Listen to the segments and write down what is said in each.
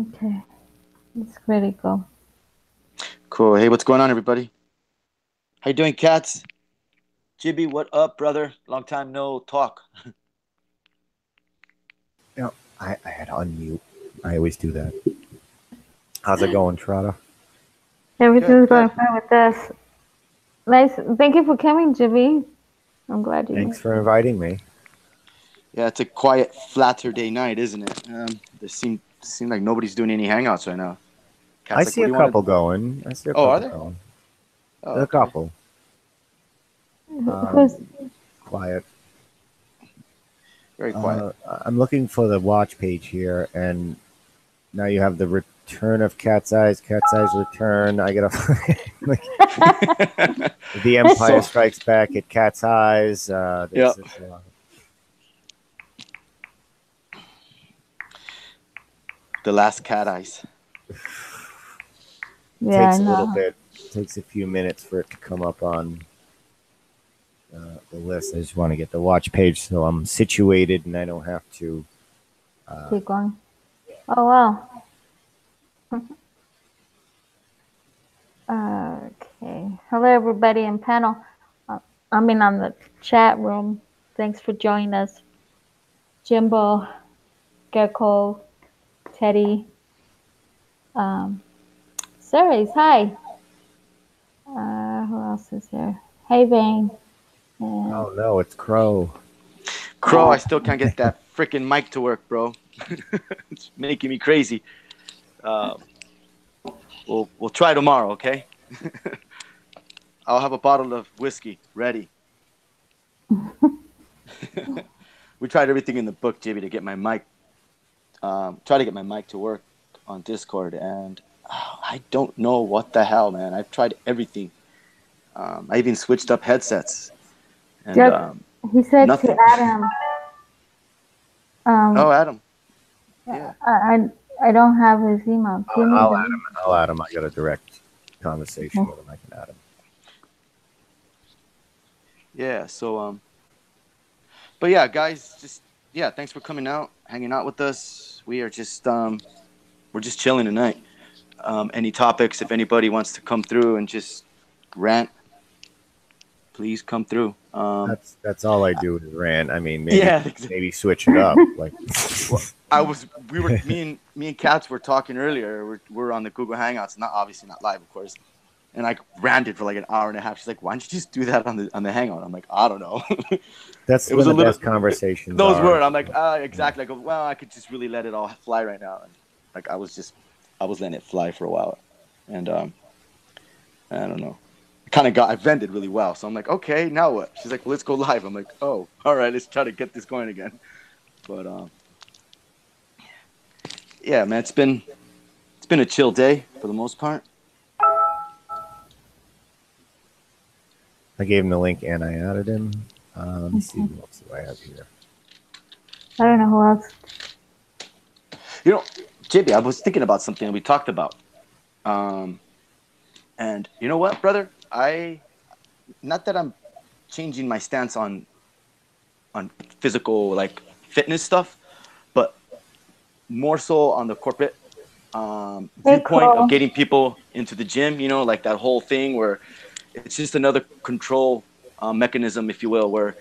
Okay. It's critical. Cool. Hey, what's going on, everybody? How you doing, cats? Jibby, what up, brother? Long time no talk. Yeah, I had to unmute. I always do that. How's it going, Trotta? Everything's going Good. fine with us. Nice. Thank you for coming, Jimmy. I'm glad you. Thanks for inviting me. Yeah, it's a quiet, flatter day night, isn't it? There seem like nobody's doing any hangouts right now. I Cat's like, see what a do you want to? couple going. I see a Oh, are couple there? going. Oh, A okay. couple. Who's Quiet. Very quiet. I'm looking for the watch page here, and now you have the return of Cat's Eyes return. I gotta like, The Empire So, Strikes Back at Cat's Eyes. yeah, the last cat eyes. Yeah, I Takes a little know. bit. Takes a few minutes for it to come up on the list. I just want to get the watch page so I'm situated and I don't have to. Keep going. Oh wow. Okay. Hello, everybody in panel. I mean, on the chat room. Thanks for joining us, Jimbo, Gecko, Teddy, Ceres. Hi. Who else is here? Hey, Vane. And Oh no, it's Crow. Crow, I still can't get that freaking mic to work, bro. It's making me crazy. We'll try tomorrow, okay? I'll have a bottle of whiskey ready. We tried everything in the book, Jibby, to get my mic. Try to get my mic to work on Discord, and I don't know what the hell, man. I've tried everything. I even switched up headsets, and he said to nothing. add him. Oh, Adam. Yeah. I don't have his email. Give me I'll the. add him. I'll add him. I got a direct conversation with him. I can add him. Yeah. So, but yeah, guys, thanks for coming out, hanging out with us. We are just we're just chilling tonight. Any topics, if anybody wants to come through and just rant, please come through. That's all I do is rant. I mean, maybe switch it up. Like, well, me and Katz were talking earlier. We're on the Google Hangouts, obviously not live, of course. And I ranted for like an hour and a half. She's like, "Why don't you just do that on the Hangout?" I'm like, "I don't know." That's it was when a the little, best conversations those are. were. I'm like, exactly. I go, well, I could just really let it all fly right now. And like, I was letting it fly for a while, and I don't know. I vented really well. So I'm like, okay, now what? She's like, well, let's go live. I'm like, oh, all right, let's try to get this going again. But yeah, man, it's been a chill day for the most part. I gave him the link and I added him. Let me see who else do I have here. I don't know who else. You know, JB, I was thinking about something we talked about. And you know what, brother? Not that I'm changing my stance on physical like fitness stuff, but more so on the corporate viewpoint of getting people into the gym. You know, like that whole thing where it's just another control mechanism, if you will, where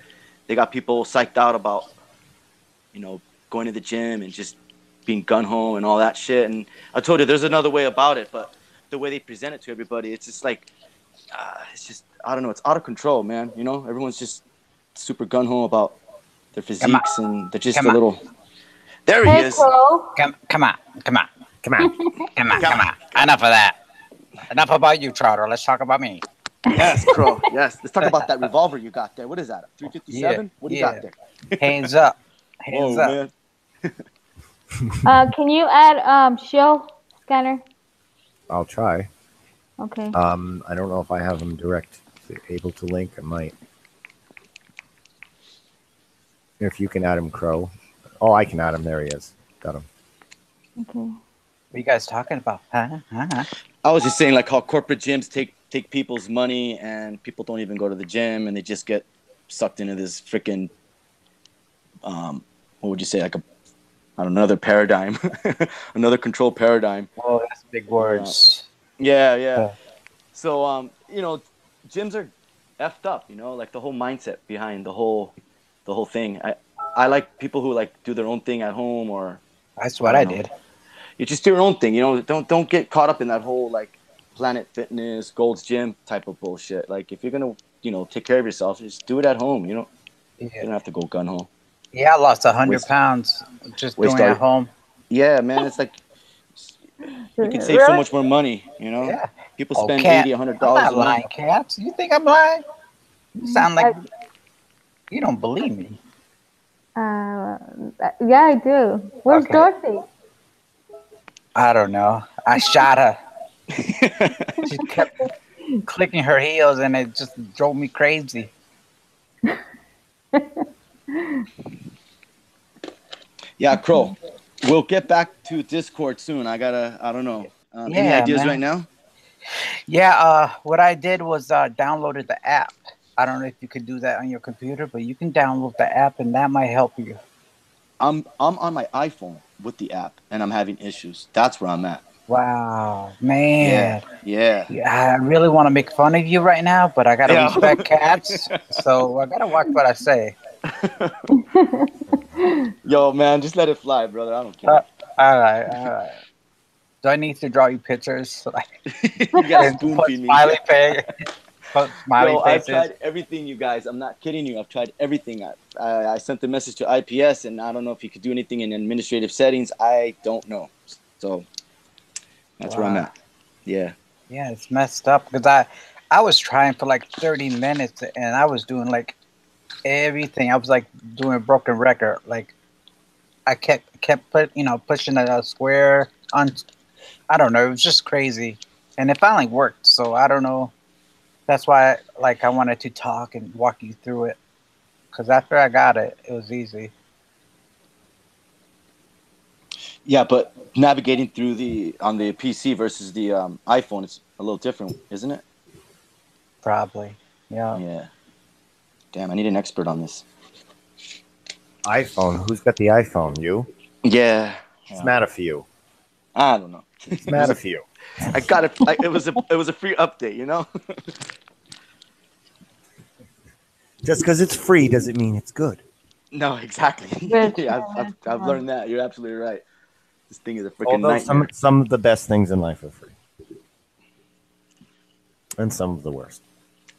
they got people psyched out about, going to the gym and just being gun-ho and all that shit. And I told you there's another way about it, but the way they present it to everybody, it's just like, I don't know, it's out of control, man. You know, everyone's just super gun-ho about their physiques and they're just a little... There he is. Come on. Enough of that. Enough about you, Trotter. Let's talk about me. Yes, Crow. Yes. Let's talk about that revolver you got there. What is that? 357? What do you got there? Hands up. Hands up. Man. Can you add show scanner? I'll try. Okay. I don't know if I have him able to link. I might. If you can add him, Crow. Oh, I can add him. There he is. Got him. Okay. What are you guys talking about? Huh? I was just saying, like, how corporate gyms take people's money and people don't even go to the gym and they just get sucked into this freaking, what would you say, like a another paradigm, another control paradigm. Oh, that's big words. Yeah. Yeah. So gyms are effed up. Like the whole mindset behind the whole thing. I like people who like do their own thing at home, or That's I what don't I know. did. You just do your own thing. Don't get caught up in that whole like Planet Fitness, Gold's Gym type of bullshit. Like if you're gonna take care of yourself, just do it at home. You Yeah, don't have to go gun ho. yeah, I lost 100 Waste pounds just waste doing it all. at home. Yeah, man. It's like you can save so Really? much more money. Yeah. People Oh, spend cat. 80, 100 I'm dollars not a month. lying, cats. You think I'm lying? You sound like I, you don't believe me. yeah, I do. Where's Okay. Dorothy? I don't know. I shot her. She kept clicking her heels, and it just drove me crazy. Yeah, Crow. We'll get back to Discord soon. I don't know. Any Yeah, ideas right man. now? Yeah. What I did was downloaded the app. I don't know if you could do that on your computer, but you can download the app, and that might help you. I'm on my iPhone with the app, and I'm having issues. That's where I'm at. Wow, Yeah, man. yeah, Yeah, I really want to make fun of you right now, but I gotta yeah. respect cats, so I gotta watch what I say. Yo, man, just let it fly, brother. I don't Uh, care. all right, all right. Do I need to draw you pictures You gotta and spoon put feed me. smiley face, put smiley Yo, I've faces? tried everything, you guys. I'm not kidding you. I've tried everything. I sent the message to IPS, and I don't know if you could do anything in administrative settings. I don't know. So that's where I'm Wow. at. Yeah. Yeah, it's messed up because I was trying for like 30 minutes and I was doing like everything. I was like doing a broken record. Like I kept pushing a square on. I don't know. It was just crazy, and it finally worked. So I don't know. That's why I wanted to talk and walk you through it because after I got it, it was easy. Yeah, but navigating through on the PC versus the iPhone, it's a little different, isn't it? Probably. Yeah. Yeah. Damn, I need an expert on this. iPhone. Who's got the iPhone? You? Yeah. What's the matter for you? I don't know. What's the matter for you? I got it. It was a free update, you know. Just because it's free doesn't mean it's good. No, exactly. Good. Yeah, I've learned that. You're absolutely right. This thing is a freaking Although nightmare. some of the best things in life are free, and some of the worst.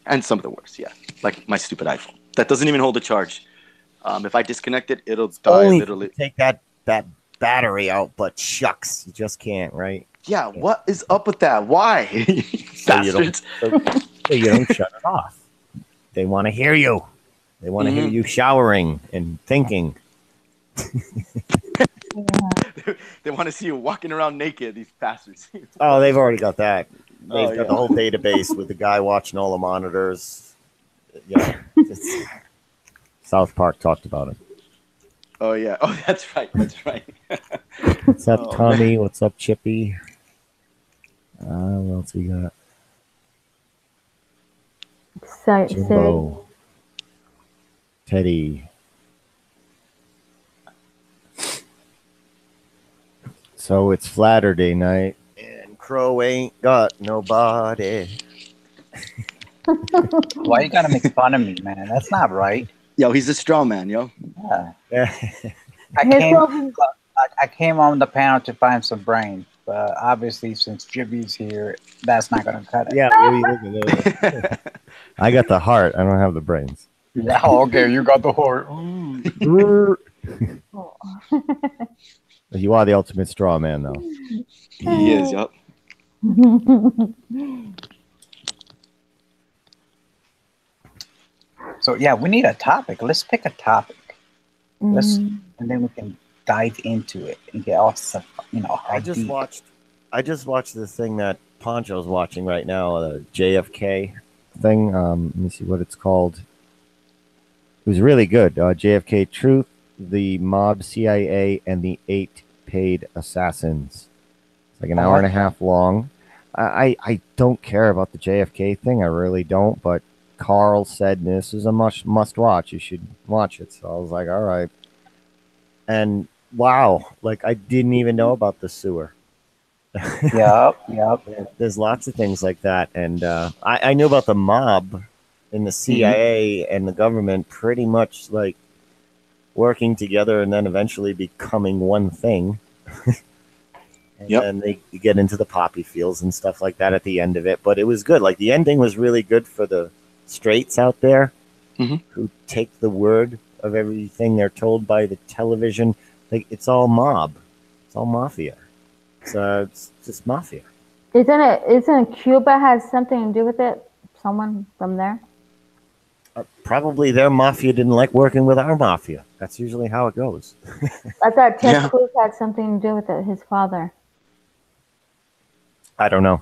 And some of the worst, yeah. Like my stupid iPhone. That doesn't even hold a charge. If I disconnect it, it'll die Only literally. take that battery out, but shucks, you just can't, right? Yeah, what is up with that? Why? So you Bastards. so you don't shut it off. They want to hear you. They want to hear you showering and thinking. They want to see you walking around naked, these bastards. Oh, they've already got that. They've Oh, got yeah. the whole database with the guy watching all the monitors. Yeah, South Park talked about it. Oh, yeah. Oh, that's right. That's right. What's up, Oh, Tommy? What's up, Chippy? What else we got? So, Jimbo, Teddy. So it's Flatterday night, and Crow ain't got nobody. Why you gotta make fun of me, man? That's not right. Yo, he's a straw man, yo. Yeah. Yeah. I came on the panel to find some brain, but obviously since Jibby's here, that's not gonna cut it. Yeah, I got the heart. I don't have the brains. Yeah, okay, you got the heart. You are the ultimate straw man, though. He is, yup. So yeah, we need a topic. Let's pick a topic. Let's mm, and then we can dive into it and get all stuff, I just watched this thing that Poncho's watching right now, the JFK thing. Let me see what it's called. It was really good. JFK Truth, the Mob CIA, and the 8 Paid Assassins. It's like an hour and a half long. I don't care about the JFK thing. I really don't. But Carl said this is a must watch. You should watch it. So I was like, all right. And wow, like I didn't even know about the sewer. Yep. There's lots of things like that, and I knew about the mob and the CIA and the government pretty much like working together, and then eventually becoming one thing. And Yep. then they get into the poppy fields and stuff like that at the end of it. But it was good. Like the ending was really good for the straights out there Mhm. who take the word of everything they're told by the television. Like it's all mob, it's all mafia. So it's just mafia. Isn't Cuba has something to do with it? Someone from there? Probably their mafia didn't like working with our mafia. That's usually how it goes. I thought Ted Yeah. Cruz had something to do with it, his father. I don't know.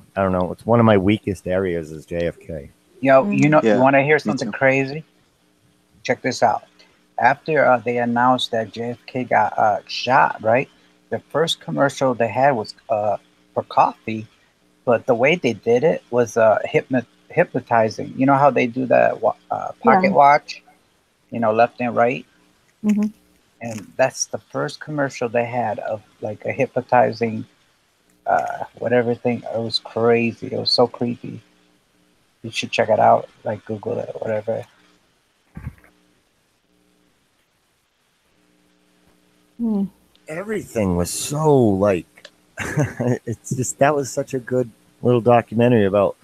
It's one of my weakest areas is JFK. You Yeah, want to hear me something too. crazy? Check this out. After they announced that JFK got shot, right? The first commercial they had was for coffee, but the way they did it was hypnotizing. You know how they do that pocket Yeah. watch, left and right, Hmm. and that's the first commercial they had of like a hypnotizing whatever thing. It was crazy. It was so creepy. You should check it out, like Google it or whatever. Hmm. Everything was so like it's just that was such a good little documentary about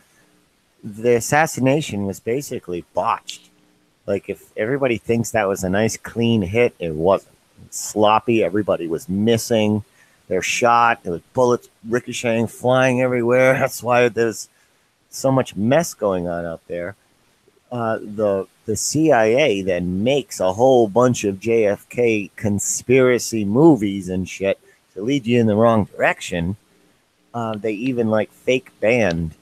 the assassination was basically botched. Like if everybody thinks that was a nice clean hit, it wasn't. It's sloppy. Everybody was missing. They're shot. There was bullets ricocheting, flying everywhere. That's why there's so much mess going on out there. The CIA then makes a whole bunch of JFK conspiracy movies and shit to lead you in the wrong direction. They even like fake banned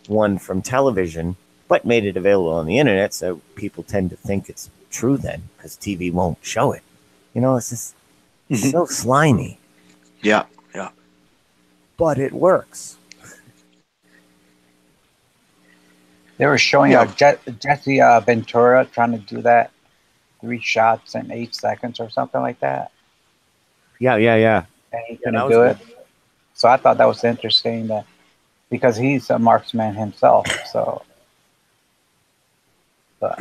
one from television, but made it available on the internet, so people tend to think it's true then because TV won't show it. It's just so slimy, Yeah. Yeah. but it works. They were showing Yeah. Jesse Ventura trying to do that 3 shots in 8 seconds or something like that, Yeah. and he That couldn't was do good. it. So I thought that was interesting that because he's a marksman himself. So, but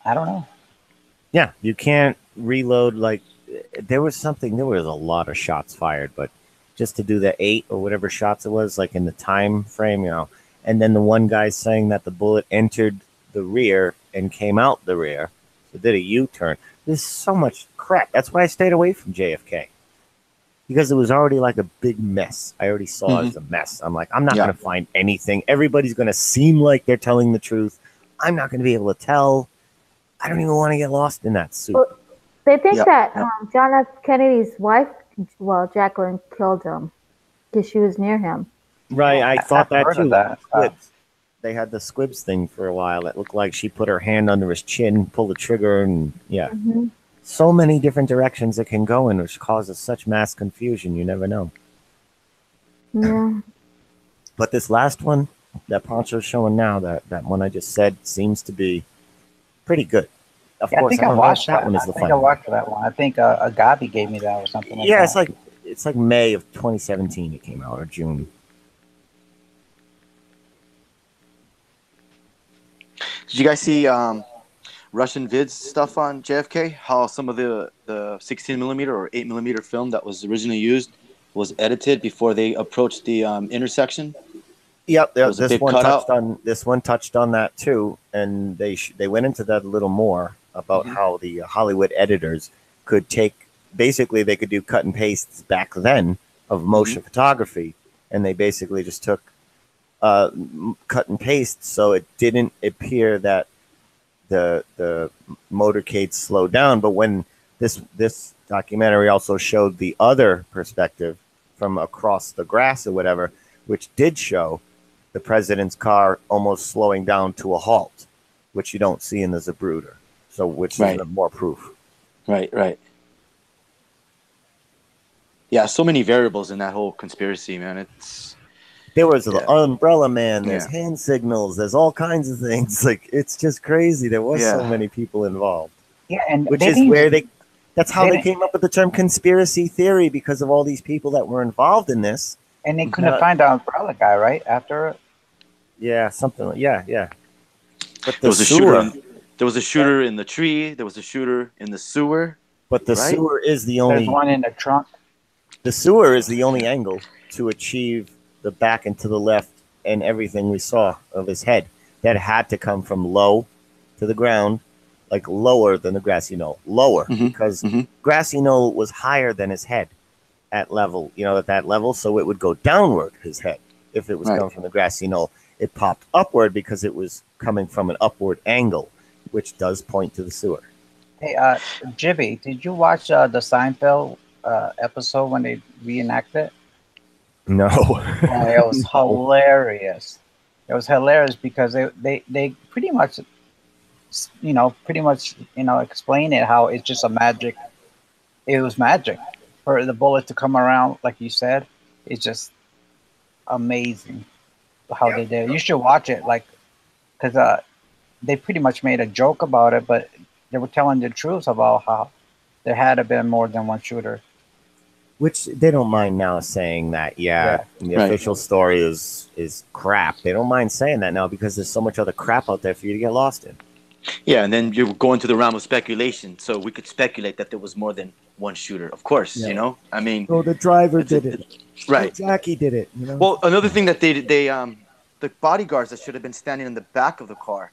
I don't know. Yeah, you can't reload like there was a lot of shots fired, but just to do the 8 or whatever shots it was, like in the time frame, and then the one guy saying that the bullet entered the rear and came out the rear, so did a U-turn. There's so much crap. That's why I stayed away from JFK. Because it was already like a big mess. I already saw it as a mess. I'm like, I'm not going to find anything. Everybody's going to seem like they're telling the truth. I'm not going to be able to tell. I don't even want to get lost in that soup. Well, they think Yep, that yep. John F. Kennedy's wife, Jacqueline, killed him because she was near him. Right, I thought I've that heard too. of that. Squibs. They had the squibs thing for a while. It looked like she put her hand under his chin, pulled the trigger, and yeah. Hmm. So many different directions it can go in, which causes such mass confusion. You never know. Yeah. But this last one that Poncho's showing now, that one I just said, seems to be pretty good. Of Yeah, I course, think I I don't know if watched that that. one is I the think I final. watched that one. I think Agabi gave me that or something like Yeah, that. it's like May of 2017 it came out, or June. Did you guys see Russian vids stuff on JFK? How some of the 16 millimeter or 8 millimeter film that was originally used was edited before they approached the intersection. Yep, There was a big cutout. this one touched on that too, and they went into that a little more about how the Hollywood editors could take basically they could do cut and pastes back then of motion photography, and they basically just took cut and paste so it didn't appear that the motorcade slowed down. But when this documentary also showed the other perspective from across the grass or whatever, which did show the president's car almost slowing down to a halt, which you don't see in the Zapruder. So which is more proof. Right. Yeah, so many variables in that whole conspiracy, man. There was the umbrella man, there's Yeah. hand signals, there's all kinds of things. Like it's just crazy. There was so Yeah. many people involved. Yeah, and Which they is didn't where even- they That's how they came up with the term conspiracy theory, because of all these people that were involved in this. And they couldn't find the umbrella guy, right? After Yeah, something like yeah. But There was a shooter. There was a shooter in the tree. There was a shooter in the sewer. But the right? sewer is the there's only one in the trunk. the sewer is the only angle to achieve the back and to the left and everything we saw of his head. That had to come from low to the ground, like lower than the grassy knoll, lower, because grassy knoll was higher than his head at level, at that level, so it would go downward, his head, if it was coming from the grassy knoll. It popped upward because it was coming from an upward angle, which does point to the sewer. Hey, Jibby, did you watch the Seinfeld episode when they reenacted it? No. It was hilarious. It was hilarious because they pretty much, explain it how it's just a magic. It was magic for the bullet to come around, like you said. It's just amazing how they did it. You should watch it, because they pretty much made a joke about it, but they were telling the truth about how there had to been more than one shooter. Which they don't mind now saying that, the official story is crap. They don't mind saying that now because there's so much other crap out there for you to get lost in. Yeah, and then you're going to the realm of speculation. So we could speculate that there was more than one shooter. Of course, I mean. Oh, the driver did it. Right. Jackie did it. Well, another thing that they the bodyguards that should have been standing in the back of the car,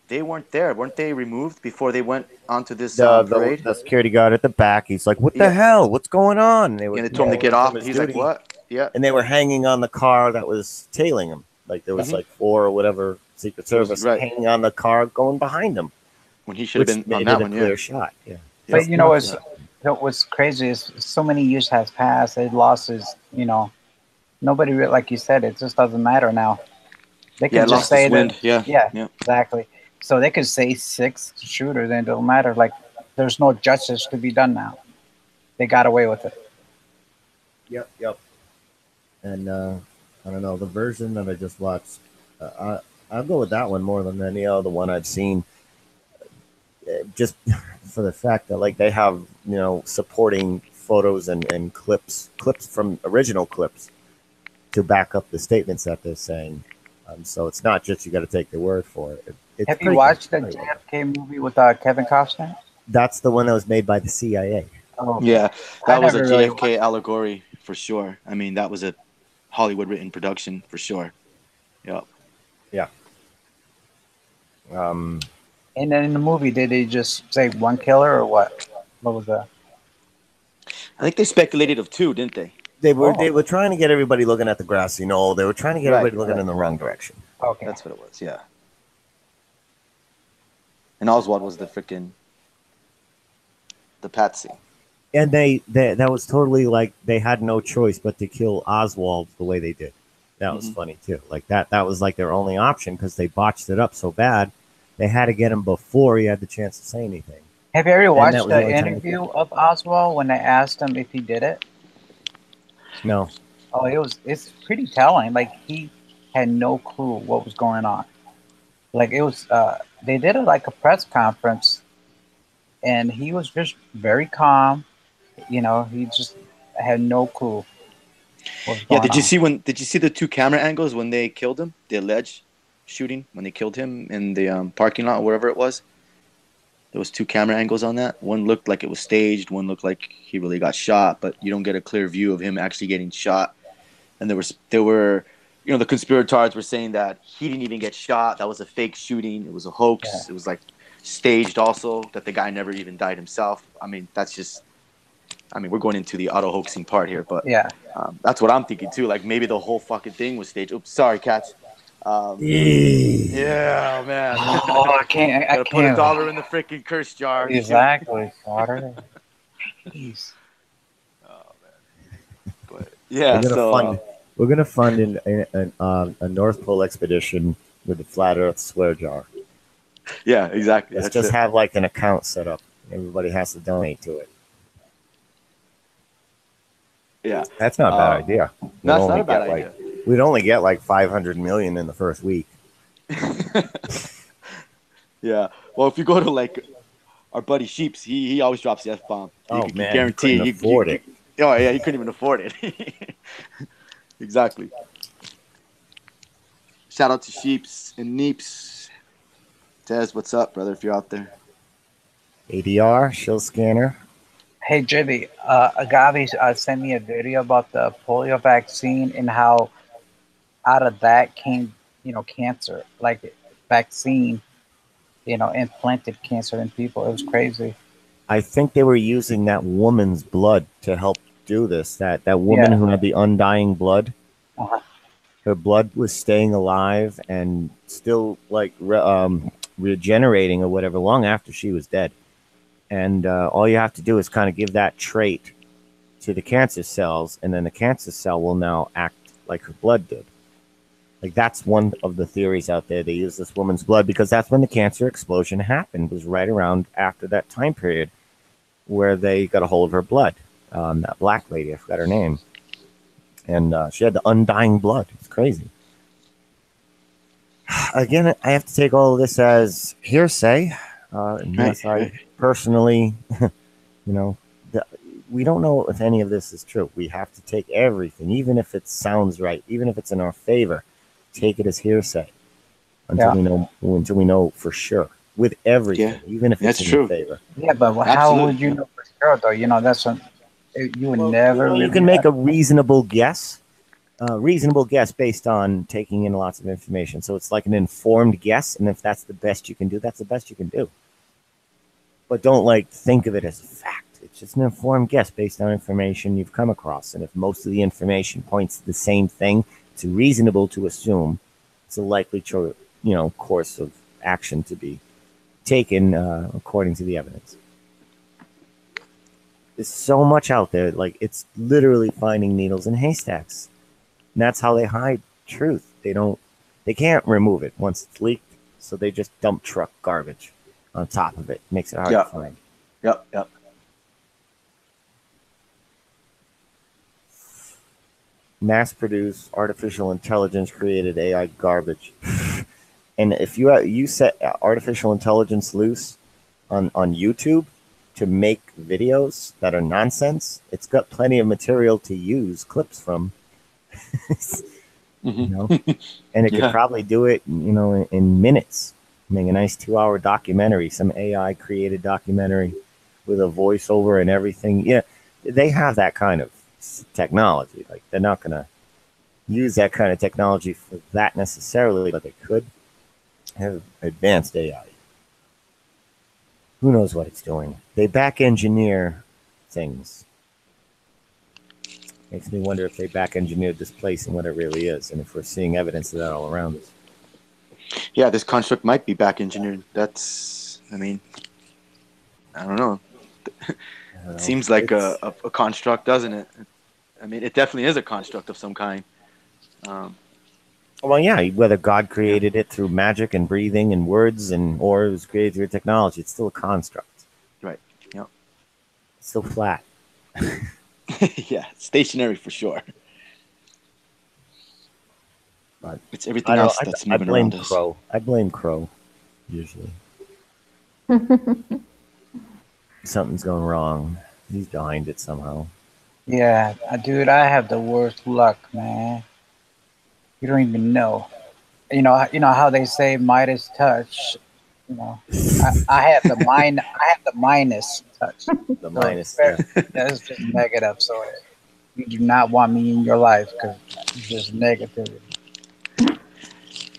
they weren't there. Weren't they removed before they went onto this parade? The security guard at the back, he's like, what the hell? What's going on? And they told him to get off. He's like, what? Yeah. And they were hanging on the car that was tailing him. Like there was like 4 or whatever Secret Service hanging on the car going behind him. When he should have been on that one, clear shot. Yeah. But what's crazy is so many years has passed. They lost his, nobody, like you said, it just doesn't matter now. They can just say that. Yeah, exactly. So they could say 6 shooters and it don't matter. Like there's no justice to be done now. They got away with it. Yep. And I don't know, the version that I just watched, I'll go with that one more than any other one I've seen. Just for the fact that like they have, supporting photos and clips from original clips to back up the statements that they're saying. So it's not just you got to take their word for it. Have you watched the JFK movie with Kevin Costner? That's the one that was made by the CIA. Oh, yeah, that was a JFK allegory for sure. I mean, that was a Hollywood written production for sure. Yep. Yeah. And then in the movie, did they just say one killer or what? What was that? I think they speculated of 2, didn't they? They were trying to get everybody looking at the grassy knoll. They were trying to get everybody looking in the wrong direction. Okay, that's what it was. Yeah. And Oswald was the patsy. And that was totally like they had no choice but to kill Oswald the way they did. That was funny too. Like that was like their only option because they botched it up so bad. They had to get him before he had the chance to say anything. Have you ever watched the interview of Oswald when they asked him if he did it? No. Oh, it's pretty telling. Like he had no clue what was going on. Like it was they did it like a press conference and he was just very calm. He just had no clue. Did you see the 2 camera angles when they killed him? The alleged shooting when they killed him in the parking lot or wherever it was? There was 2 camera angles on that. One looked like it was staged. One looked like he really got shot, but you don't get a clear view of him actually getting shot. And there were the conspirators were saying that he didn't even get shot. That was a fake shooting. It was a hoax. Yeah. It was like staged also, that the guy never even died himself. I mean, we're going into the auto hoaxing part here, but that's what I'm thinking too. Like maybe the whole fucking thing was staged. Oops, sorry, Cats. Yeah, man. Oh, I can't. Gotta put $1 in the freaking curse jar. Exactly, Potter. Jeez. Oh man. But yeah, we're gonna fund a North Pole expedition with the Flat Earth swear jar. Yeah, exactly. Let's just have like an account set up. Everybody has to donate to it. Yeah, that's not a bad idea. That's not a bad idea. We'd only get like 500 million in the first week. Yeah. Well, if you go to like our buddy Sheeps, he always drops the F bomb. Oh man, guarantee he couldn't afford it. Oh yeah, he couldn't even afford it. Exactly. Shout out to Sheeps and Neeps. Tez, what's up, brother? If you're out there. ADR, shill scanner. Hey, Jibby, Agavi sent me a video about the polio vaccine and how out of that came, cancer, like vaccine, implanted cancer in people. It was crazy. I think they were using that woman's blood to help do this. That woman Yeah. who had the undying blood, Uh-huh. her blood was staying alive and still like regenerating or whatever long after she was dead. And all you have to do is kind of give that trait to the cancer cells, and then the cancer cell will now act like her blood did. Like that's one of the theories out there. They use this woman's blood because that's when the cancer explosion happened. Was right around after that time period where they got a hold of her blood. That black lady, I forgot her name, and she had the undying blood. It's crazy. Again, I have to take all of this as hearsay. Unless I personally, we don't know if any of this is true. We have to take everything, even if it sounds right, even if it's in our favor, take it as hearsay until we know for sure with everything, even if it's in your favor. Yeah, but how would you know for sure though? That's what you would never. You can make a reasonable guess. Based on taking in lots of information. So it's like an informed guess, and if that's the best you can do, that's the best you can do. But don't think of it as a fact. It's just an informed guess based on information you've come across. And if most of the information points to the same thing, it's reasonable to assume it's a likely course of action to be taken according to the evidence. There's so much out there, it's literally finding needles in haystacks. And that's how they hide truth. They can't remove it once it's leaked, so they just dump truck garbage on top of it. Makes it hard to find. Yep. Mass-produced, artificial intelligence created AI garbage. And if you set artificial intelligence loose on YouTube to make videos that are nonsense, it's got plenty of material to use clips from. And it could probably do it, in minutes. Make a nice 2-hour documentary, some AI created documentary with a voiceover and everything. Yeah, they have that kind of technology. They're not going to use that kind of technology for that necessarily, but they could have advanced AI. Who knows what it's doing? They back engineer things. Makes me wonder if they back engineered this place and what it really is, and if we're seeing evidence of that all around us. Yeah, this construct might be back engineered. I don't know. It seems like a construct, doesn't it? It definitely is a construct of some kind. Well, yeah, whether God created it through magic and breathing and words, or it was created through technology, it's still a construct. Right. Yep. It's still flat. Yeah, stationary for sure. But it's everything else that's moving around us. I blame Crow, usually. Something's going wrong. He's behind it somehow. Yeah, dude, I have the worst luck, man. You don't even know. You know how they say Midas touch. I have the minus touch. The minus. That's just negative. So you do not want me in your life because it's just negativity.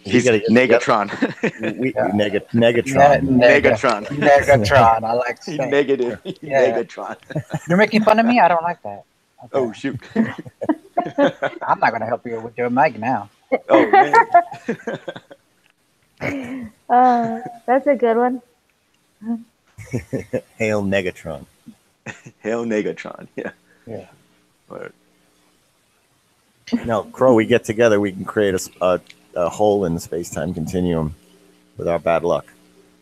He's Negatron. Negatron. Negatron. Negatron. I like to say. Negative. Negatron. You're making fun of me? I don't like that. Okay. Oh, shoot. I'm not going to help you with your mic now. Oh, man. That's a good one. Hail Negatron. Hail Negatron. Yeah. Yeah. Word. Now, Crow, we get together, we can create a hole in the space-time continuum with our bad luck.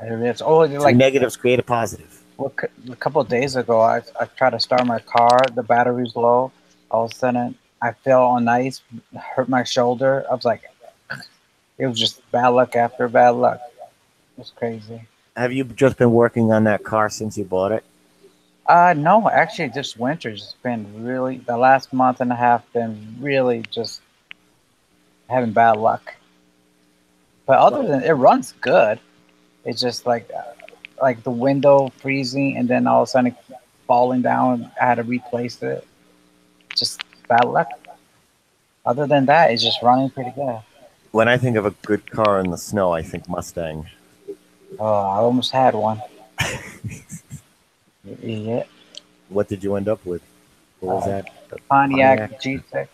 It's always like negatives create a positive. Well, a couple of days ago, I tried to start my car. The battery's low. All of a sudden, I fell on ice, hurt my shoulder. I was like, it was just bad luck after bad luck. It was crazy. Have you just been working on that car since you bought it? No, actually, this winter's been really, the last month and a half been really just having bad luck. But other than it runs good, it's just like the window freezing and then all of a sudden it falling down. I had to replace it. Just bad luck. Other than that, it's just running pretty good. When I think of a good car in the snow, I think Mustang. Oh, I almost had one. Yeah, What did you end up with? What was that? The Pontiac G6.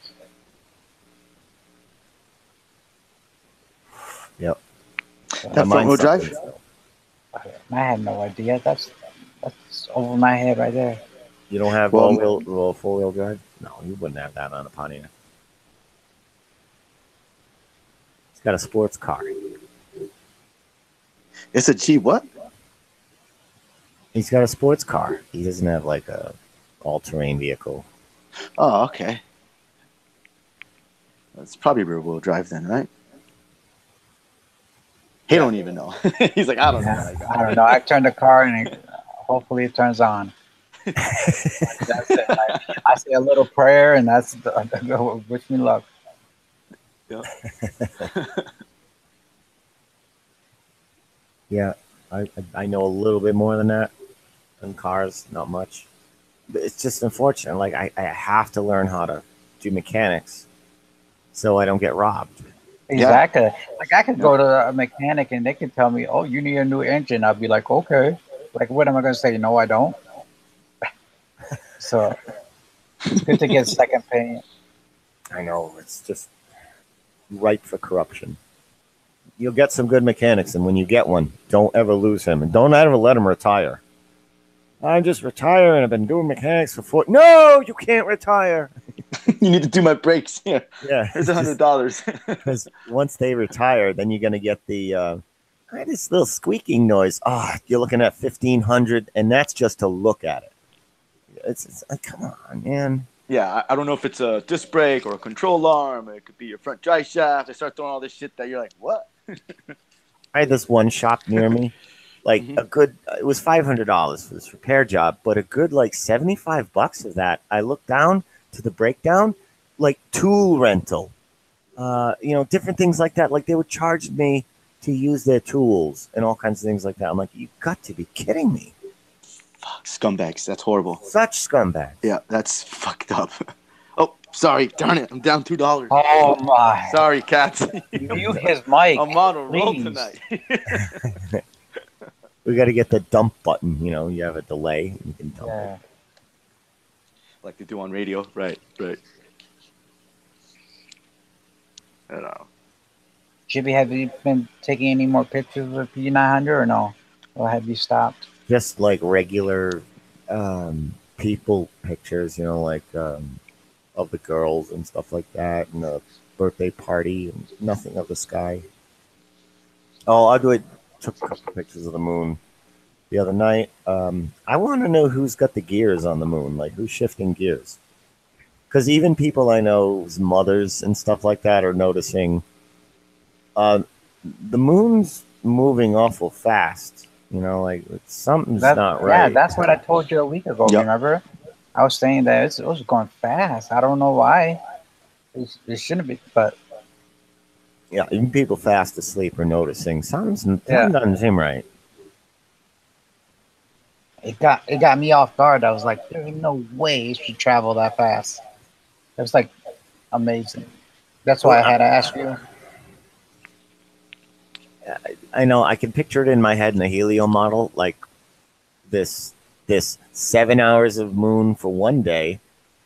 Yep. That front wheel drive? Something. I had no idea. That's over my head right there. You don't have Well, four wheel drive? No, you wouldn't have that on a Pontiac. It's got a sports car. It's a Jeep. What? He's got a sports car. He doesn't have like a all-terrain vehicle. Oh, okay. That's probably rear wheel drive then, right? He don't even know. He's like, I don't know. I don't know. I turned the car and hopefully it turns on. That's it. I say a little prayer and that's wish me luck. Yeah. Yeah, I know a little bit more than that on cars, not much. But it's just unfortunate. Like I have to learn how to do mechanics so I don't get robbed. Exactly. Like I could go to a mechanic and they could tell me, "Oh, you need a new engine." I'd be like, "Okay." Like, what am I going to say? No, I don't. So it's good to get second opinion. I know, it's just ripe for corruption. You'll get some good mechanics, and when you get one, don't ever lose him, and don't ever let him retire. I'm just retiring. I've been doing mechanics for 4. No, you can't retire. You need to do my brakes here. Yeah, Here's $100. because once they retire, then you're gonna get the this little squeaking noise. Oh, you're looking at 1,500, and that's just to look at it. It's like, come on, man. Yeah, I don't know if it's a disc brake or a control arm. It could be your front drive shaft. They start throwing all this shit that you're like, what? I had this one shop near me, like a good. It was $500 for this repair job, but a good like $75 of that. I looked down to the breakdown, like tool rental, different things like that. Like they would charge me to use their tools and all kinds of things like that. I'm like, you got to be kidding me! Fuck, scumbags. That's horrible. Such scumbags. Yeah, that's fucked up. Oh, sorry. Darn it. I'm down $2. Oh my! Sorry, cats. Mute his mic. I'm on a roll please. tonight. We got to get the dump button. You know, you have a delay. You can dump Yeah. it. Like they do on radio. Right. I don't know. Jibby, have you been taking any more pictures of the P900 or no? Or have you stopped? Just like regular people pictures, like of the girls and stuff like that, and the birthday party, and nothing of the sky. Oh, I took a couple pictures of the moon the other night. I want to know who's got the gears on the moon, like who's shifting gears. Because even people I know's mothers and stuff like that are noticing the moon's moving awful fast. Like something's not right. Yeah, that's what I told you a week ago. Yep. Remember? I was saying that it was going fast. I don't know why. It shouldn't be, but Yeah, even people fast asleep are noticing something doesn't seem right. it got me off guard. I was like, "There's no way it should travel that fast." It was like amazing. That's why I had to ask you. I know I can picture it in my head in the Helio model, like this 7 hours of moon for one day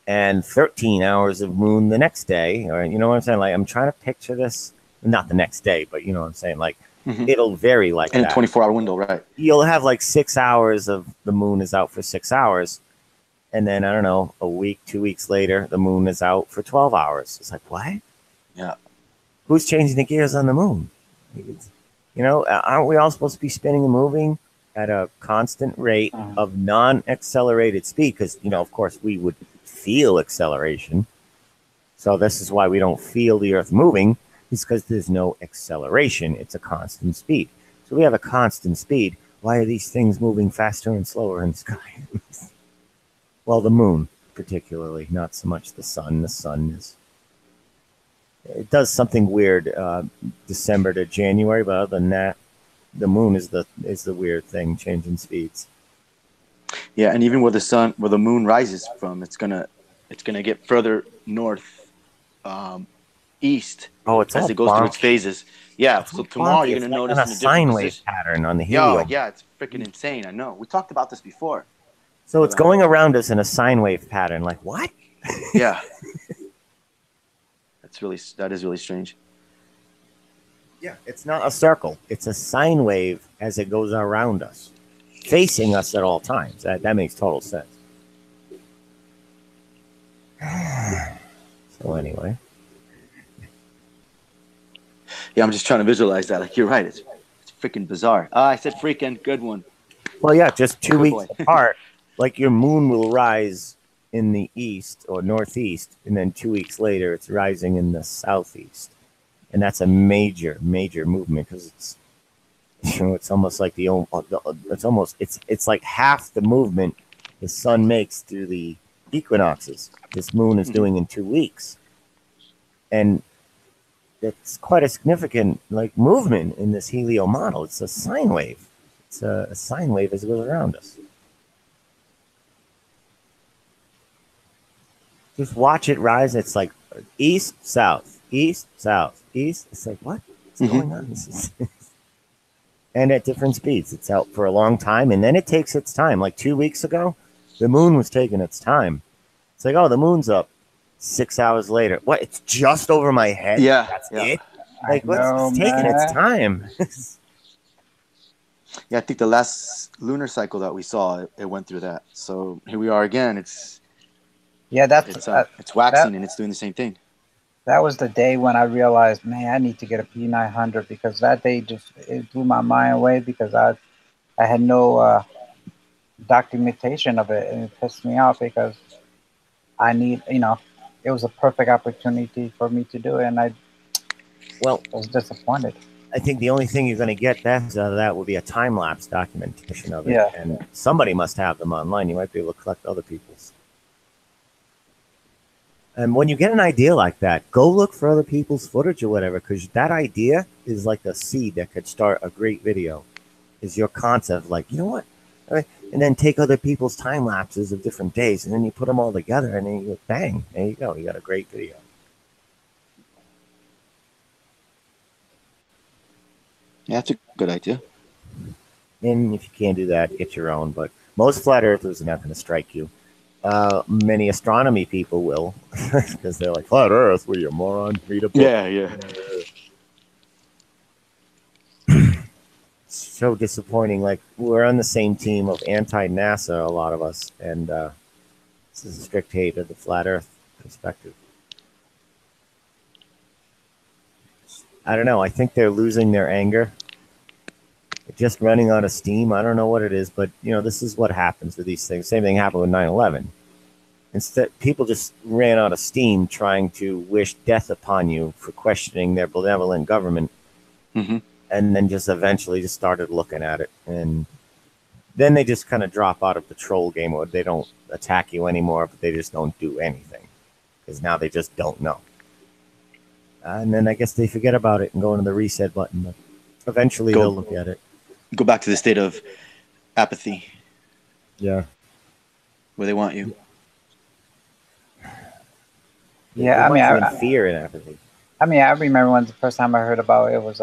and 13 hours of moon the next day. Or you know what I'm saying? Like I'm trying to picture this, not the next day, but you know what I'm saying? Like it'll vary like In that. a 24-hour window, right? You'll have like 6 hours of the moon is out for 6 hours. And then, I don't know, a week, 2 weeks later, the moon is out for 12 hours. It's like, what? Yeah. Who's changing the gears on the moon? Aren't we all supposed to be spinning and moving at a constant rate of non-accelerated speed? Because, of course, we would feel acceleration. So this is why we don't feel the Earth moving. It's because there's no acceleration. It's a constant speed. So we have a constant speed. why are these things moving faster and slower in the sky? Well, the moon, particularly, not so much the sun. The sun is, it does something weird December to January, but other than that, the moon is the weird thing, changing speeds. Yeah, and even where the moon rises from, it's gonna get further north, east. Oh, it's as all it goes through its bonky. phases. Yeah, It's so all tomorrow bonky. you're It's gonna like notice on a in a sine different wave position. pattern on the Yeah, helium. yeah, it's freaking insane. I know. We talked about this before. So it's going around us in a sine wave pattern. Like what? Yeah, that is really strange. Yeah, it's not a circle. It's a sine wave as it goes around us, facing us at all times. That makes total sense. So anyway, Yeah, I'm just trying to visualize that. Like you're right. It's freaking bizarre. I said freaking good one. well, yeah, just 2 Good weeks boy. apart. Like your moon will rise in the east or northeast, and then 2 weeks later, it's rising in the southeast, and that's a major movement because it's it's almost like it's like half the movement the sun makes through the equinoxes. This moon is doing in 2 weeks, and it's quite a significant like movement in this helio model. It's a sine wave. It's a sine wave as it goes around us. Just watch it rise. It's like east, south, east, south, east. It's like, what? What's going on? And at different speeds. It's out for a long time, and then it takes its time. Like 2 weeks ago, the moon was taking its time. It's like, oh, the moon's up. 6 hours later. What? It's just over my head? Yeah, That's yeah. it? Like, what's taking its time? Yeah, I think the last lunar cycle that we saw, it went through that. So here we are again. It's waxing and it's doing the same thing. That was the day when I realized, man, I need to get a P900 because that day it blew my mind away because I had no documentation of it, and it pissed me off because I need, it was a perfect opportunity for me to do it, and I was disappointed. I think the only thing you're going to get out of that will be a time-lapse documentation of it. Yeah. And somebody must have them online. You might be able to collect other people's. And when you get an idea like that, go look for other people's footage or whatever, because that idea is like a seed that could start a great video. Is your concept like, you know what? And then take other people's time lapses of different days, and then you put them all together, and then you go, bang, there you go. You got a great video. Yeah, that's a good idea. And if you can't do that, get your own. But most flat earthers are not going to strike you. Many astronomy people will, because they're like, flat earth, what are you, a moron? Read a book. Yeah. So disappointing. Like, we're on the same team of anti-NASA, a lot of us, and this is a strict hate of the flat earth perspective. I don't know. I think they're losing their anger. They're just running out of steam. I don't know what it is, but, this is what happens with these things. Same thing happened with 9/11. Instead, people just ran out of steam trying to wish death upon you for questioning their benevolent government. Mm-hmm. And then just eventually just started looking at it. And then they just kind of drop out of the troll game mode. They don't attack you anymore, but they just don't do anything. Because now they just don't know. And then I guess they forget about it and go into the reset button. But eventually they'll look at it. Go back to the state of apathy. Yeah. Where they want you. Yeah, they want you in fear and apathy. I remember when the first time I heard about it was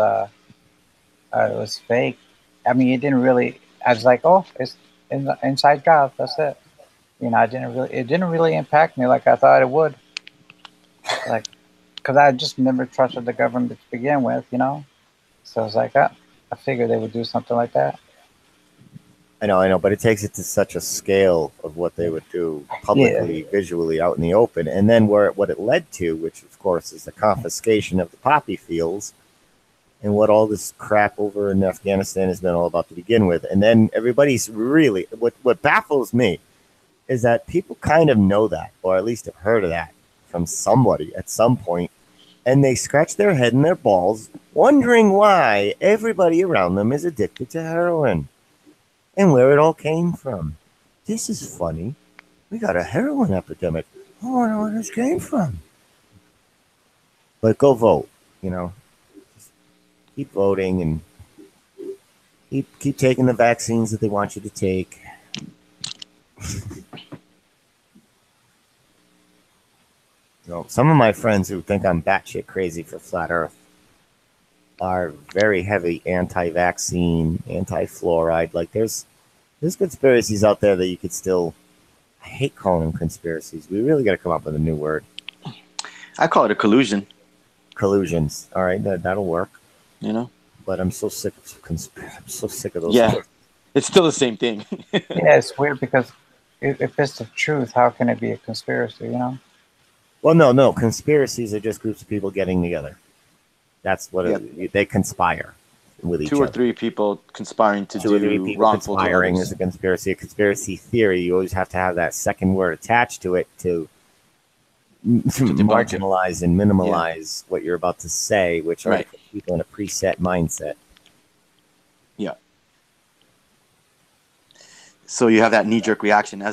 fake. It didn't really. I was like, oh, it's inside job. That's it. It didn't really impact me like I thought it would. Like, because I just never trusted the government to begin with, So I was like, I figured they would do something like that. I know, but it takes it to such a scale of what they would do publicly, visually, out in the open. And then what it led to, which of course is the confiscation of the poppy fields and what all this crap over in Afghanistan has been all about to begin with. And then everybody's really, what baffles me is that people kind of know that, or at least have heard of that from somebody at some point, and they scratch their head and their balls wondering why everybody around them is addicted to heroin. and where it all came from. This is funny. We got a heroin epidemic. I wonder where this came from. But go vote. Just keep voting and keep taking the vaccines that they want you to take. Some of my friends who think I'm batshit crazy for flat Earth are very heavy anti-vaccine, anti-fluoride. Like there's conspiracies out there that you could still. I hate calling them conspiracies. We really got to come up with a new word. I call it a collusion. Collusions. All right, that'll work. But I'm so sick of I'm so sick of those. Yeah, it's still the same thing. Yeah, it's weird because if it's the truth, how can it be a conspiracy? Well, no. Conspiracies are just groups of people getting together. That's what they conspire with each other. 2 or 3 people conspiring to 2 or 3 do people wrongful conspiring to is a conspiracy. A conspiracy theory, you always have to have that second word attached to it to marginalize and minimalize what you're about to say, which are people in a preset mindset. Yeah. So you have that knee-jerk reaction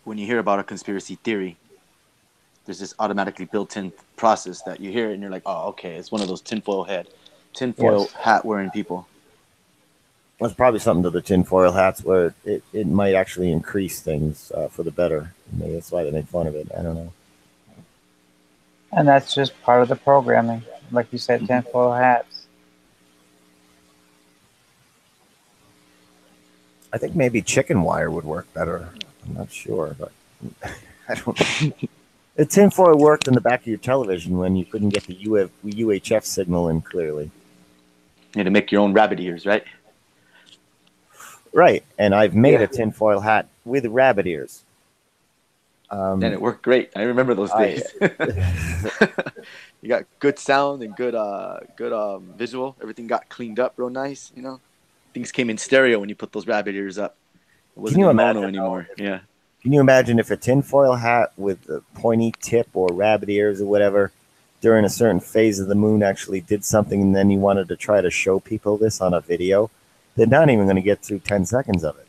when you hear about a conspiracy theory. There's this automatically built-in process that you hear it and you're like, oh, okay, it's one of those tinfoil hat wearing people. There's probably something to the tinfoil hats where it might actually increase things for the better. Maybe that's why they make fun of it. I don't know. And that's just part of the programming. Like you said, tinfoil hats. I think maybe chicken wire would work better. I'm not sure, but I don't know. The tinfoil worked in the back of your television when you couldn't get the UHF signal in clearly. You had to make your own rabbit ears, right? Right, and I've made a tinfoil hat with rabbit ears. And it worked great. I remember those days. You got good sound and good visual. Everything got cleaned up real nice. Things came in stereo when you put those rabbit ears up. It wasn't in mono anymore. Yeah. Can you imagine if a tinfoil hat with a pointy tip or rabbit ears or whatever during a certain phase of the moon actually did something, and then you wanted to try to show people this on a video? They're not even going to get through 10 seconds of it.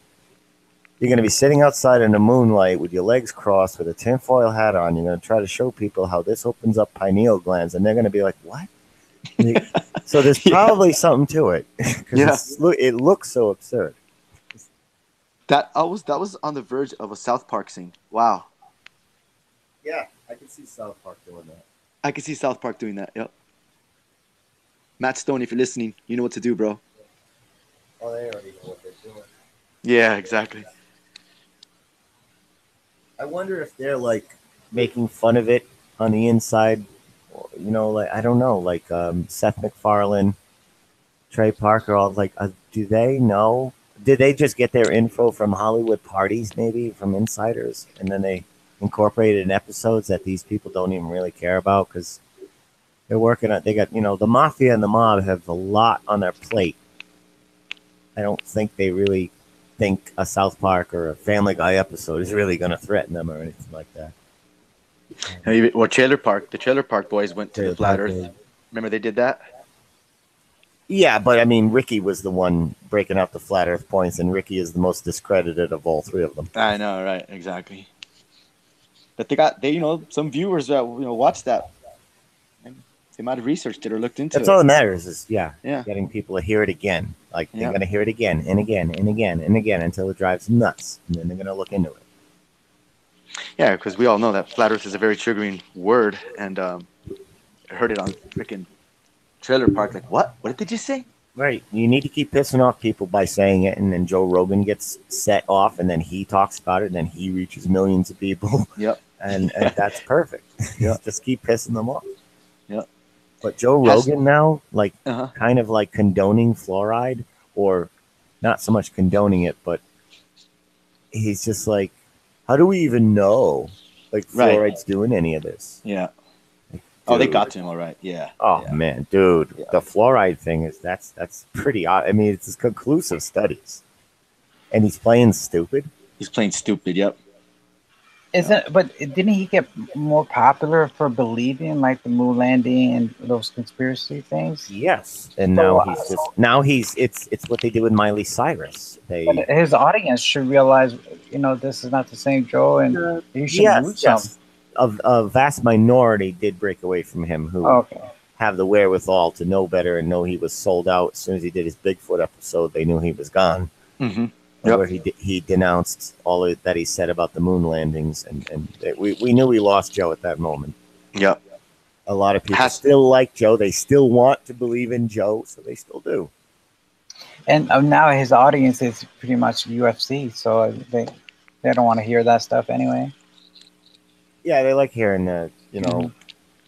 You're going to be sitting outside in the moonlight with your legs crossed with a tinfoil hat on. You're going to try to show people how this opens up pineal glands, and they're going to be like, what? So there's probably something to it. It looks so absurd. That was on the verge of a South Park scene. Wow. Yeah, I can see South Park doing that. I can see South Park doing that. Yep. Matt Stone, if you're listening, you know what to do, bro. Oh, they already know what they're doing. Yeah, exactly. I wonder if they're like making fun of it on the inside. Like I don't know, like Seth MacFarlane, Trey Parker, all like, do they know? Did they just get their info from Hollywood parties, maybe from insiders, and then they incorporated in episodes that these people don't even really care about because they're working on? They got the mafia and the mob have a lot on their plate. I don't think they really think a South Park or a Family Guy episode is really going to threaten them or anything like that. Or Trailer Park. The Trailer Park boys went to the Flat Earth. Remember they did that? Yeah, but I mean, Ricky was the one breaking out the Flat Earth points, and Ricky is the most discredited of all 3 of them. I know, right? Exactly. But they got some viewers that watched that. And they might have researched it or looked into it. That's all that matters is yeah, getting people to hear it again. Like they're going to hear it again and again and again and again until it drives them nuts, and then they're going to look into it. Yeah, because we all know that Flat Earth is a very triggering word, and I heard it on freaking Trailer Park. Like, what? What did they just say? Right. You need to keep pissing off people by saying it, and then Joe Rogan gets set off, and then he talks about it, and then he reaches millions of people. Yep. And that's perfect. Yeah. Just keep pissing them off. Yep. But Joe Rogan now, like, Uh-huh. kind of like condoning fluoride, or not so much condoning it, but he's just like, how do we even know, like, fluoride's doing any of this? Yeah. Like, Oh, they dude. got to him all right. Yeah. Oh Yeah. man, dude, Yeah. the fluoride thing is that's pretty odd. I mean, it's conclusive studies, and he's playing stupid. He's playing stupid. Yep. Isn't but didn't he get more popular for believing like the moon landing and those conspiracy things? Yes, and So, now he's it's what they did with Miley Cyrus. but They his audience should realize, this is not the same Joe, and he should lose some. yes, a vast minority did break away from him who Okay. have the wherewithal to know better and know he was sold out. As soon as he did his Bigfoot episode, they knew he was gone. Mm-hmm. Yep. Where he denounced that he said about the moon landings, and we knew we lost Joe at that moment. Yep. A lot of people still like Joe. They still want to believe in Joe, so they still do. And now his audience is pretty much UFC, so they don't want to hear that stuff anyway. Yeah, they like hearing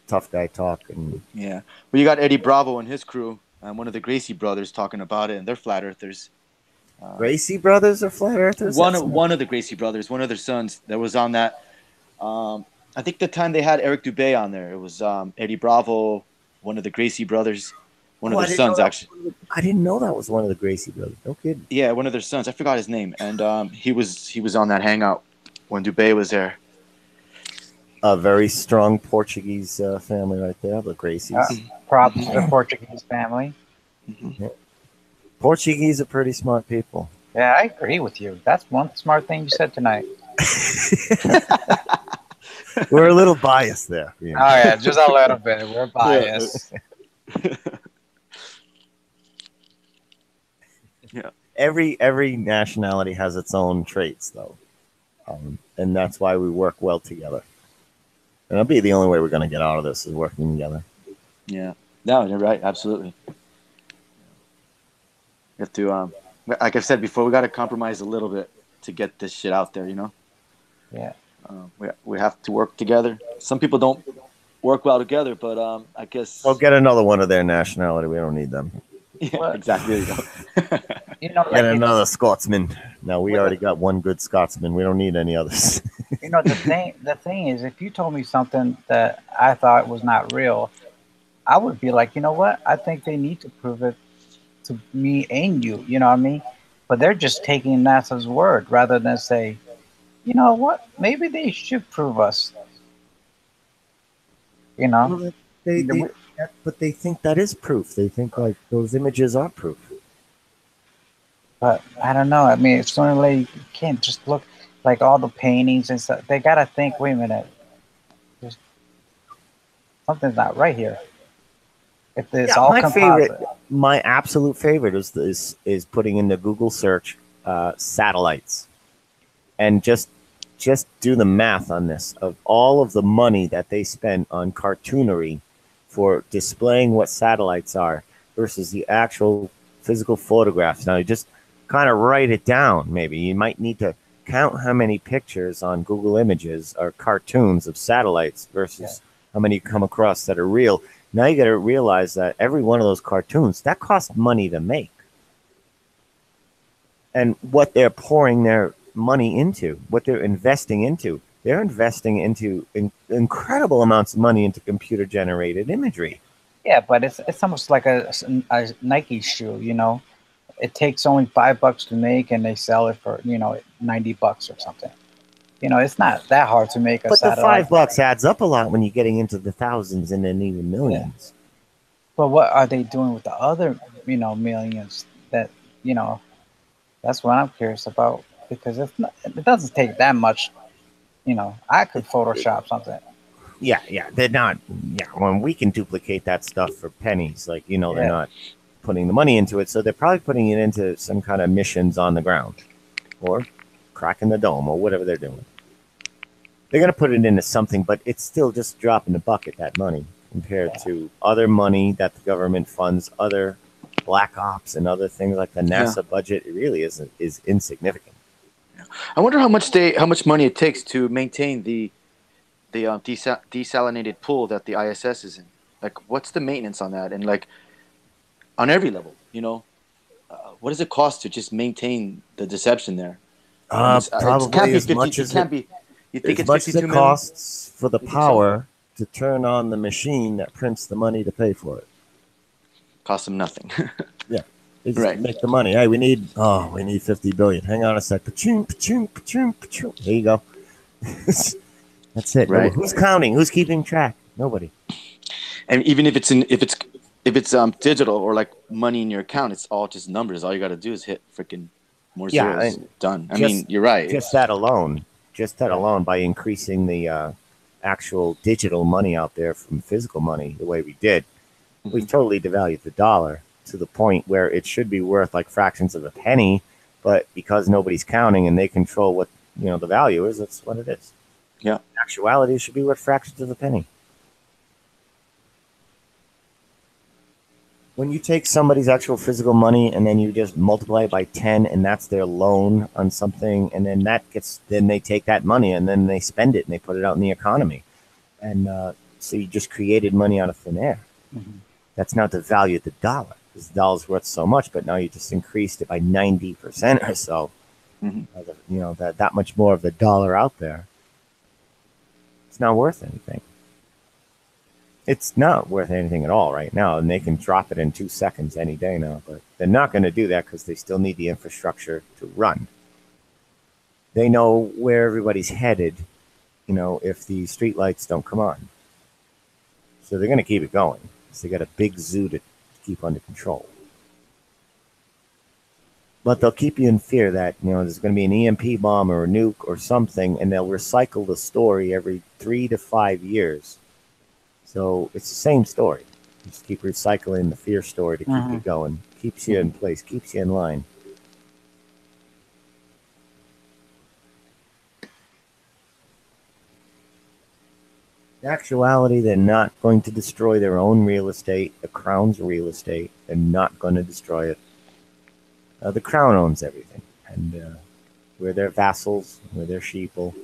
tough guy talk. And yeah, well, you got Eddie Bravo and his crew, one of the Gracie brothers talking about it, and they're flat earthers. Gracie brothers are flat earthers. One of the Gracie brothers, one of their sons, that was on that. I think the time they had Eric Dubé on there, it was Eddie Bravo, one of the Gracie brothers, one of their sons actually. I didn't know that was one of the Gracie brothers. No kidding. Yeah, one of their sons. I forgot his name, and he was on that hangout when Dubé was there. A very strong Portuguese family right there, the Gracies. Props to the Portuguese family. Mm-hmm. Yeah. Portuguese are pretty smart people. Yeah, I agree with you. That's one smart thing you said tonight. We're a little biased there. Oh yeah, just a little bit. We're biased. Yeah. Every nationality has its own traits, though, and that's why we work well together. And that'll be the only way we're going to get out of this is working together. Yeah. No, you're right. Absolutely. You have to, like I've said before, we got to compromise a little bit to get this shit out there, Yeah. We have to work together. Some people don't work well together, but I guess. Well, get another one of their nationality. We don't need them. Yeah, exactly. There you go. Get another Scotsman. No, we already got one good Scotsman. We don't need any others. The thing is, if you told me something that I thought was not real, I would be like, you know what? I think they need to prove it to me and you. You know what I mean? But they're just taking NASA's word rather than say, you know what? Maybe they should prove us. Well, but they think that is proof. They think like those images are proof. But I don't know. I mean, it's only you can't just look like all the paintings and stuff. They gotta think. Wait a minute, something's not right here. If it's all composite. My absolute favorite is putting in the Google search satellites, and just do the math on this of all of the money that they spent on cartoonery for displaying what satellites are versus the actual physical photographs. Now, you just kind of write it down. Maybe you might need to count how many pictures on Google Images are cartoons of satellites versus how many you come across that are real. Now you got to realize that every one of those cartoons, that costs money to make. And what they're pouring their money into, what they're investing into, they're investing into incredible amounts of money into computer-generated imagery. Yeah, but it's almost like a Nike shoe, It takes only $5 to make, and they sell it for $90 or something. It's not that hard to make a satellite. But the $5 adds up a lot when you're getting into the thousands and then even millions. Yeah. But what are they doing with the other, millions? That that's what I'm curious about, because it doesn't take that much. I could Photoshop something. Yeah, they're not. Yeah, when we can duplicate that stuff for pennies, they're not putting the money into it, so they're probably putting it into some kind of missions on the ground, or cracking the dome, or whatever they're doing. They're going to put it into something, but it's still just dropping the bucket, that money, compared to other money that the government funds, other black ops and other things like the NASA budget. It really is insignificant. I wonder how much money it takes to maintain the desalinated pool that the ISS is in. Like, what's the maintenance on that? And on every level, what does it cost to just maintain the deception there? Probably as much as it costs for the power to turn on the machine that prints the money to pay for it. Costs them nothing. Yeah. They just make the money. Hey, we need 50 billion. Hang on a sec. There you go. That's it. Right. Who's counting? Who's keeping track? Nobody. And even if it's digital or like money in your account, it's all just numbers. All you got to do is hit freaking more Yeah, zeros. and Done. I mean, you're right. Just that alone, by increasing the actual digital money out there from physical money the way we did, we've totally devalued the dollar to the point where it should be worth like fractions of a penny, but because nobody's counting and they control what the value is, that's what it is. Yeah. In actuality, it should be worth fractions of a penny. When you take somebody's actual physical money and then you just multiply it by 10 and that's their loan on something, and then then they take that money and then they spend it and they put it out in the economy. And so you just created money out of thin air. Mm-hmm. That's not the value of the dollar, because the dollar's worth so much, but now you just increased it by 90% or so. Mm-hmm. That much more of the dollar out there. It's not worth anything. It's not worth anything at all right now, and they can drop it in 2 seconds any day now, but they're not going to do that because they still need the infrastructure to run. They know where everybody's headed, if the streetlights don't come on. So they're going to keep it going. So they got a big zoo to keep under control. But they'll keep you in fear that, there's going to be an EMP bomb or a nuke or something, and they'll recycle the story every 3 to 5 years. So it's the same story. Just keep recycling the fear story to keep you going. Keeps you in place, keeps you in line. In actuality, they're not going to destroy their own real estate, the Crown's real estate. They're not going to destroy it. The Crown owns everything. And we're their vassals, we're their sheeple.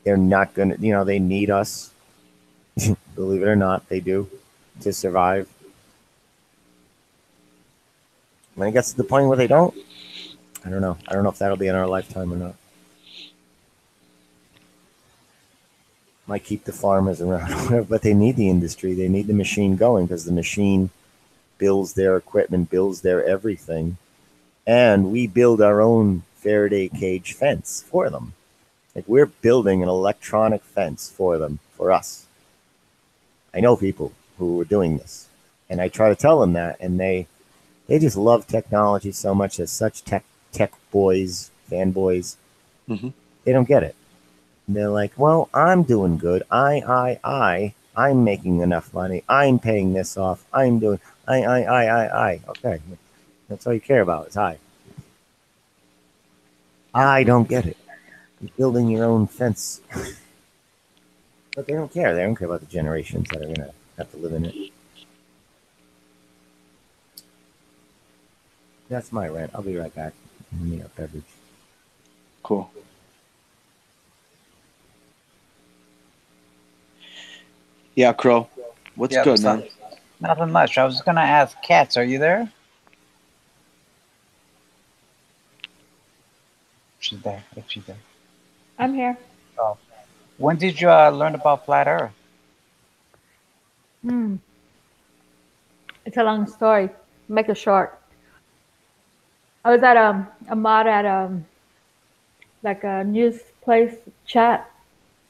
They're not going to, they need us. Believe it or not, they do, to survive. When it gets to the point where they don't, I don't know. I don't know if that'll be in our lifetime or not. Might keep the farmers around, but they need the industry. They need the machine going because the machine builds their equipment, builds their everything. And we build our own Faraday cage fence for them. Like, we're building an electronic fence for them, for us. I know people who are doing this, and I try to tell them that, and they just love technology so much. They're such tech boys, fanboys. Mm-hmm. They don't get it. And they're like, well, I'm doing good. I'm making enough money. I'm paying this off. I'm doing, I. Okay. That's all you care about is I. I don't get it. You're building your own fence. But they don't care. They don't care about the generations that are going to have to live in it. That's my rant. I'll be right back. Give me a beverage. Cool. Yeah, Crow. What's good, man? Nothing much. I was going to ask Cats, are you there? She's there. If she's there. I'm here. Oh. When did you learn about Flat Earth? It's a long story. Make it short. I was at a mod at like a news place chat,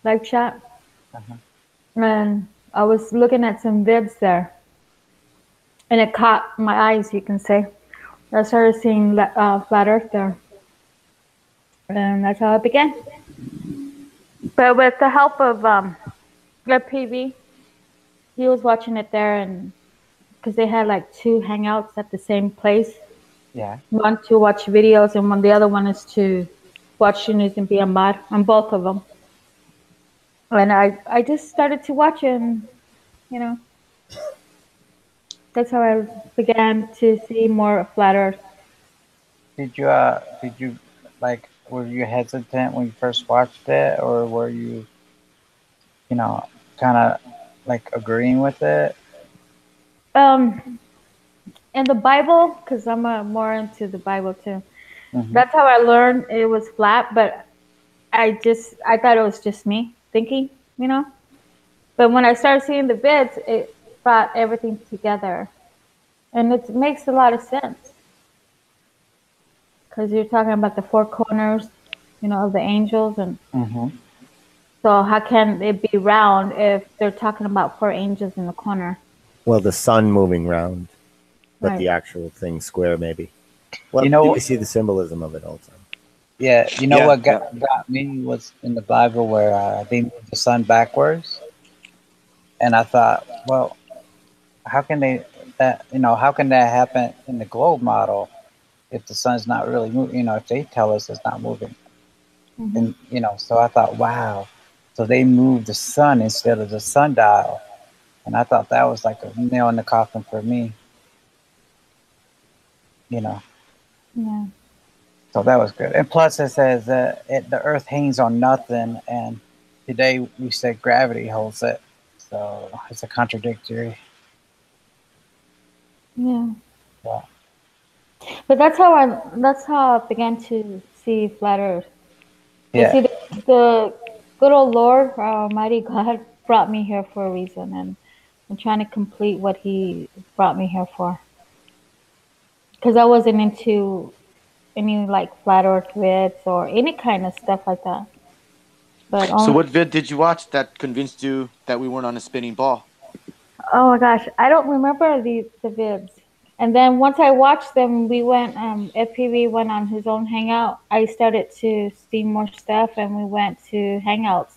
live chat, and I was looking at some vids there, and it caught my eyes, you can say. I started seeing Flat Earth there, and that's how it began. But with the help of PV, he was watching it there, and because they had like 2 hangouts at the same place. Yeah. One to watch videos, and the other one is to watch the news and be a mod on both of them. And I just started to watch it, and that's how I began to see more of Flat Earth. Did you like, were you hesitant when you first watched it, or were you, kind of like agreeing with it? In the Bible, because I'm more into the Bible too. That's how I learned it was flat, but I thought it was just me thinking, But when I started seeing the vids, it brought everything together, and it makes a lot of sense because you're talking about the 4 corners, of the angels. And Hmm. so how can it be round if they're talking about four angels in the corner? Well, the sun moving round, but the Right. actual thing square, maybe. Well, You know, we see the symbolism of it all the time. yeah, you know Yeah, what yeah. got me was in the Bible where they moved the sun backwards, and I thought, well, how can they that how can that happen in the globe model if the sun's not really moving? If they tell us it's not moving, Hmm. and so I thought, wow, so they moved the sun instead of the sundial, and I thought that was like a nail in the coffin for me, you know. Yeah. So that was good. And plus, it says that the Earth hangs on nothing, and today we said gravity holds it. So it's a contradictory. Yeah. Well, But that's how I began to see flat Earth. You yeah. see, the good old Lord, our Almighty God, brought me here for a reason, and I'm trying to complete what He brought me here for. Because I wasn't into any like flat Earth vids or any kind of stuff like that. But So only, what vid did you watch that convinced you that we weren't on a spinning ball? oh my gosh, I don't remember the vids. And then once I watched them, we went. FPV went on his own hangout. I started to see more stuff, and we went to hangouts.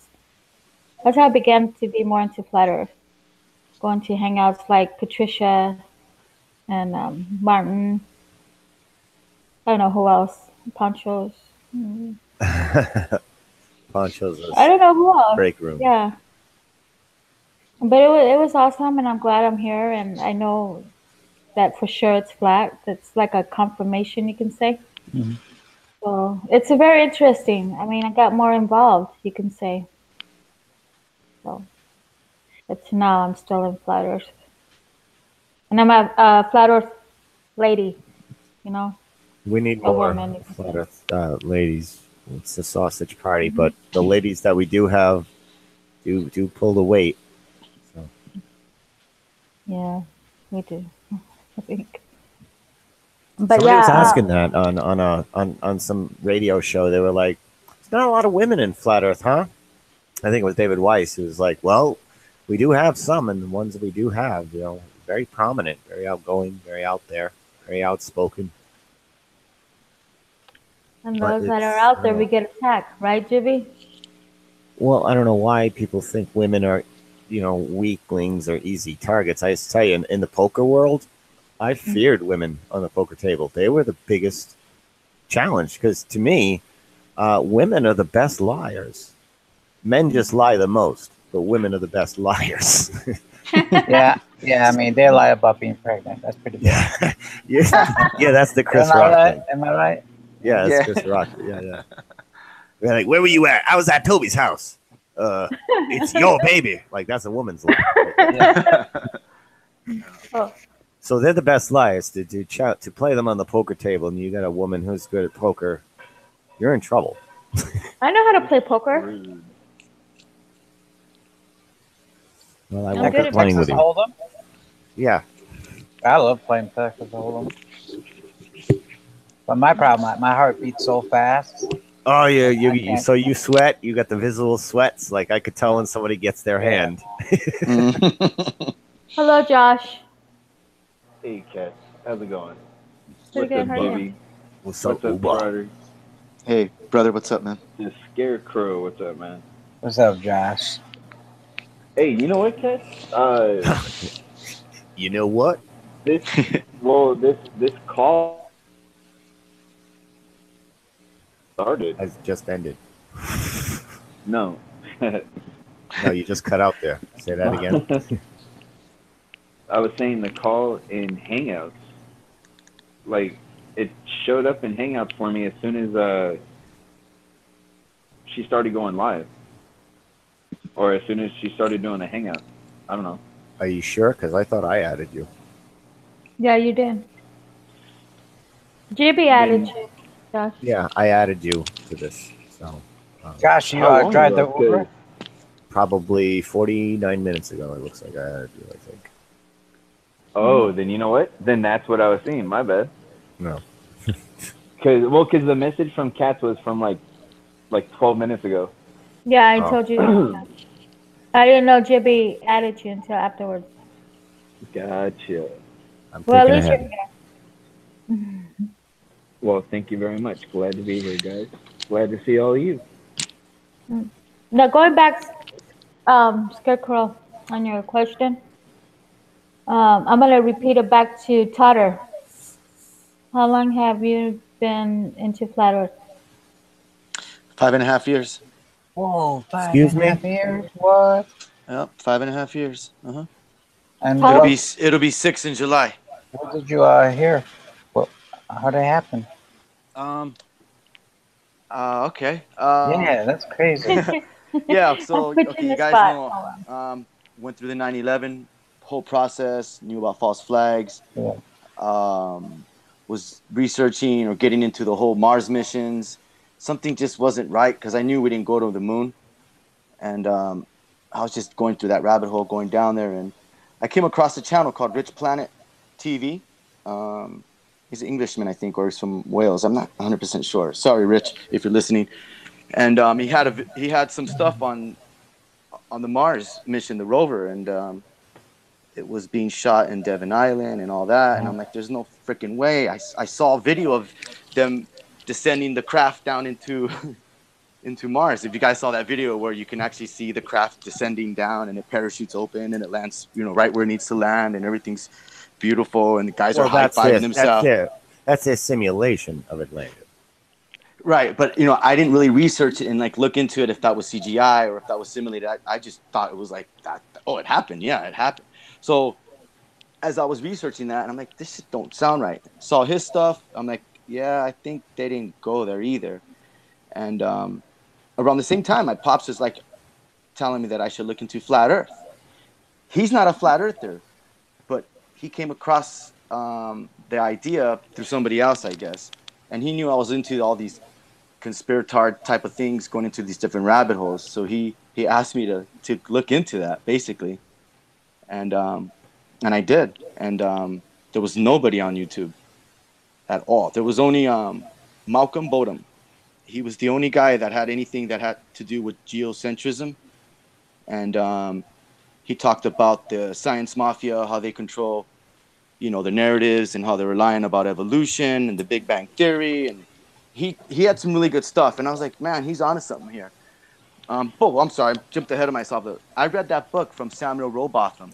That's how I began to be more into flat Earth. Going to hangouts like Patricia and Martin. I don't know who else. Ponchos. Poncho's I don't know who else. break room. Yeah, but it was awesome, and I'm glad I'm here, and I know that for sure it's flat. That's like a confirmation, you can say. Mhm. So it's a very interesting. I mean, I got more involved, you can say. So, but now I'm still in flat Earth, and I'm a flat Earth lady. You know, We need a more woman, you can flat say. earth ladies. It's the sausage party, Hmm. but the ladies that we do have do pull the weight. So Yeah, we do. I think. But somebody was yeah, asking that on some radio show. They were like, "There's not a lot of women in flat Earth, huh?" I think it was David Weiss who was like, "Well, we do have some, and the ones that we do have, very prominent, very outgoing, very out there, very outspoken." and But those that are it's out there, we get attacked, right, Jibby? well, I don't know why people think women are, weaklings or easy targets. I just tell you, in the poker world, I feared women on the poker table. They were the biggest challenge because to me, women are the best liars. Men just lie the most, but women are the best liars. Yeah, yeah. I mean, they lie about being pregnant. That's pretty bad. yeah, that's the Chris Am I Rock right? thing. Am I right? Yeah, that's Yeah. Chris Rock. Yeah. They're like, where were you at? I was at Toby's house. It's your baby. Like that's a woman's lie. Yeah. Oh, So they're the best liars to play them on the poker table, and you got a woman who's good at poker. You're in trouble. I know how to play poker. Rude. Well, I I'm won't good be at playing with Texas you. Hold'em. Yeah. I love playing Texas Hold'em. But my problem, my heart beats so fast. Oh, yeah. I You can't. so you sweat. You got the visual sweats. Like I could tell when somebody gets their Yeah. hand. Hello, Josh. Hey, Kat. How's it going? Pretty What's good. up, How are you? Bobby? What's What's up, Uba? Strider? Hey, brother, what's up, man? The Scarecrow. What's up, man? What's up, Josh? Hey, you know what, Kat? You know what? This call started. Has just ended. No. No, you just cut out there. Say that again. I was saying the call in Hangouts, like it showed up in Hangouts for me as soon as she started going live, or as soon as she started doing the Hangout. I don't know. Are you sure? Because I thought I added you. Yeah, you did. JB added you, Josh. Yeah, I added you to this. So Josh, you How long drive the ago? 'Cause Uber? probably 49 minutes ago, it looks like I added you. I think. Oh, then you know what? Then that's what I was seeing. My bad. No. Because the message from Katz was from like like 12 minutes ago. Yeah, I Oh. told you. I didn't know Jibby added you until afterwards. Gotcha. I'm Well, at thinking least you're ahead. here. Well, thank you very much. Glad to be here, guys. Glad to see all of you. Now, going back, Scarecrow, on your question, I'm going to repeat it back to Totter. How long have you been into flat Earth? 5.5 years. Whoa, five Excuse and a me? half years? What? Yep, 5.5 years. And How long? It'll be 6 in July. what did you hear? What? How did it happen? Um. Okay. Yeah, that's crazy. Yeah. So I'm putting okay, you the guys spot. know. Went through the 9/11 whole process. Knew about false flags. Yeah. Was researching or getting into the whole Mars missions. Something just wasn't right because I knew we didn't go to the moon, and I was just going through that rabbit hole, going down there, and I came across a channel called Rich Planet TV. He's an Englishman, I think, or he's from Wales. I'm not 100% sure. Sorry, Rich, if you're listening. And he had some stuff on the Mars mission, the rover, and it was being shot in Devon Island and all that. And I'm like, there's no freaking way. I saw a video of them descending the craft down into into Mars. If you guys saw that video where you can actually see the craft descending down and it parachutes open and it lands, right where it needs to land and everything's beautiful and the guys are high-fiving themselves. That's their simulation of Atlantis. Right, but I didn't really research it and like look into it if that was CGI or if that was simulated. I just thought it was like that. Oh, it happened. Yeah, it happened. So as I was researching that, and I'm like, this shit don't sound right. Saw his stuff. I'm like, yeah, I think they didn't go there either. And around the same time, my pops was like telling me that I should look into flat Earth. He's not a flat earther, but he came across the idea through somebody else, I guess. And he knew I was into all these conspiratard type of things, going into these different rabbit holes. So he asked me to look into that, basically. And I did. And there was nobody on YouTube at all. There was only Malcolm Bodum. He was the only guy that had anything that had to do with geocentrism. And he talked about the science mafia, how they control, the narratives and how they're lying about evolution and the Big Bang Theory. And he had some really good stuff. And I was like, man, he's onto something here. I'm sorry, I jumped ahead of myself. I read that book from Samuel Rowbotham,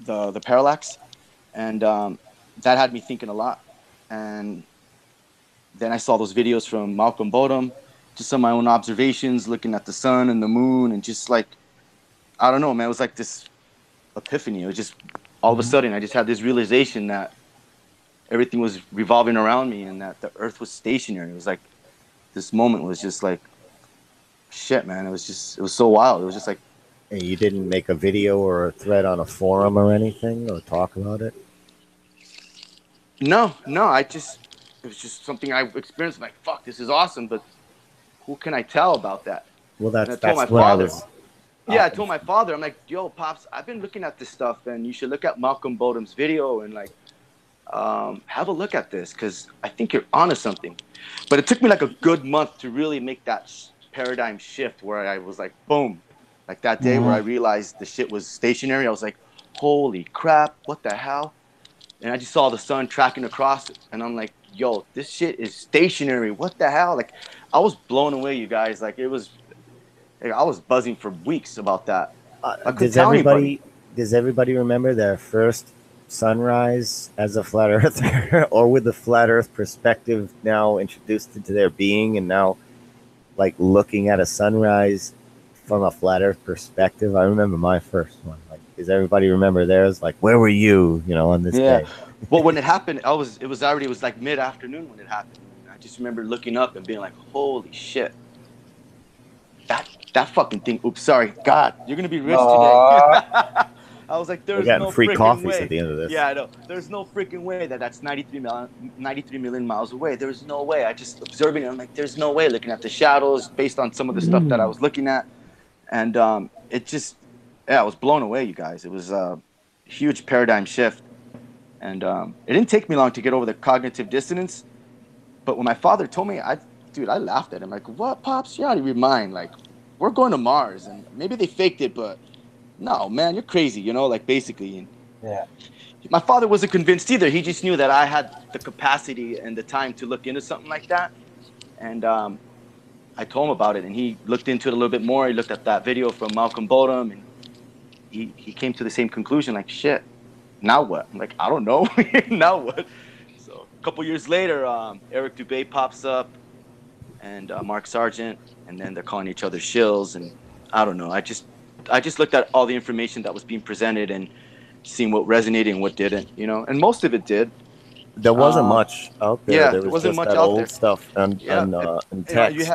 the Parallax. And that had me thinking a lot. And then I saw those videos from Malcolm Bodum, just some of my own observations, looking at the sun and the moon, and just like, I don't know, man, it was like this epiphany. It was just all of a sudden, I just had this realization that everything was revolving around me and that the Earth was stationary. It was like, this moment was just like, shit, man. It was so wild. It was just like. And you didn't make a video or a thread on a forum or anything or talk about it? No, it was just something I experienced. Like, fuck, this is awesome, but who can I tell about that? Well, And I that's told my what I father. was. Yeah, I told my father, I'm like, yo, Pops, I've been looking at this stuff, and you should look at Malcolm Bodum's video and, like, have a look at this, because I think you're onto something. But it took me, like, a good month to really make that paradigm shift where I was like, boom. Like, that day where I realized the shit was stationary, I was like, holy crap, what the hell? And I just saw the sun tracking across it, and I'm like, yo, this shit is stationary. What the hell? Like, I was blown away, you guys. Like, it was... I was buzzing for weeks about that. Does everybody remember their first sunrise as a flat earther or with the flat earth perspective now introduced into their being and now like looking at a sunrise from a flat earth perspective? I remember my first one. Like, does everybody remember theirs? Like, where were you, on this day? Well, when it happened, it was like mid-afternoon when it happened. I just remember looking up and being like, holy shit. That fucking thing. Oops, sorry. God, you're gonna be rich today. I was like, there's no free freaking coffees way. at the end of this. Yeah, I know. There's no freaking way that's 93 million miles away. There's no way. I just observing it. I'm like, there's no way. Looking at the shadows based on some of the stuff that I was looking at, and it just, I was blown away, you guys. It was a huge paradigm shift, and it didn't take me long to get over the cognitive dissonance. But when my father told me, I dude, I laughed at him. Like, what, Pops? You're out of your mind. Like, we're going to Mars. And maybe they faked it, but no, man, you're crazy, you know, like basically. And Yeah. my father wasn't convinced either. He just knew that I had the capacity and the time to look into something like that. And I told him about it, and he looked into it a little bit more. He looked at that video from Malcolm Bodum, and he came to the same conclusion, like, shit, now what? I'm like, I don't know. Now what? So a couple years later, Eric Dubé pops up, and Mark Sargent, and then they're calling each other shills, and I don't know. I just looked at all the information that was being presented and seeing what resonated and what didn't, you know, and most of it did. There wasn't much out there. Yeah, there there was wasn't just much that out old there. stuff and text.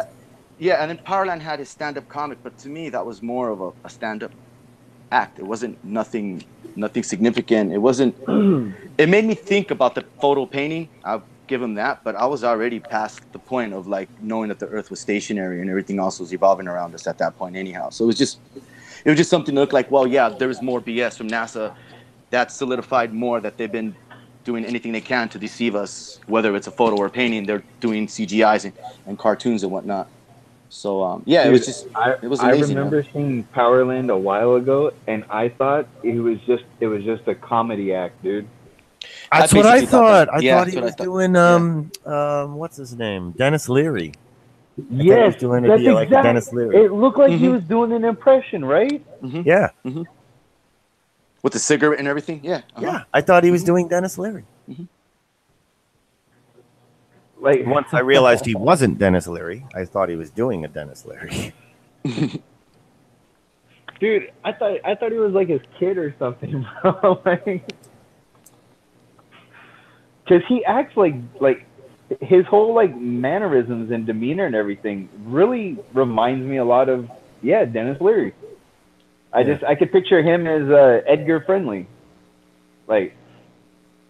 Yeah, and then Powerland had his stand-up comic, but to me that was more of a stand-up act. It wasn't nothing significant. It wasn't. It made me think about the photo painting. I'll give him that, but I was already past the point of like knowing that the Earth was stationary and everything else was evolving around us at that point, anyhow. So it was just something to look like. Well, yeah, there is more BS from NASA. That solidified more that they've been doing anything they can to deceive us, whether it's a photo or a painting. They're doing CGIs and cartoons and whatnot. So yeah, Dude, it was just it was amazing. I remember seeing Powerland a while ago, and I thought it was just a comedy act, dude. That's what I basically thought. that. I Yeah, thought he that's what was I doing what's his name? Dennis Leary. Yes, doing that's like Dennis Leary. It looked like he was doing an impression, right? Yeah. With the cigarette and everything. Yeah. Yeah. I thought he was doing Dennis Leary. Like Once I realized he wasn't Dennis Leary, I thought he was doing a Dennis Leary. dude, I thought he was like his kid or something, bro. Like, because he acts like his whole like mannerisms and demeanor and everything really reminds me a lot of Dennis Leary. I could picture him as Edgar Friendly. Like,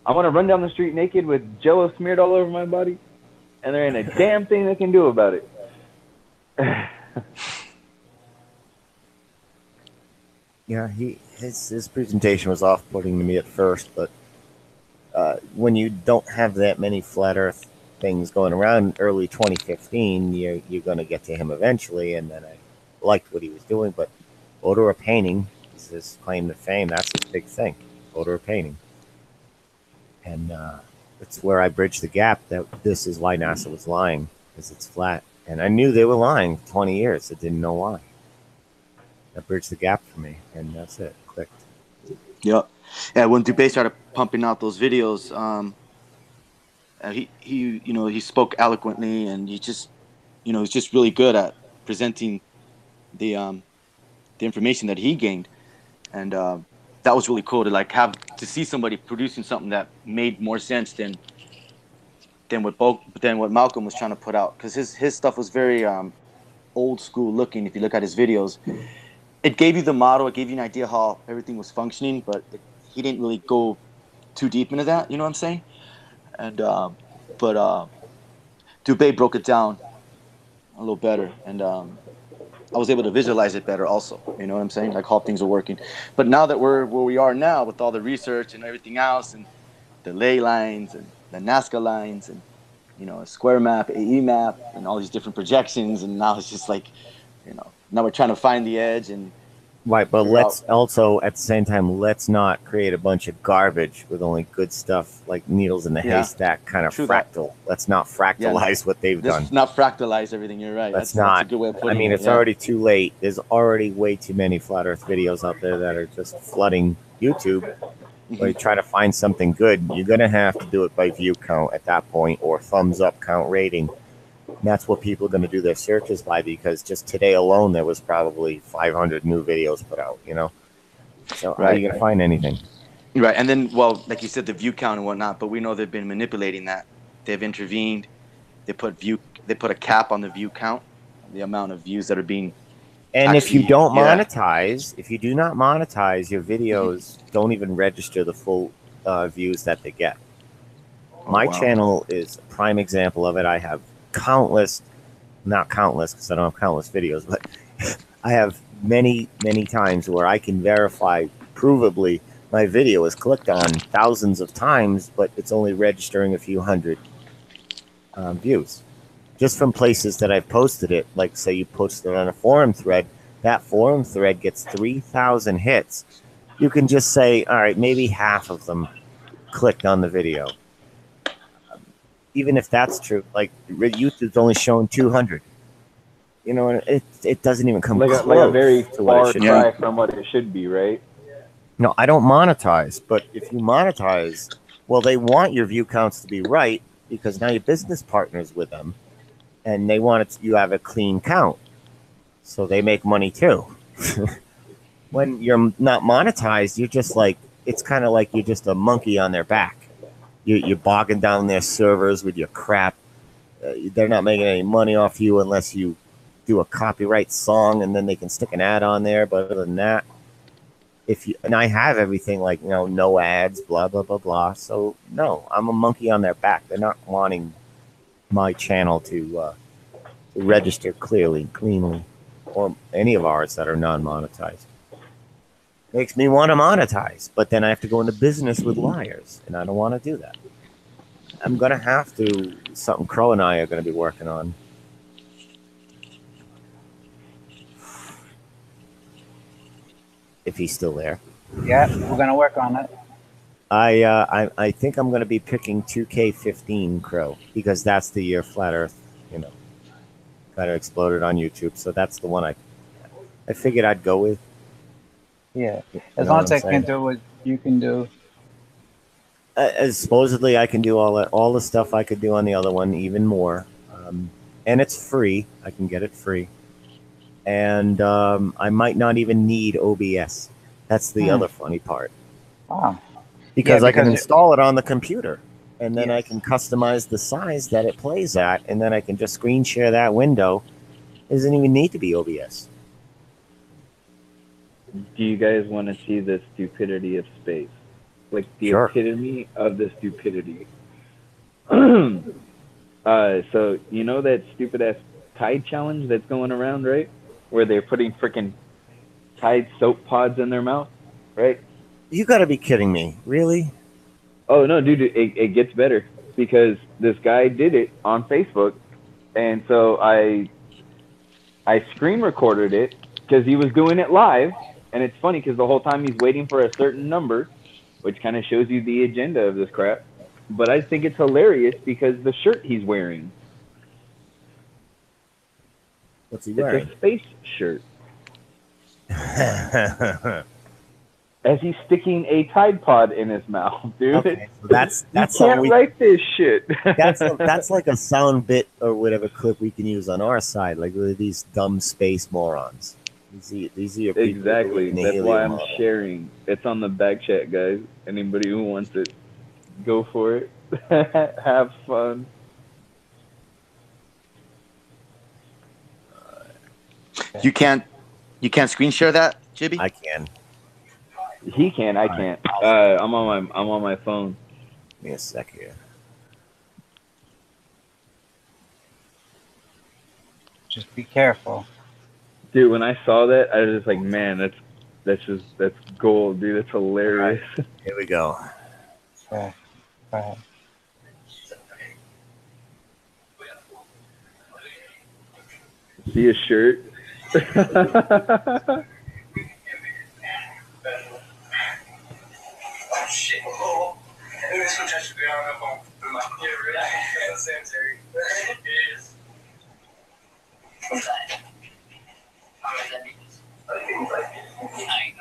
I want to run down the street naked with Jello smeared all over my body, and there ain't a damn thing they can do about it. Yeah, his presentation was off-putting to me at first, but when you don't have that many flat Earth things going around early 2015, you're going to get to him eventually, and then I liked what he was doing, but photo or painting is his claim to fame. That's his big thing, photo or painting. And it's where I bridged the gap that this is why NASA was lying, because it's flat. And I knew they were lying for 20 years. I didn't know why. That bridged the gap for me, and that's it. Clicked. Yep. Yeah, when Dubé started pumping out those videos, he spoke eloquently, and he's just really good at presenting the information that he gained, and that was really cool to see somebody producing something that made more sense than what Malcolm was trying to put out, because his stuff was very old school looking. If you look at his videos, it gave you the model, it gave you an idea how everything was functioning, but he didn't really go too deep into that. You know what I'm saying? And but Dubé broke it down a little better, and I was able to visualize it better also. You know what I'm saying? Like how things are working. But now that we're where we are now with all the research and everything else, and the ley lines and the Nazca lines, and a square map, AE map, and all these different projections, and now it's just like, now we're trying to find the edge and. Right, but let's also at the same time, let's not create a bunch of garbage with only good stuff like needles in the haystack kind of fractal. Let's not fractalize what they've done. Let's not fractalize everything. You're right. That's a good way of putting it. I mean, it's already too late. There's already way too many flat Earth videos out there that are just flooding YouTube. When you try to find something good, you're gonna have to do it by view count at that point, or thumbs up count rating. And that's what people are going to do their searches by, because just today alone, there was probably 500 new videos put out, So how are you going to find anything? Right. And then, well, like you said, the view count and whatnot, but we know they've been manipulating that. They've intervened. They put a cap on the view count, the amount of views that are being. And if you don't monetize, if you do not monetize, your videos don't even register the full views that they get. My channel is a prime example of it. I have not countless because I don't have countless videos, but I have many times where I can verify provably my video is clicked on thousands of times, but it's only registering a few hundred views. just from places that I've posted it, like say you posted it on a forum thread, that forum thread gets 3,000 hits. You can just say, all right, maybe half of them clicked on the video. Even if that's true, like YouTube's only showing 200. You know, it doesn't even come close like a very to what it far should cry be. from what it should be, right? No, I don't monetize, but if you monetize, well, they want your view counts to be right because now you're business partners with them, and they want it you have a clean count, so they make money too. When you're not monetized, you're just like, it's kind of like you're just a monkey on their back. You're bogging down their servers with your crap. They're not making any money off you unless you do a copyright song, and then they can stick an ad on there. But other than that, and I have everything like, no ads, blah blah blah blah. So no, I'm a monkey on their back. They're not wanting my channel to register cleanly, or any of ours that are non-monetized. Makes me want to monetize, but then I have to go into business with liars, and I don't want to do that. I'm gonna have to. Something Crow and I are gonna be working on. If he's still there. Yeah, we're gonna work on it. I think I'm gonna be picking 2K15 Crow because that's the year Flat Earth, kind of exploded on YouTube. So that's the one I figured I'd go with. Yeah, You as know long what as I'm I can saying? do what you can do. As supposedly I can do all the stuff I could do on the other one, even more. And it's free. I can get it free. And I might not even need OBS. That's the other funny part. Wow. Because Yeah, I can because install it on the computer. And then I Yes. can customize the size that it plays at. And then I can just screen share that window. It doesn't even need to be OBS. Do you guys want to see the stupidity of space? Like the Sure. epitome of the stupidity. So you know that stupid ass Tide challenge that's going around, right? Where they're putting freaking Tide soap pods in their mouth, right? You got to be kidding me. Really? Oh no, dude, it gets better because this guy did it on Facebook, and so I screen recorded it because he was doing it live, and it's funny because the whole time he's waiting for a certain number, which kind of shows you the agenda of this crap. But I think it's hilarious because the shirt he's wearing, What's he it's wearing? a space shirt, as he's sticking a Tide Pod in his mouth, dude. Okay, so that's You something can't we write this shit. that's like a sound bit or whatever clip we can use on our side, like with these dumb space morons. These are your people Exactly. who believe in the That's helium why I'm model. sharing. It's on the back chat, guys. Anybody who wants it, go for it. Have fun. You can't screen share that, Jibby? I can. He can. I can't. I'm on my phone. Give me a sec here. Just be careful. Dude, when I saw that, I was just like, man, that's gold, dude. That's hilarious. Here we go. Okay. Go ahead. See a shirt. Shit. Oh, this one touched the ground up on my sanitary. It is. What's that? How much that means?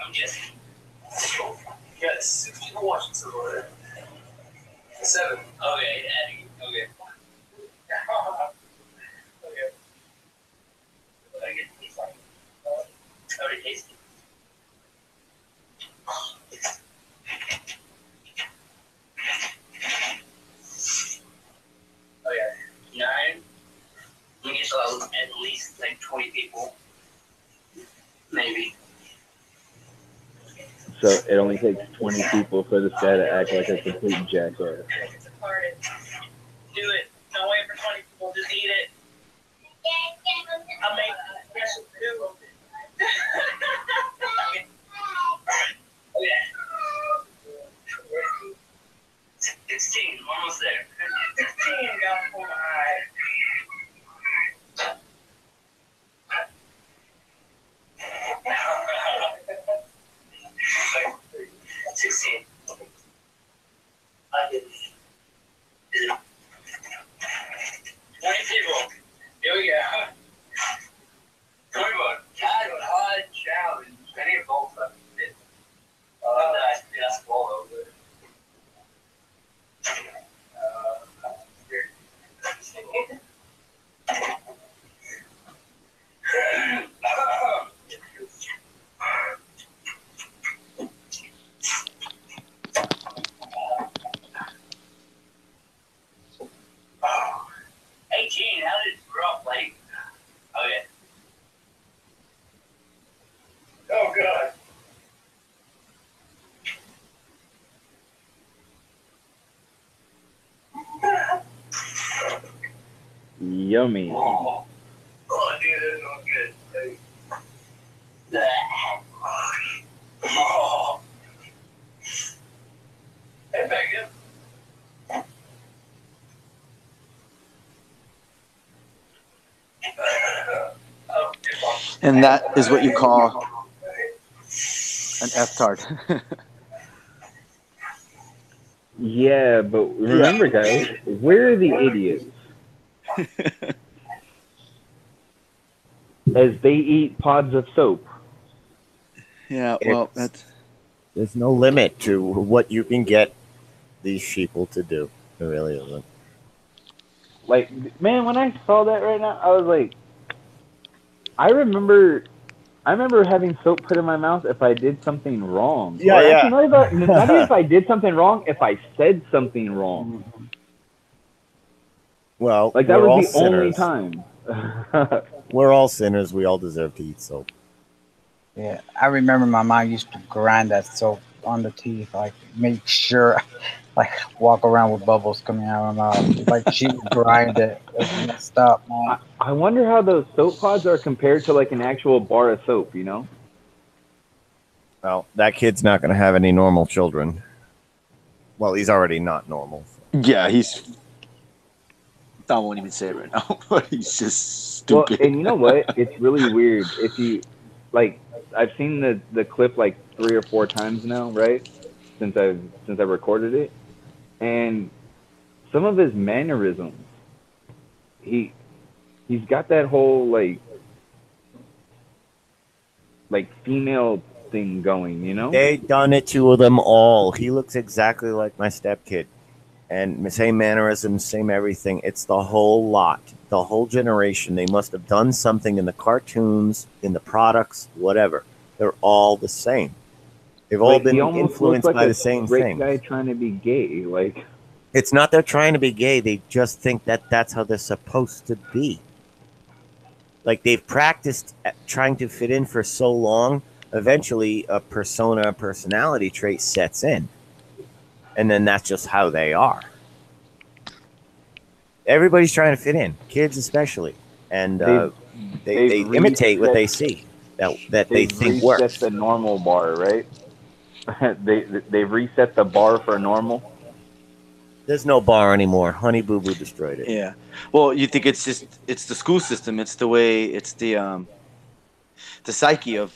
I'm just. Yes, 6 people watching somewhere. 7. Okay, Eddie. Okay. Okay. I get these like. Already tasty. Oh yeah, 9. We get at least like 20 people, maybe. So it only takes 20 people for this guy to act like a complete jackass. It's a party. Do it. Don't wait for 20 people. Just eat it. I'll make special too. Oh yeah. 16, almost there. 16 got 4 high. Yummy. Oh, dude, that's not good. Oh. Hey, Megan. And that is what you call an F-tard. Yeah, but remember, guys, we're the idiots. As they eat pods of soap. Yeah, well, It's- that's There's no limit to what you can get these sheeple to do. There really isn't. Like, man, when I saw that right now, I was like, I remember having soap put in my mouth if I did something wrong. Yeah, Or yeah. actually, not even if I did something wrong, if I said something wrong. Well, Like, that we're all was the only sinners. time. We're all sinners. We all deserve to eat soap. Yeah, I remember my mom used to grind that soap on the teeth, like make sure, like walk around with bubbles coming out of my mouth. Like she would grind it. It's messed up, man. I wonder how those soap pods are compared to, like, an actual bar of soap, you know? Well, that kid's not going to have any normal children. Well, he's already not normal. yeah. He's. I won't even say it right now, but he's just Well, stupid. and you know what? It's really weird. If you, like, I've seen the clip like 3 or 4 times now, right? Since I recorded it, and some of his mannerisms, he's got that whole like female thing going, you know? They done it to them all. He looks exactly like my stepkid. And same mannerisms, same everything. It's the whole lot. The whole generation. They must have done something in the cartoons, in the products, whatever. They're all the same. They've all Like, been he almost influenced looks like by a the same straight thing. guy trying to be gay, like. It's not they're trying to be gay. They just think that that's how they're supposed to be. Like they've practiced at trying to fit in for so long. Eventually, a personality trait sets in. And then that's just how they are. Everybody's trying to fit in, kids especially. And they they've imitate what reset- they see that they think reset works. the normal bar, right? They've reset the bar for normal. There's no bar anymore. Honey Boo Boo destroyed it. Yeah. Well, you think it's the school system. It's the way. It's the psyche of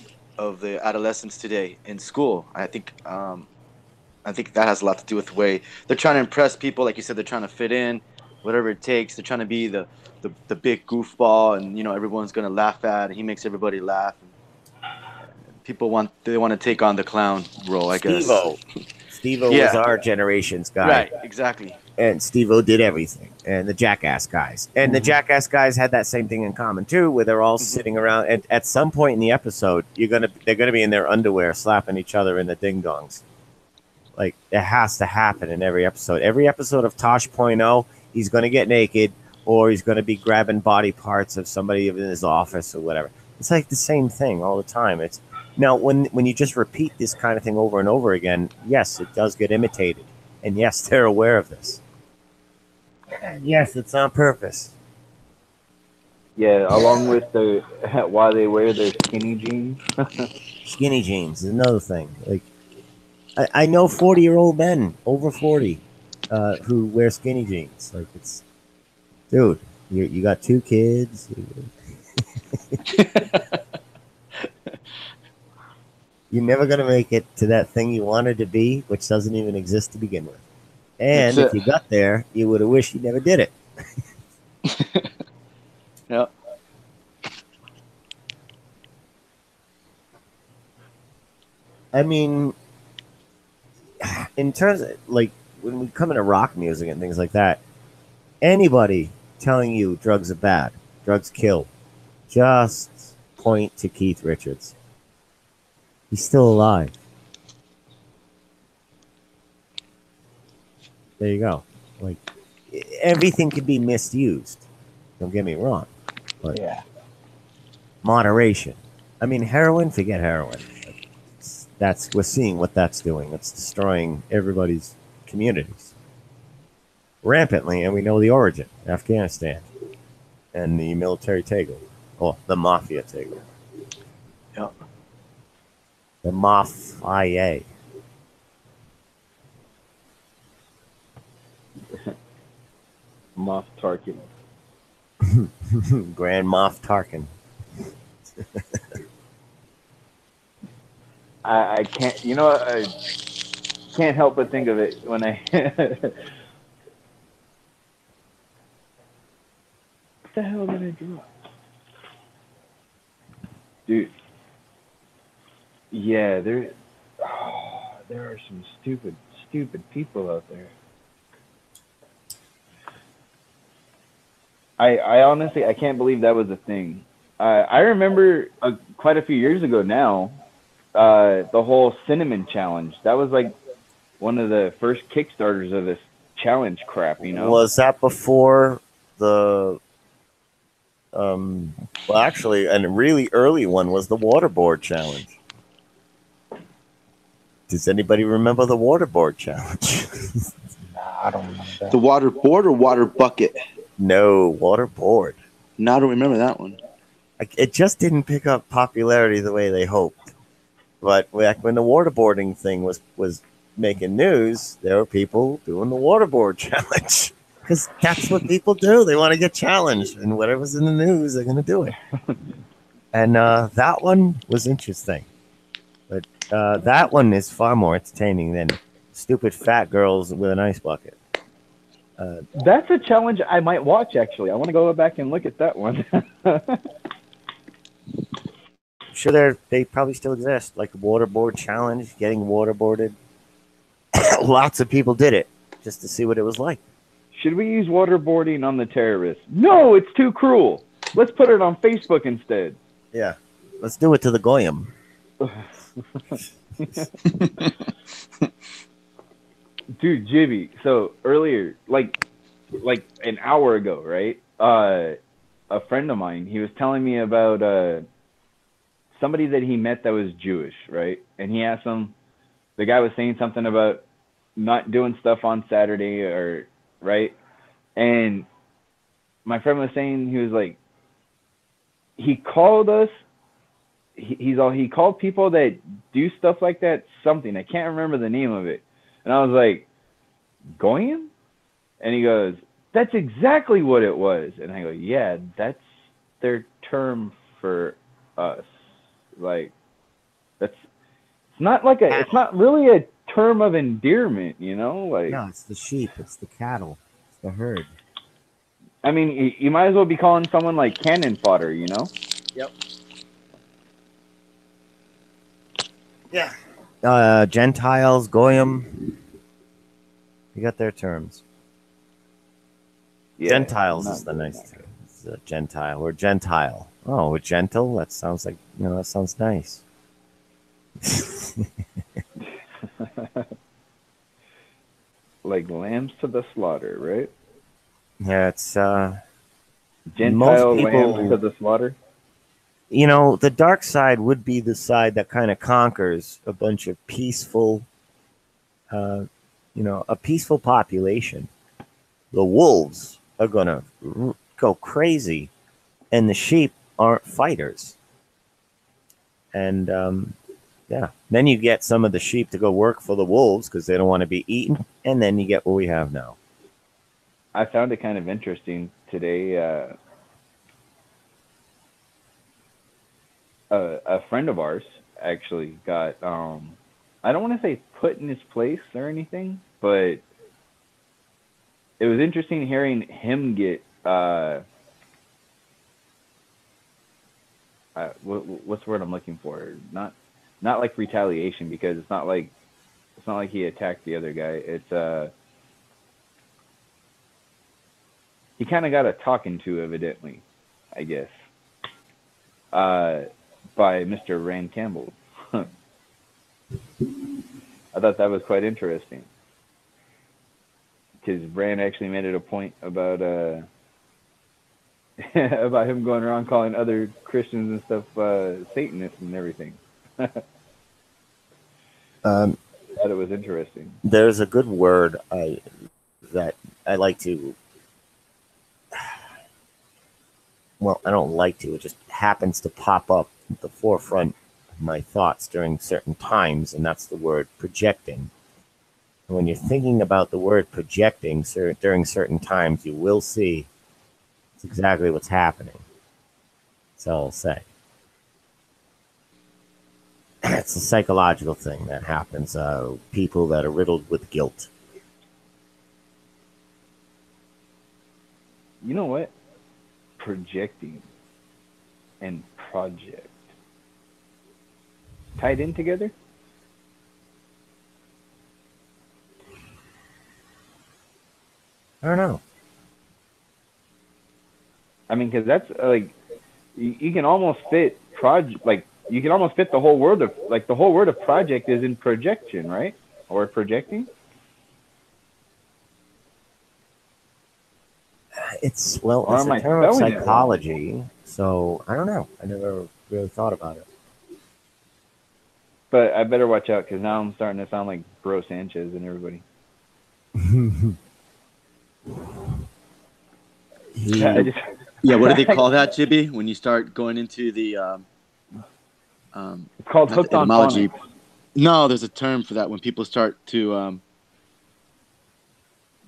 the adolescents today in school. I think that has a lot to do with the way they're trying to impress people. Like you said, they're trying to fit in, whatever it takes. They're trying to be the big goofball, and everyone's gonna laugh at. And he makes everybody laugh. People want to take on the clown role, I guess. Steve-O was Yeah. our generation's guy. Right. Exactly. And Steve-O did everything. And the Jackass guys. And the Jackass guys had that same thing in common too, where they're all sitting around. And at some point in the episode, they're gonna be in their underwear slapping each other in the ding-dongs. Like, it has to happen in every episode. Every episode of Tosh.0, he's gonna get naked, or he's gonna be grabbing body parts of somebody in his office or whatever. It's like the same thing all the time. It's now when you just repeat this kind of thing over and over again, yes, it does get imitated. And yes, they're aware of this. And yes, it's on purpose. Yeah, along with the why they wear their skinny jeans. Skinny jeans is another thing. Like, I know 40-year-old men over 40 who wear skinny jeans. Like, it's, dude, you got 2 kids. You're never gonna make it to that thing you wanted to be, which doesn't even exist to begin with. And That's if you got there, you would have wished you never did it. Yeah. I mean, in terms of, like, when we come into rock music and things like that, anybody telling you drugs are bad, drugs kill, just point to Keith Richards. He's still alive. There you go. Like, everything can be misused. Don't get me wrong. But Yeah. moderation. I mean, heroin, forget heroin. We're seeing what that's doing. It's destroying everybody's communities rampantly, and we know the origin, Afghanistan. and the military takeover. Oh, the mafia takeover. Yeah. The mafia. Moff Tarkin. Grand Moff Tarkin. I can't. You know, I can't help but think of it when I. What the hell did I drop? Dude. Yeah, there are some stupid people out there. I honestly, I can't believe that was a thing. I remember quite a few years ago now, the whole cinnamon challenge. That was like one of the first Kickstarters of this challenge crap, you know? Was that before the well, actually, and a really early one was the waterboard challenge. Does anybody remember the waterboard challenge? Nah, I don't remember that. The water board or water bucket? No, waterboard. No, I don't remember that one. It just didn't pick up popularity the way they hoped. But back when the waterboarding thing was making news, there were people doing the waterboard challenge. Because that's what people do. They want to get challenged. And whatever's in the news, they're going to do it. And that one was interesting. But that one is far more entertaining than stupid fat girls with an ice bucket. That's a challenge I might watch, actually. I want to go back and look at that one. Sure, they probably still exist. Like the waterboard challenge, getting waterboarded. Lots of people did it just to see what it was like. Should we use waterboarding on the terrorists? No, it's too cruel. Let's put it on Facebook instead. Yeah. Let's do it to the Goyim. Dude, Jibby, so earlier, like an hour ago, right? A friend of mine, he was telling me about somebody that he met that was Jewish, right? And he asked him, the guy was saying something about not doing stuff on Saturday, or right? And my friend was saying, he was like, he called us. He called people that do stuff like that something. I can't remember the name of it. And I was like, Goyim? And he goes, that's exactly what it was. And I go, yeah, that's their term for us. Like, it's not really a term of endearment, you know? Like, No, it's the sheep, it's the cattle, it's the herd. I mean, you might as well be calling someone like cannon fodder, you know? Yep. Yeah. Gentiles, Goyim, you got their terms. Yeah, Gentiles is the nice term. It's a Gentile or Gentile. Oh, we're gentle? That sounds like, that sounds nice. Like lambs to the slaughter, right? Yeah, it's Gentile most people, lambs to the slaughter. The dark side would be the side that kind of conquers a bunch of peaceful, a peaceful population. The wolves are going to go crazy, and the sheep aren't fighters. And, then you get some of the sheep to go work for the wolves because they don't want to be eaten, and then you get what we have now. I found it kind of interesting today. A friend of ours actually got, I don't want to say put in his place or anything, but it was interesting hearing him get, what's the word I'm looking for? Not like retaliation, because it's not like he attacked the other guy. It's he kind of got a talking to, evidently, I guess, by Mr. Rand Campbell. I thought that was quite interesting, because Rand actually made it a point about about him going around calling other Christians and stuff Satanists and everything. I thought it was interesting. There's a good word that I like to well, I don't like to. It just happens to pop up at the forefront of my thoughts during certain times, and that's the word projecting. And when you're thinking about the word projecting during certain times, you will see it's exactly what's happening. That's all I'll say. It's a psychological thing that happens. People that are riddled with guilt. You know what? Projecting and project tied in together? I don't know. I mean, because that's like you can almost fit you can almost fit the whole word of the whole word of project is in projection, right? Or projecting. It's Or it's am a I term of spelling it wrong? psychology, so I don't know. I never really thought about it. But I better watch out because now I'm starting to sound like Bro Sanchez and everybody. I just, Yeah, what do they call that, Jibby? When you start going into the it's called not hooked the on etymology. phonics. No, there's a term for that when people start to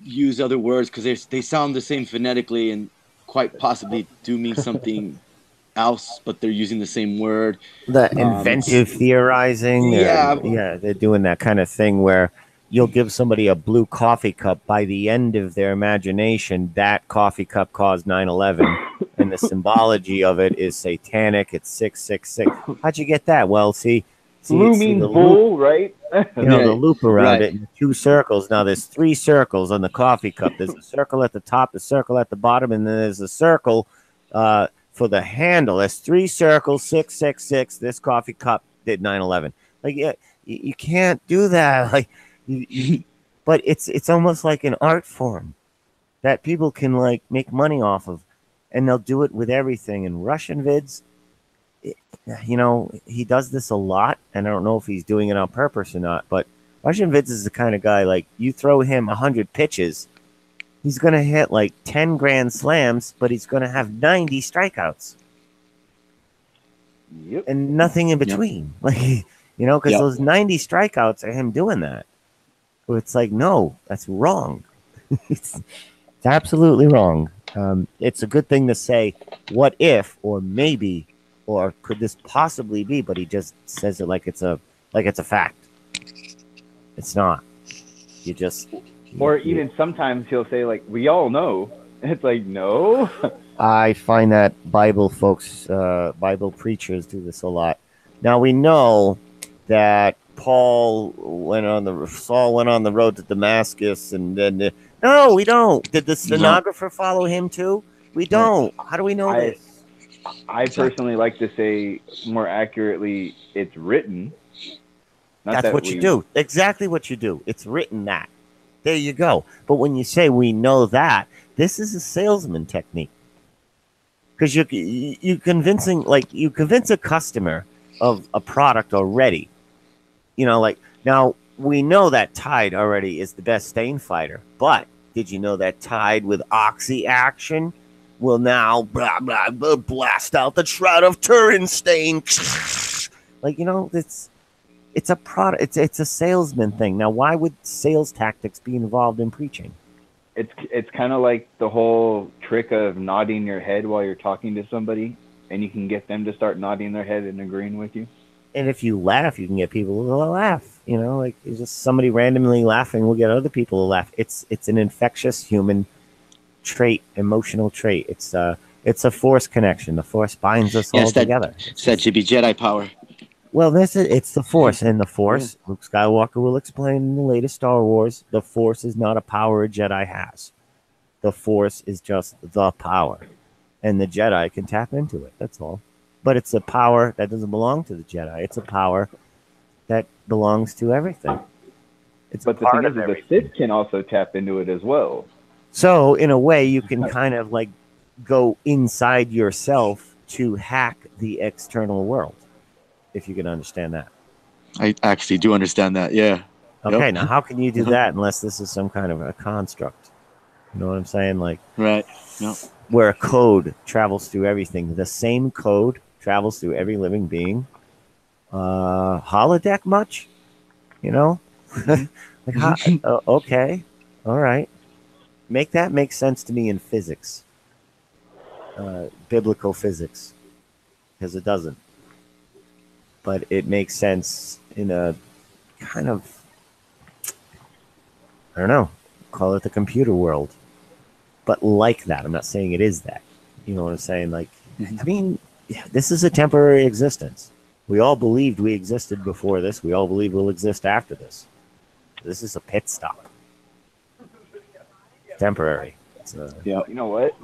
use other words because they sound the same phonetically and quite possibly do mean something else, but they're using the same word. The inventive theorizing. They're doing that kind of thing where you'll give somebody a blue coffee cup. By the end of their imagination, that coffee cup caused 9/11, and the symbology of it is satanic. It's 666. How'd you get that? Well, see Blue see means the bull, loop, right? the loop around Right. it, and the two circles. Now there's 3 circles on the coffee cup. There's a circle at the top, a circle at the bottom, and then there's a circle for the handle. There's 3 circles, 666. This coffee cup did 9/11. Like, yeah, you can't do that. Like, but it's almost like an art form that people can like make money off of, and they'll do it with everything. In Russian vids, he does this a lot, and I don't know if he's doing it on purpose or not. But Russian vids is the kind of guy, like, you throw him 100 pitches, he's gonna hit like 10 grand slams, but he's gonna have 90 strikeouts. Yep. And nothing in between. Like, because those 90 strikeouts are him doing that. Where it's like, no, that's wrong. it's absolutely wrong. It's a good thing to say, what if, or maybe, or could this possibly be? But he just says it like it's a fact. It's not. You just. Or even sometimes he'll say like, "We all know." It's like, no. I find that Bible folks, Bible preachers do this a lot. Now we know that Saul went on the road to Damascus, and then no, we don't. Did the stenographer follow him too? We don't. How do we know this? I personally like to say more accurately, it's written. That's what you do. Exactly what you do. It's written that. There you go. But when you say we know that, this is a salesman technique. Because you convince a customer of a product already. Now we know that Tide already is the best stain fighter, but did you know that Tide with Oxy Action will now blast out the Shroud of Turin stain? It's a product. It's a salesman thing. Now, why would sales tactics be involved in preaching? It's kind of like the whole trick of nodding your head while you're talking to somebody, and you can get them to start nodding their head and agreeing with you. And if you laugh, you can get people to laugh. It's just somebody randomly laughing will get other people to laugh. It's an infectious human trait, emotional trait. It's a force connection. The force binds us all together. It's that Jibby Jedi power. Well, it's the Force, and the Force, Luke Skywalker will explain in the latest Star Wars, the Force is not a power a Jedi has. The Force is just the power, and the Jedi can tap into it, that's all. But it's a power that doesn't belong to the Jedi. It's a power that belongs to everything. But the thing is, the Sith can also tap into it as well. So, in a way, you can kind of like go inside yourself to hack the external world. If you can understand that. I actually do understand that, yeah. Okay, Now how can you do that unless this is some kind of a construct? You know what I'm saying? Like, Right. No. where a code travels through everything. The same code travels through every living being. Holodeck much? You know? Like, okay. All right. Make that make sense to me in physics. Biblical physics. Because it doesn't. But it makes sense in a kind of, I don't know, call it the computer world. But like that. I'm not saying it is that. You know what I'm saying? Like, I mean, this is a temporary existence. We all believed we existed before this. We all believe we'll exist after this. This is a pit stop. Temporary. It's You know what?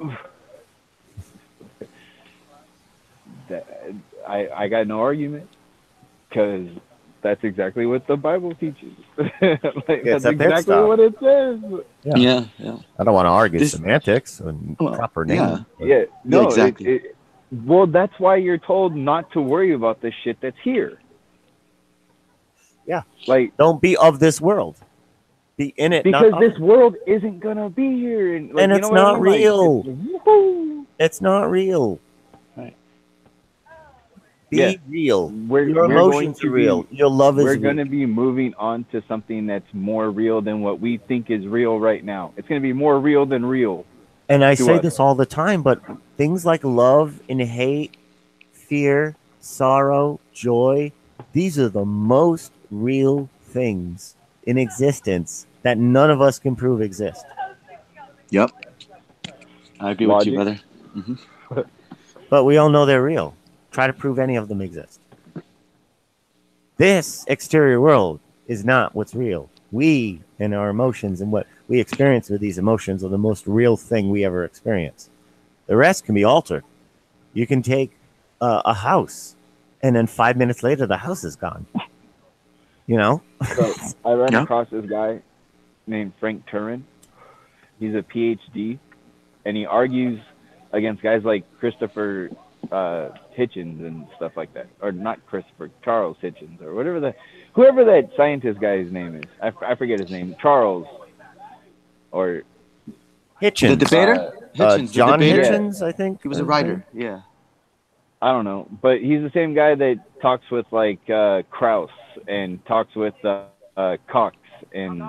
I got no argument, because that's exactly what the Bible teaches. Like, It's that's a pit exactly stop. what it says. Yeah. I don't want to argue This- semantics and Well, proper name. yeah. but- Yeah, no, exactly. Well, that's why you're told not to worry about the shit that's here. Yeah. Like, Don't be of this world. Be in it. because not this of it. world isn't gonna be here, and, like, And you it's know what I not mean? Like, real. woohoo. It's not real. Right. Be Yeah. real. We're Your going emotions to are real. be- Your love is We're real. going to be moving on to something that's more real than what we think is real right now. It's going to be more real than real. And I to say us. this all the time, but things like love and hate, fear, sorrow, joy, these are the most real things in existence that none of us can prove exist. Yep. I agree with you, brother. But we all know they're real. Try to prove any of them exist. This exterior world is not what's real. We and our emotions and what we experience with these emotions are the most real thing we ever experience. The rest can be altered. You can take a house, and then 5 minutes later, the house is gone. You know? So I ran Yeah. across this guy named Frank Turin. He's a PhD, and he argues against guys like Christopher Hitchens and stuff like that, or not Christopher, Charles Hitchens, or whoever that scientist guy's name is. I forget his name. Charles, or Hitchens. The debater? Hitchens, the John debater? Hitchens, I think. He was a writer. Yeah. I don't know, but he's the same guy that talks with like Krauss and talks with Cox and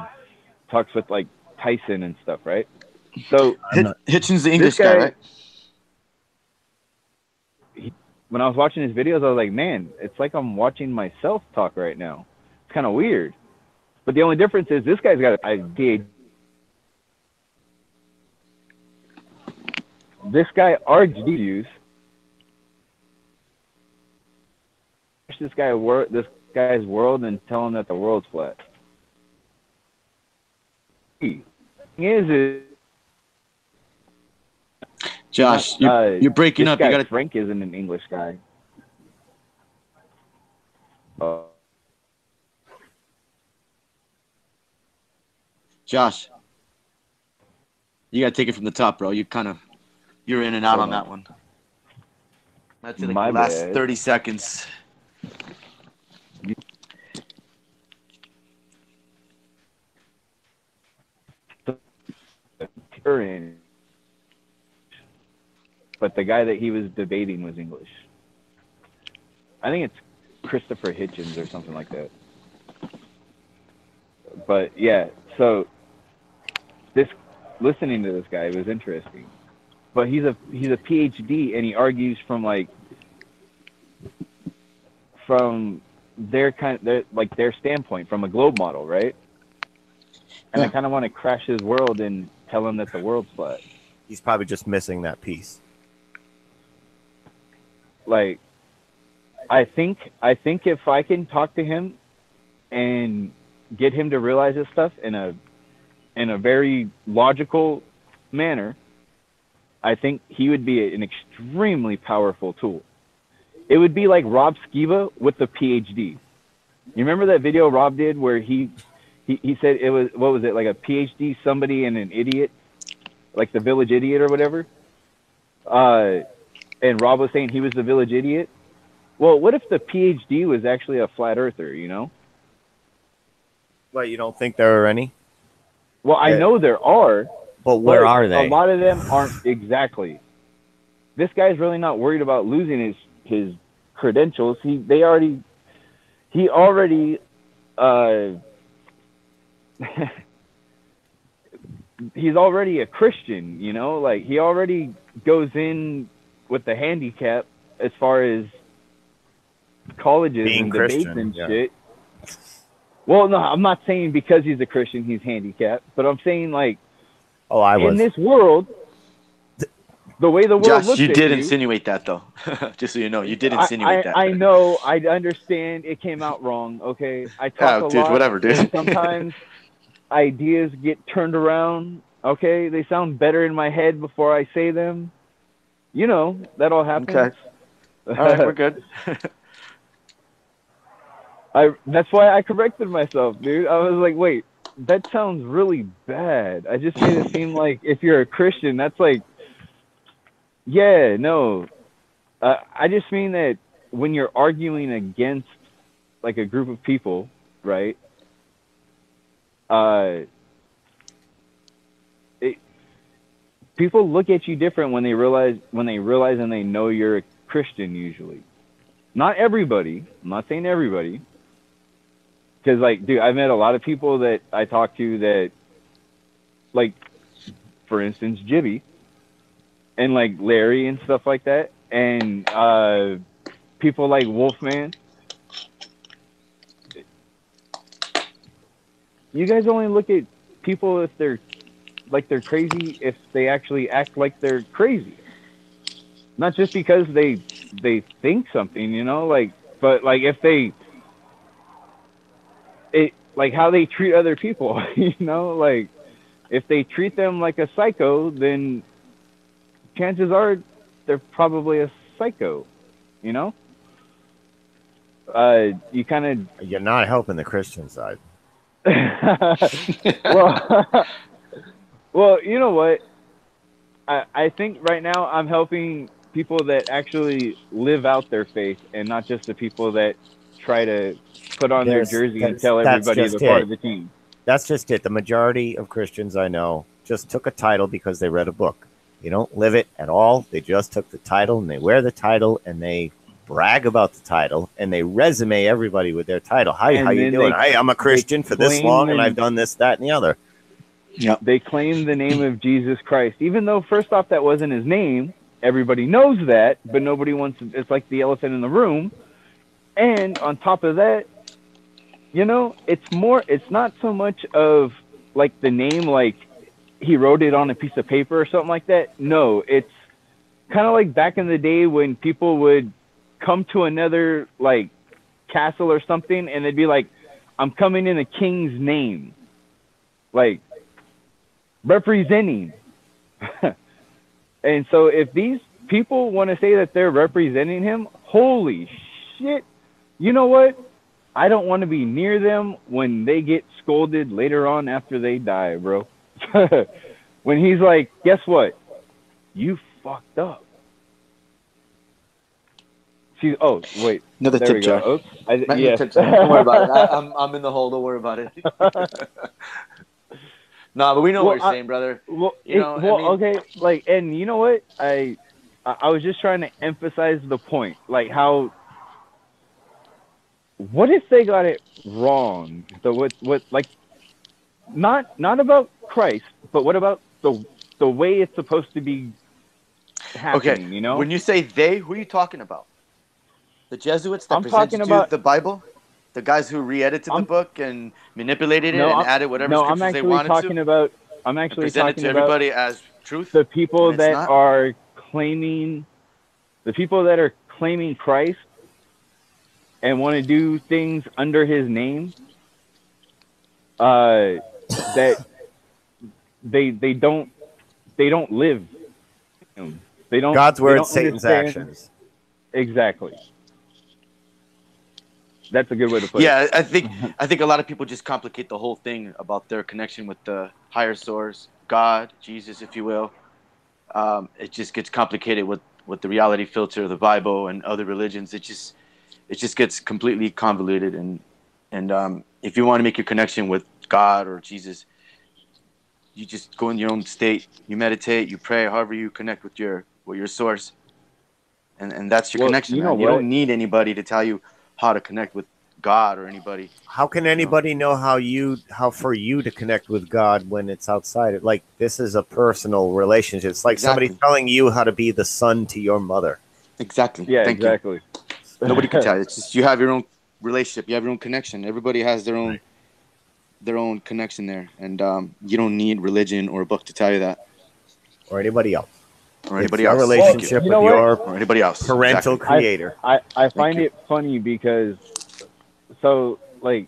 talks with like Tyson and stuff, right? So Hitchens, the English guy- guy, right? when I was watching his videos, I was like, man, it's like I'm watching myself talk right now. It's kind of weird. But the only difference is this guy's got a PhD. This guy argues. This guy's world and tell him that the world's flat. Thing is Josh, you're breaking this up. guy, You gotta. Frank isn't an English guy. Josh, you gotta take it from the top, bro. You're in and out on that one. That's like My the last bad. 30 seconds. Turin, but the guy that he was debating was English. I think it's Christopher Hitchens or something like that. But yeah, so listening to this guy was interesting. But he's a PhD and he argues from their standpoint, from a globe model, right? And I kind of want to crash his world and tell him that the world's flat. He's probably just missing that piece. Like, I think if I can talk to him and get him to realize this stuff in a very logical manner, I think he would be an extremely powerful tool. It would be like Rob Skiba with the PhD. You remember that video Rob did where he said it was, what was it, like a PhD, somebody, and an idiot, like the village idiot or whatever? And Rob was saying he was the village idiot. Well, what if the PhD was actually a flat earther, you know? What, you don't think there are any? Well, I Yeah. know there are, But where But are they? A lot of them aren't exactly. This guy's really not worried about losing his credentials. He already he's already a Christian, you know, like he already goes in with the handicap as far as colleges Being and debates Christian, and yeah. shit. Well, no, I'm not saying because he's a Christian he's handicapped, but I'm saying like Oh, I in was. this world, the way the world Josh, looks you at did you, insinuate that though. Just so you know, you did insinuate that. I know, I understand it came out wrong, okay? I talk Oh, a dude, lot, whatever, dude. and sometimes ideas get turned around, okay? They sound better in my head before I say them. You know, that all happens. Okay. All right, we're good. That's why I corrected myself, dude. I was like, wait, that sounds really bad. I just made it seem like if you're a Christian, that's like, yeah, no. I just mean that when you're arguing against like a group of people, right? People look at you different when they realize and they know you're a Christian. Usually, not everybody. I'm not saying everybody, because like, dude, I've met a lot of people that I talk to that, like, for instance, Jibby, and like Larry and stuff like that, and people like Wolfman. You guys only look at people if they're crazy, if they actually act like they're crazy. Not just because they think something, you know, like, but like if like how they treat other people, you know, like if they treat them like a psycho, then chances are they're probably a psycho, you know? You kind of You're not helping the Christian side. well, you know what? I think right now I'm helping people that actually live out their faith and not just the people that try to put on their jersey and tell everybody they're part of the team. That's just it. The majority of Christians I know just took a title because they read a book. They don't live it at all. They just took the title and they wear the title and they brag about the title and they resume everybody with their title. How you doing? Hey, I'm a Christian for this long and I've done this, that, and the other. Yeah. They claim the name of Jesus Christ, even though first off that wasn't his name. Everybody knows that, but nobody wants. It's like the elephant in the room. And on top of that, you know, it's not so much of like the name, like he wrote it on a piece of paper or something like that. No, it's kind of like back in the day when people would come to another like castle or something and they'd be like, I'm coming in a king's name, like representing. And so if these people want to say that they're representing him, holy shit, you know what? I don't want to be near them when they get scolded later on after they die, bro. When he's like, guess what? You fucked up. Oh, wait. Another there tip, we go. Josh. Oops. Yes. Don't worry about it. I'm in the hole. Don't worry about it. No, but we know what you're saying, brother. Well, you know, okay, like, and you know what? I was just trying to emphasize the point, like how. What if they got it wrong? So what like, not about Christ, but what about the way it's supposed to be happening? Okay, you know, when you say they, who are you talking about? The Jesuits that I'm presented talking you about the Bible? The guys who re-edited the book and manipulated it and added whatever scriptures they wanted to? I'm actually presented talking to about everybody as truth. The people that not? are claiming Christ and want to do things under his name, that they don't live. They don't. God's word, they don't Satan's understand. actions. Exactly. That's a good way to put it. Yeah, I think a lot of people just complicate the whole thing about their connection with the higher source, God, Jesus, if you will. It just gets complicated with the reality filter of the Bible and other religions. It just gets completely convoluted. And if you want to make your connection with God or Jesus, you just go in your own state. You meditate, you pray, however you connect with your source, and that's your Well, connection. you Man. know You what? don't need anybody to tell you how to connect with God or anybody. How can anybody know how for you to connect with God when it's outside? Like, this is a personal relationship. It's like somebody Exactly. telling you how to be the son to your mother. Exactly. Yeah, Thank exactly. you. Nobody can tell you. It's just you have your own relationship. You have your own connection. Everybody has their own connection there, and you don't need religion or a book to tell you that, Or anybody else. or anybody It's else. your Thank you. relationship You know with what? your Or anybody else. parental Exactly. creator. I find you. it funny because, so like,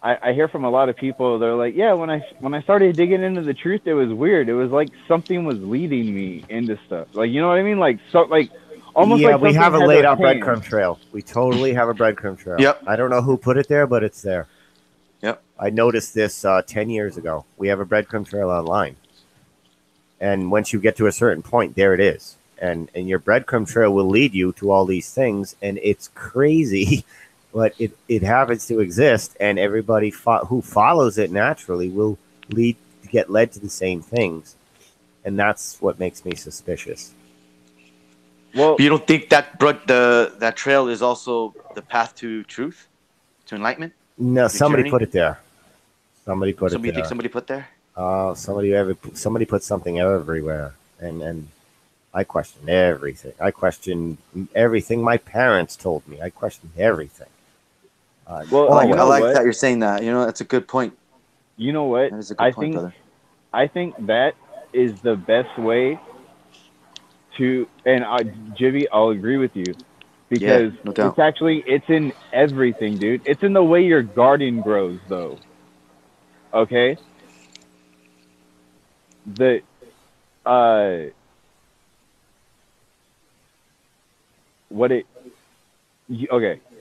I hear from a lot of people. They're like, yeah, when I started digging into the truth, it was weird. It was like something was leading me into stuff. Like, you know what I mean? Like, so like almost Yeah, like we something have a has laid a out hand. breadcrumb trail. We totally have a breadcrumb trail. Yep. I don't know who put it there, but it's there. Yep. I noticed this 10 years ago. We have a breadcrumb trail online. And once you get to a certain point, there it is. And your breadcrumb trail will lead you to all these things. And it's crazy, but it happens to exist. And everybody who follows it naturally will get led to the same things. And that's what makes me suspicious. Well, But you don't think that that trail is also the path to truth, to enlightenment? No, somebody journey? put it there. Somebody put Somebody it there. think somebody put there? Somebody put something everywhere, and I question everything. I question everything my parents told me. I question everything. Well, I you like, know I like what? that you're saying that. You know, that's a good point. You know what? That is a good point, brother. I think that is the best way to, and Jivy, I'll agree with you, because no doubt. it's in everything, dude. It's in the way your garden grows, though. Okay? Okay,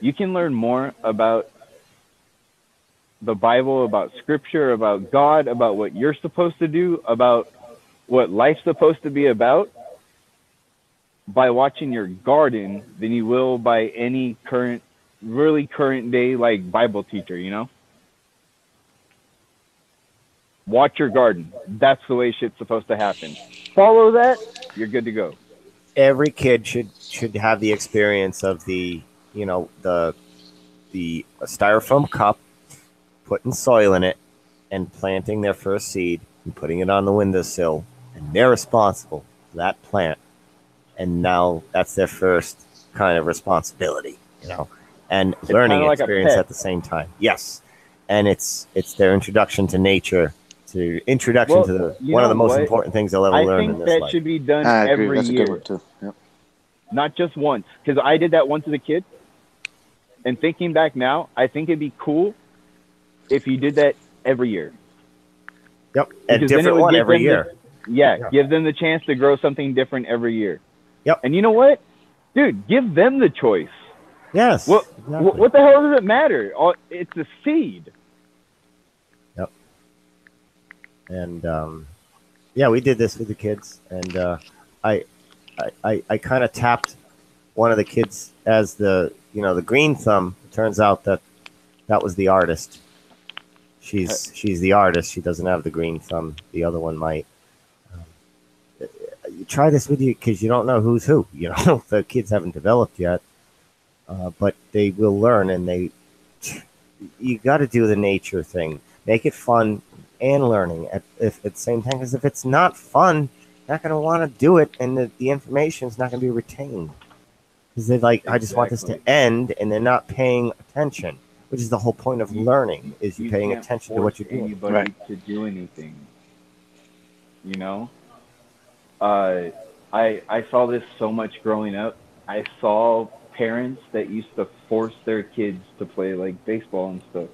you can learn more about the Bible, about scripture, about God, about what you're supposed to do, about what life's supposed to be about by watching your garden than you will by any really current day like Bible teacher, you know? Watch your garden. That's the way shit's supposed to happen. Follow that, you're good to go. Every kid should have the experience of the styrofoam cup, putting soil in it, and planting their first seed and putting it on the windowsill, and they're responsible for that plant. And now that's their first kind of responsibility, and learning kinda like a experience pet. at the same time. Yes, and it's their introduction to nature, to you one of the know most what? important things they'll ever I learn in think this that life. should be done I agree. every That's a year. good one too. Yep. Not just once, because I did that once as a kid. And thinking back now, I think it'd be cool if you did that every year. Yep, a Because then it different would one give every them year. Yeah, give them the chance to grow something different every year. Yep. And you know what? Dude, give them the choice. Yes. What exactly. what the hell does it matter? It's a seed. Yep. And yeah, we did this with the kids, and I kind of tapped one of the kids as the green thumb. It turns out that was the artist. She's the artist. She doesn't have the green thumb. The other one might. You try this with you because you don't know who's who. The kids haven't developed yet, but they will learn, and you got to do the nature thing. Make it fun and learning at the same time. Because if it's not fun, they're not going to want to do it, and the information is not going to be retained. Because they're like, I just want this to end, and they're not paying attention, which is the whole point of learning, is you paying can't attention to what you're force doing. anybody Right. to do anything. I saw this so much growing up. I saw parents that used to force their kids to play like baseball and stuff.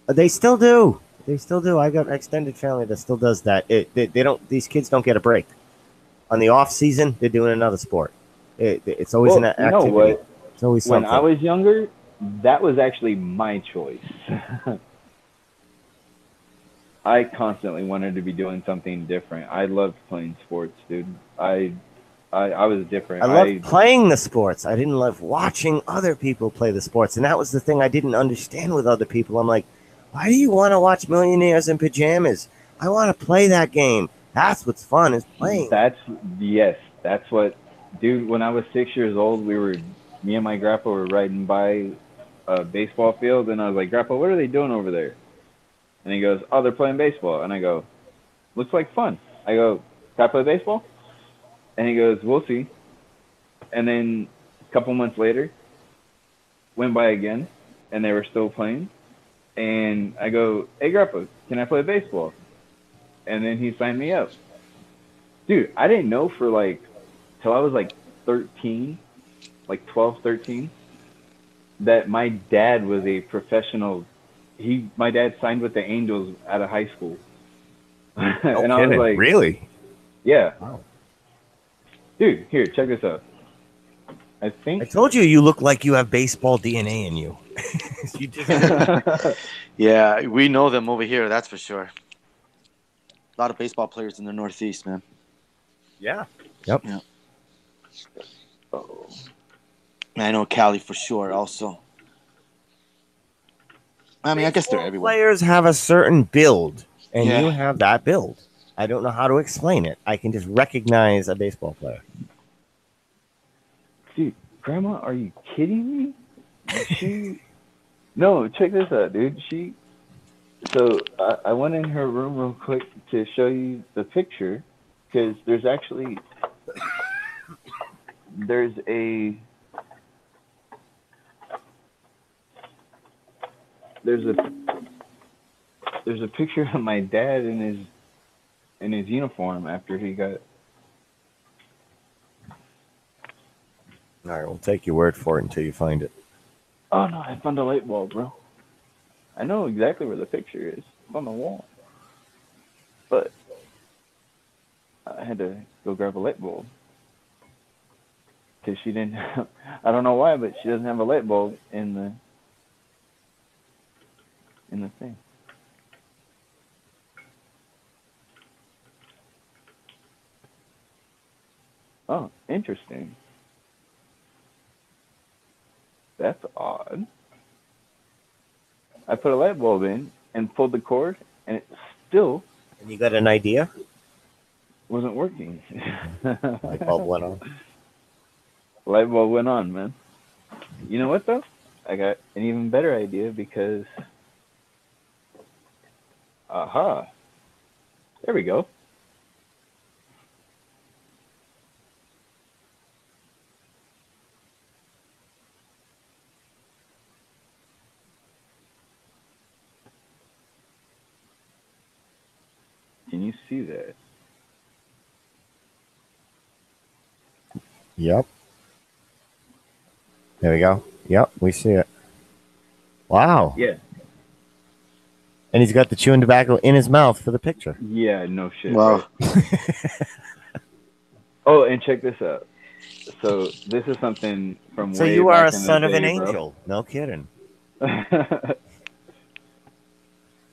They still do. I got an extended family that still does that. They don't. These kids don't get a break. On the off season, they're doing another sport. It's always an activity. You know what? It's always When something. I was younger, that was actually my choice. I constantly wanted to be doing something different. I loved playing sports, dude. I was different. I loved playing the sports. I didn't love watching other people play the sports, and that was the thing I didn't understand with other people. I'm like, why do you want to watch Millionaires in Pajamas? I want to play that game. That's what's fun is playing. That's what, dude. When I was 6 years old, me and my grandpa were riding by a baseball field, and I was like, Grandpa, what are they doing over there? And he goes, oh, they're playing baseball. And I go, looks like fun. I go, can I play baseball? And he goes, we'll see. And then a couple months later, went by again, and they were still playing. And I go, hey, Grandpa, can I play baseball? And then he signed me up. Dude, I didn't know till I was like 13, like 12, 13, that my dad was a professional. My dad signed with the Angels out of high school. And I was like, really? Yeah. Wow. Dude, here, check this out. I I told you look like you have baseball DNA in you. You just... Yeah, we know them over here, that's for sure. A lot of baseball players in the Northeast, man. Yeah. Yep. Yeah. Oh. I know Cali for sure also. I mean, I guess they're everywhere. Players have a certain build, and Yeah. you have that build. I don't know how to explain it. I can just recognize a baseball player. Dude, Grandma, are you kidding me? No, check this out, dude. So I went in her room real quick to show you the picture, because there's a picture of my dad in his uniform after he got. All right, we'll take your word for it until you find it. Oh no, I found a light bulb, bro. I know exactly where the picture is. It's on the wall. But I had to go grab a light bulb. Because she didn't have, I don't know why, but she doesn't have a light bulb in the thing. Oh, interesting. That's odd. I put a light bulb in and pulled the cord, and it still And you got an idea? wasn't working. Light bulb went on. Light bulb went on, man. You know what, though? I got an even better idea because... Aha. There we go. Can you see that? Yep. There we go. Yep, we see it. Wow. Yeah. And he's got the chewing tobacco in his mouth for the picture. Yeah, no shit. Wow. Right? Oh, and check this out. So this is something from So way you are a back in the son of an day, bro. angel. No kidding.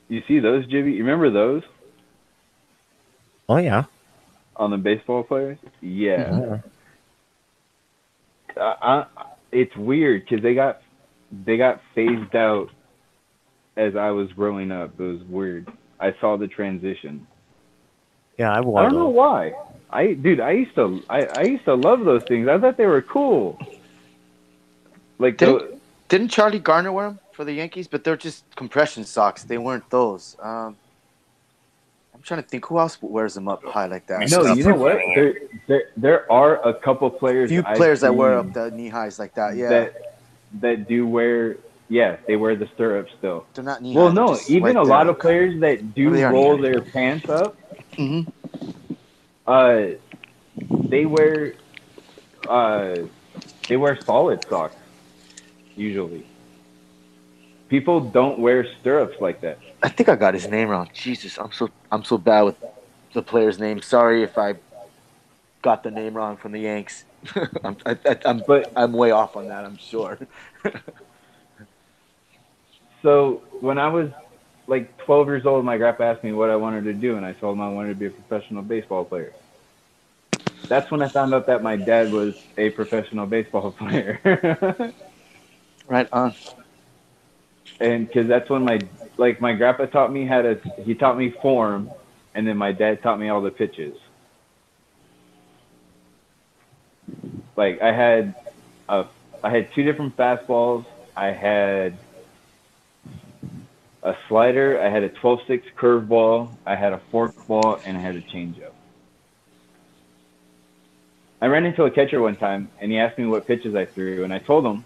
You see those, Jibby? You remember those Oh, yeah. on the baseball players? Yeah. Yeah. It's weird because they got phased out as I was growing up. It was weird. I saw the transition. Yeah, I I wore don't know those. why. I used to love those things. I thought they were cool. Like Didn't Charlie Garner wear them for the Yankees? But they're just compression socks. They weren't those. I'm trying to think who else wears them up high like that. no, you know what? There are a couple players. Few I've players that wear seen up the knee highs like that. Yeah, that do wear. Yeah, they wear the stirrups still. they're not knee Well, high. no, they're just even right a lot there. of players that do What are they on roll here? their pants up, Mhm. they wear solid socks usually. People don't wear stirrups like that. I think I got his name wrong. Jesus, I'm so bad with the player's name. Sorry if I got the name wrong from the Yanks. I'm way off on that. I'm sure. So when I was like 12 years old, my grandpa asked me what I wanted to do, and I told him I wanted to be a professional baseball player. That's when I found out that my dad was a professional baseball player. Right on. And because that's when my grandpa taught me form, and then my dad taught me all the pitches. Like I had 2 different fastballs. I had a slider. I had a 12-6 curveball. I had a forkball, and I had a changeup. I ran into a catcher one time, and he asked me what pitches I threw, and I told him,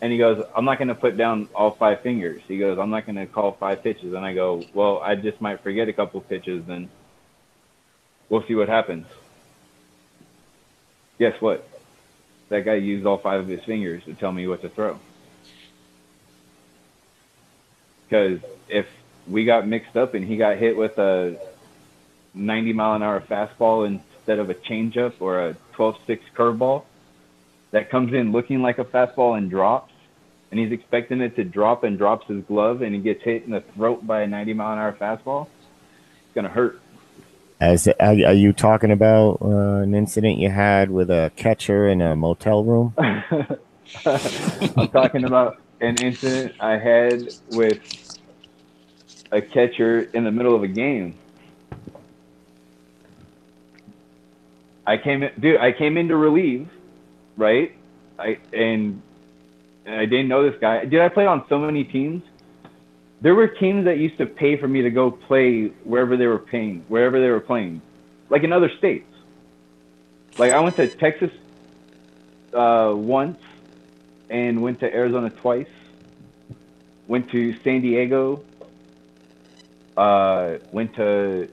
and he goes, "I'm not going to put down all 5 fingers." He goes, "I'm not going to call 5 pitches." And I go, "Well, I just might forget a couple pitches, then we'll see what happens." Guess what? That guy used all 5 of his fingers to tell me what to throw. Because if we got mixed up and he got hit with a 90-mile-an-hour fastball instead of a changeup or a 12-6 curveball that comes in looking like a fastball and drops, and he's expecting it to drop and drops his glove, and he gets hit in the throat by a 90-mile-an-hour fastball, it's going to hurt. Are you talking about an incident you had with a catcher in a motel room? I'm talking about an incident I had with a catcher in the middle of a game. I came in to relieve, right? And I didn't know this guy. Dude, I played on so many teams. There were teams that used to pay for me to go play wherever they were playing, like in other states. Like I went to Texas once, and went to Arizona twice. Went to San Diego. Went to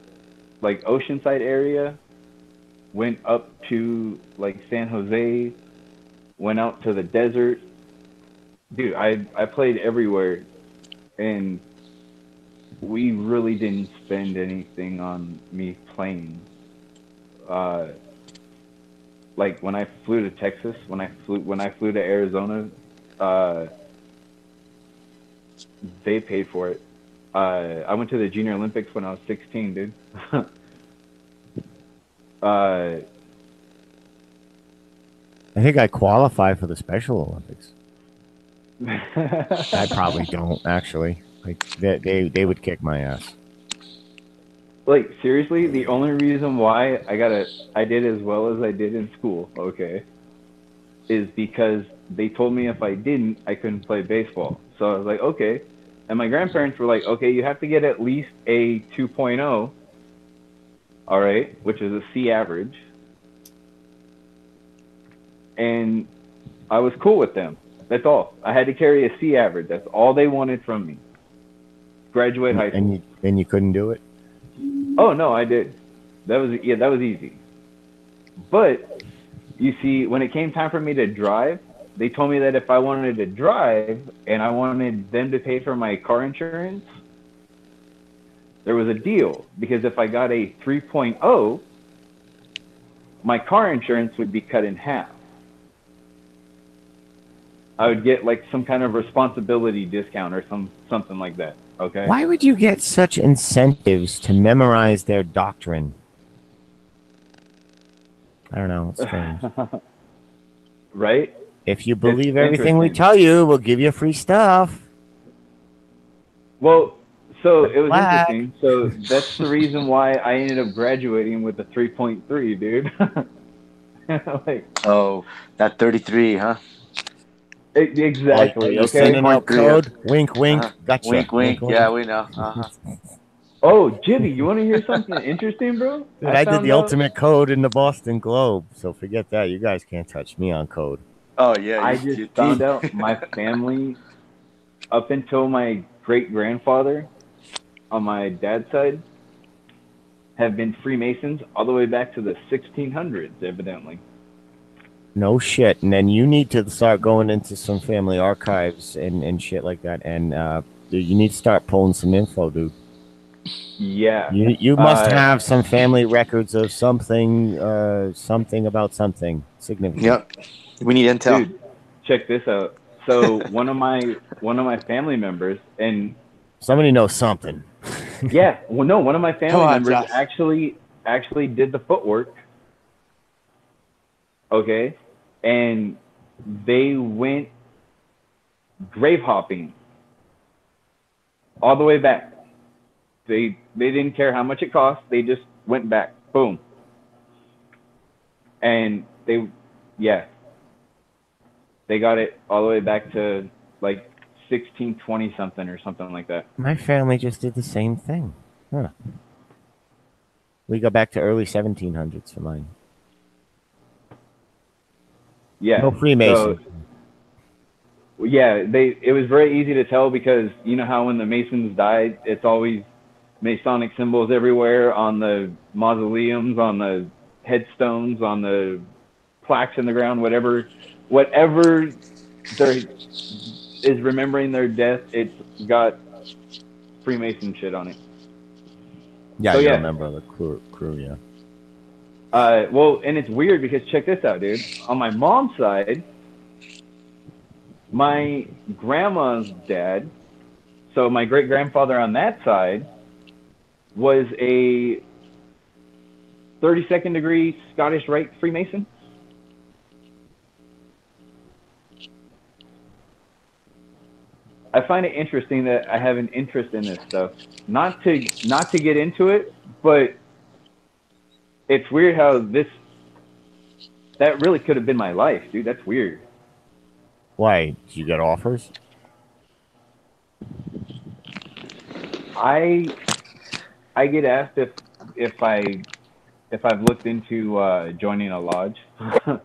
like Oceanside area. Went up to like San Jose. Went out to the desert. Dude, I played everywhere. And we really didn't spend anything on me playing. Like when I flew to Texas, when I flew to Arizona, they paid for it. I went to the Junior Olympics when I was 16, dude. I think I qualify for the Special Olympics. I probably don't actually. Like they would kick my ass. Like seriously, the only reason why I did as well as I did in school, okay, is because they told me if I didn't, I couldn't play baseball. So I was like, okay. And my grandparents were like, okay, you have to get at least a 2.0, all right, which is a C average. And I was cool with them. That's all. I had to carry a C average. That's all they wanted from me. Graduate high school. And you couldn't do it? Oh no, I did. That was easy. But you see, when it came time for me to drive, they told me that if I wanted to drive and I wanted them to pay for my car insurance, there was a deal. Because if I got a 3.0, my car insurance would be cut in half. I would get like some kind of responsibility discount or something like that. Okay. Why would you get such incentives to memorize their doctrine? I don't know. It's strange. Right? If you believe everything we tell you, we'll give you free stuff. Well, so it was interesting. So that's the reason why I ended up graduating with a 3.3, dude. Like, oh, that 33, huh? Exactly. You're sending out code. Wink, wink. Gotcha. Wink, wink. Yeah, we know. Oh, Jimmy, you want to hear something interesting, bro? Dude, I did the ultimate code in the Boston Globe, so forget that. You guys can't touch me on code. Oh, yeah. I just found out my family, up until my great-grandfather on my dad's side, have been Freemasons all the way back to the 1600s, evidently. No shit. And then you need to start going into some family archives and shit like that. And you need to start pulling some info, dude. Yeah. You must have some family records of something about something significant. Yep. We need intel. Dude, check this out. So one of my family members, and somebody knows something. Yeah. Well, no, one of my family members actually did the footwork. Okay, and they went grave hopping all the way back They didn't care how much it cost. They just went back. Boom. And they got it all the way back to like 1620 something or something like that. My family just did the same thing. Huh. We go back to early 1700s for mine. Yeah. No Freemasons. So, yeah, it was very easy to tell because you know how when the Masons died, it's always Masonic symbols everywhere on the mausoleums, on the headstones, on the plaques in the ground, whatever there is remembering their death, it's got Freemason shit on it. Yeah, So, you're yeah. a member of the crew, yeah. Well, and it's weird because check this out, dude. On my mom's side, my grandma's dad, so my great grandfather on that side, was a 32nd degree Scottish Rite Freemason. I find it interesting that I have an interest in this stuff. Not to get into it, but it's weird how that really could have been my life, dude. That's weird. Why? Did you get offers? I get asked if I've looked into joining a lodge. So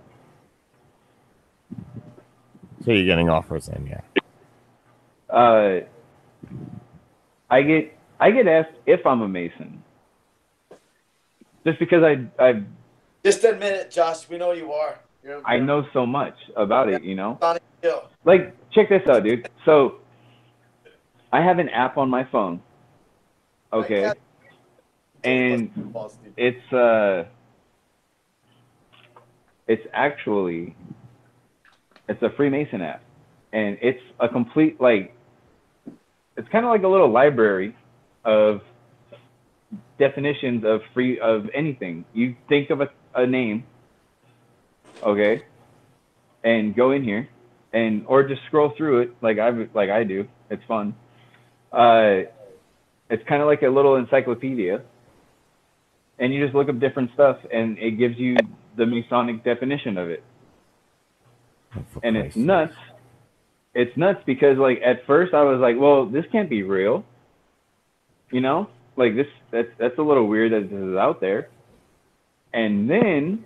you're getting offers then, yeah. I get asked if I'm a Mason, just because I Just admit it, Josh. We know you are. I know so much about it, you know. Sonic Hill. Like, check this out, dude. So I have an app on my phone. Okay. And it's actually a Freemason app, and it's a complete it's kind of like a little library of definitions of anything. You think of a name, okay, and go in here, or just scroll through it like I do. It's fun. It's kind of like a little encyclopedia, and you just look up different stuff, and it gives you the Masonic definition of it. And it's nuts. It's nuts because like at first I was like, well, this can't be real. You know, like that's a little weird that this is out there. And then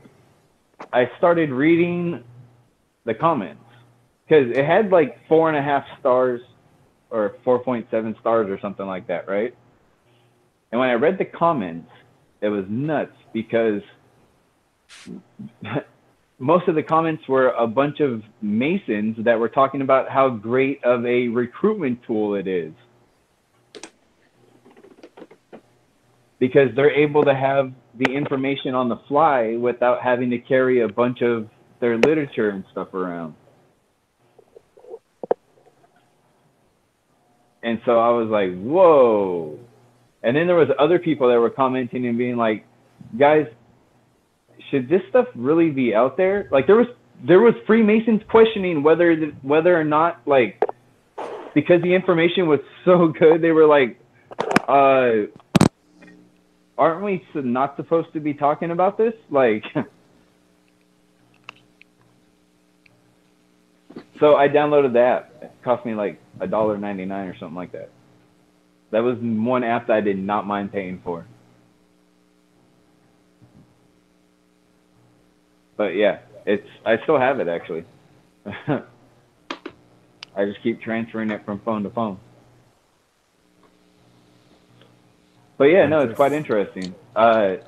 I started reading the comments because it had like 4.5 stars or 4.7 stars or something like that, right? And when I read the comments, it was nuts because most of the comments were a bunch of Masons that were talking about how great of a recruitment tool it is. Because they're able to have the information on the fly without having to carry a bunch of their literature and stuff around. And so I was like, whoa. And then there was other people that were commenting and being like, guys, should this stuff really be out there? Like there was Freemasons questioning whether or not, like, because the information was so good, they were like, aren't we not supposed to be talking about this? Like, so I downloaded the app. It cost me like $1.99 or something like that. That was one app that I did not mind paying for. But yeah, I still have it actually. I just keep transferring it from phone to phone. But yeah, no, it's quite interesting. I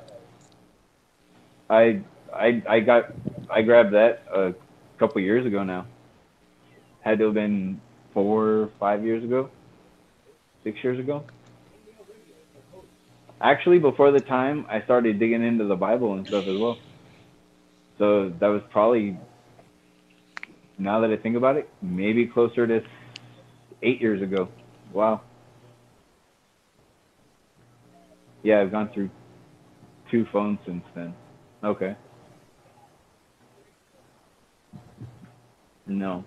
grabbed that a couple years ago now. Had to have been 4 or 5 years ago, 6 years ago. Actually, before the time I started digging into the Bible and stuff as well. So that was probably, now that I think about it, maybe closer to 8 years ago. Wow. Yeah, I've gone through 2 phones since then. Okay. No.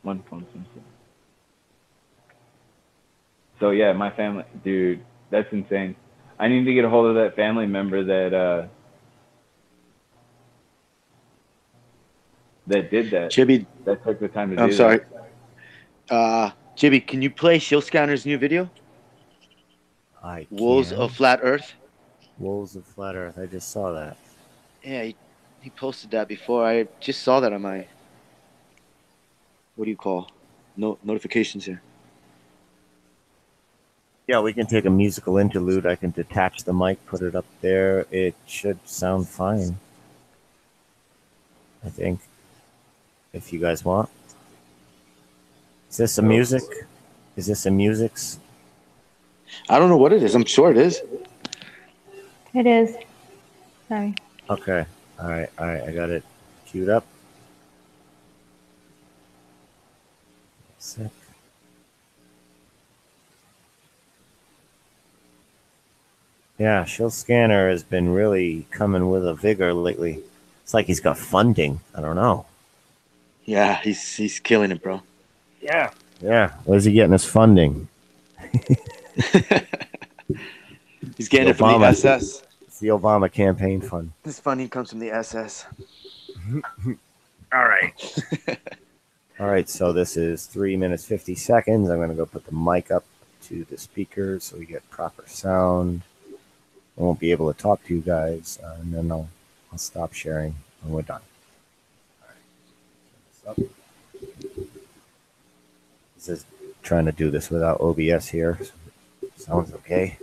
1 phone since then. So yeah, my family, dude, that's insane. I need to get a hold of that family member that did that. Jibby, That took the time to do I'm sorry. that. Jibby, can you play Shield Scanner's new video? I Wolves can. of Flat Earth. Wolves of Flat Earth. I just saw that. Yeah, he posted that before. I just saw that on my, what do you call, notifications here. Yeah, we can take a musical interlude. I can detach the mic, put it up there. It should sound fine. I think. If you guys want. Is this a music? Is this a music's? I don't know what it is. I'm sure it is. It is. Sorry. Okay. All right. I got it queued up. Sec. Yeah, Shield Scanner has been really coming with a vigor lately. It's like he's got funding. I don't know. Yeah, he's killing it, bro. Yeah. Yeah. Where's he getting his funding? He's getting it from the SS. It's the Obama campaign fund. This funding comes from the SS. All right. All right, so this is 3 minutes, 50 seconds. I'm going to go put the mic up to the speaker so we get proper sound. I won't be able to talk to you guys, and then I'll stop sharing when we're done. All right. This is trying to do this without OBS here. Sounds okay.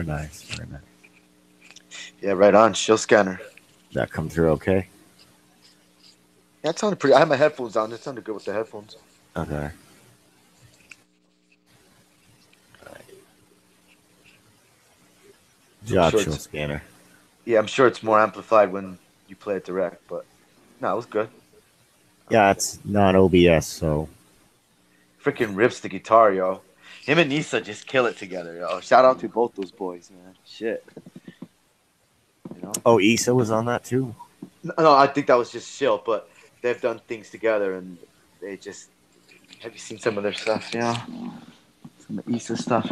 Very nice. Very nice. Yeah, right on. Shield scanner. That come through okay? Yeah, it sounded pretty. I had my headphones on. It sounded good with the headphones. Okay. Job Sure show it's- scanner. Yeah, I'm sure it's more amplified when you play it direct, but no, it was good. Yeah, it's not OBS, so Freaking rips the guitar, yo. Him and Nisa just kill it together, yo. Shout out to both those boys, man. Shit. You know? oh, Issa was on that too. No, I think that was just Shill, but they've done things together and they just. Have you seen some of their stuff? Yeah. Some of Issa stuff.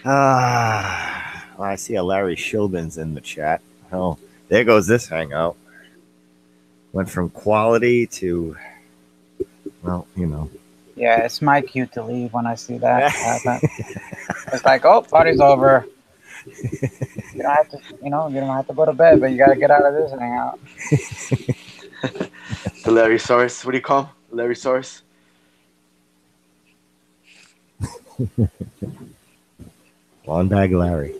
Well, I see a Larry Shilbin's in the chat. Oh, there goes this hangout. Went from quality to, well, you know. Yeah, it's my cue to leave when I see that happen. It's like, oh, party's over. You don't have to, you don't have to go to bed, but you gotta get out of this hangout. The Larry Saurus. What do you call him? Larry Saurus? Lawn Bag Larry.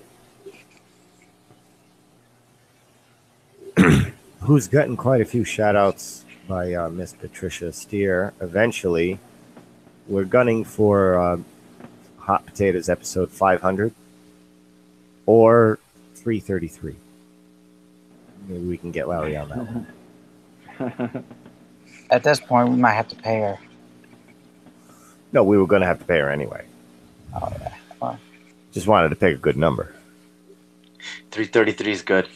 Who's gotten quite a few shout outs by Miss Patricia Steer. Eventually, we're gunning for Hot Potatoes episode 500 or 333. Maybe we can get Larry on that one. At this point, we might have to pay her. No, we were going to have to pay her anyway. Oh, yeah. Well, Just wanted to pick a good number. 333 is good.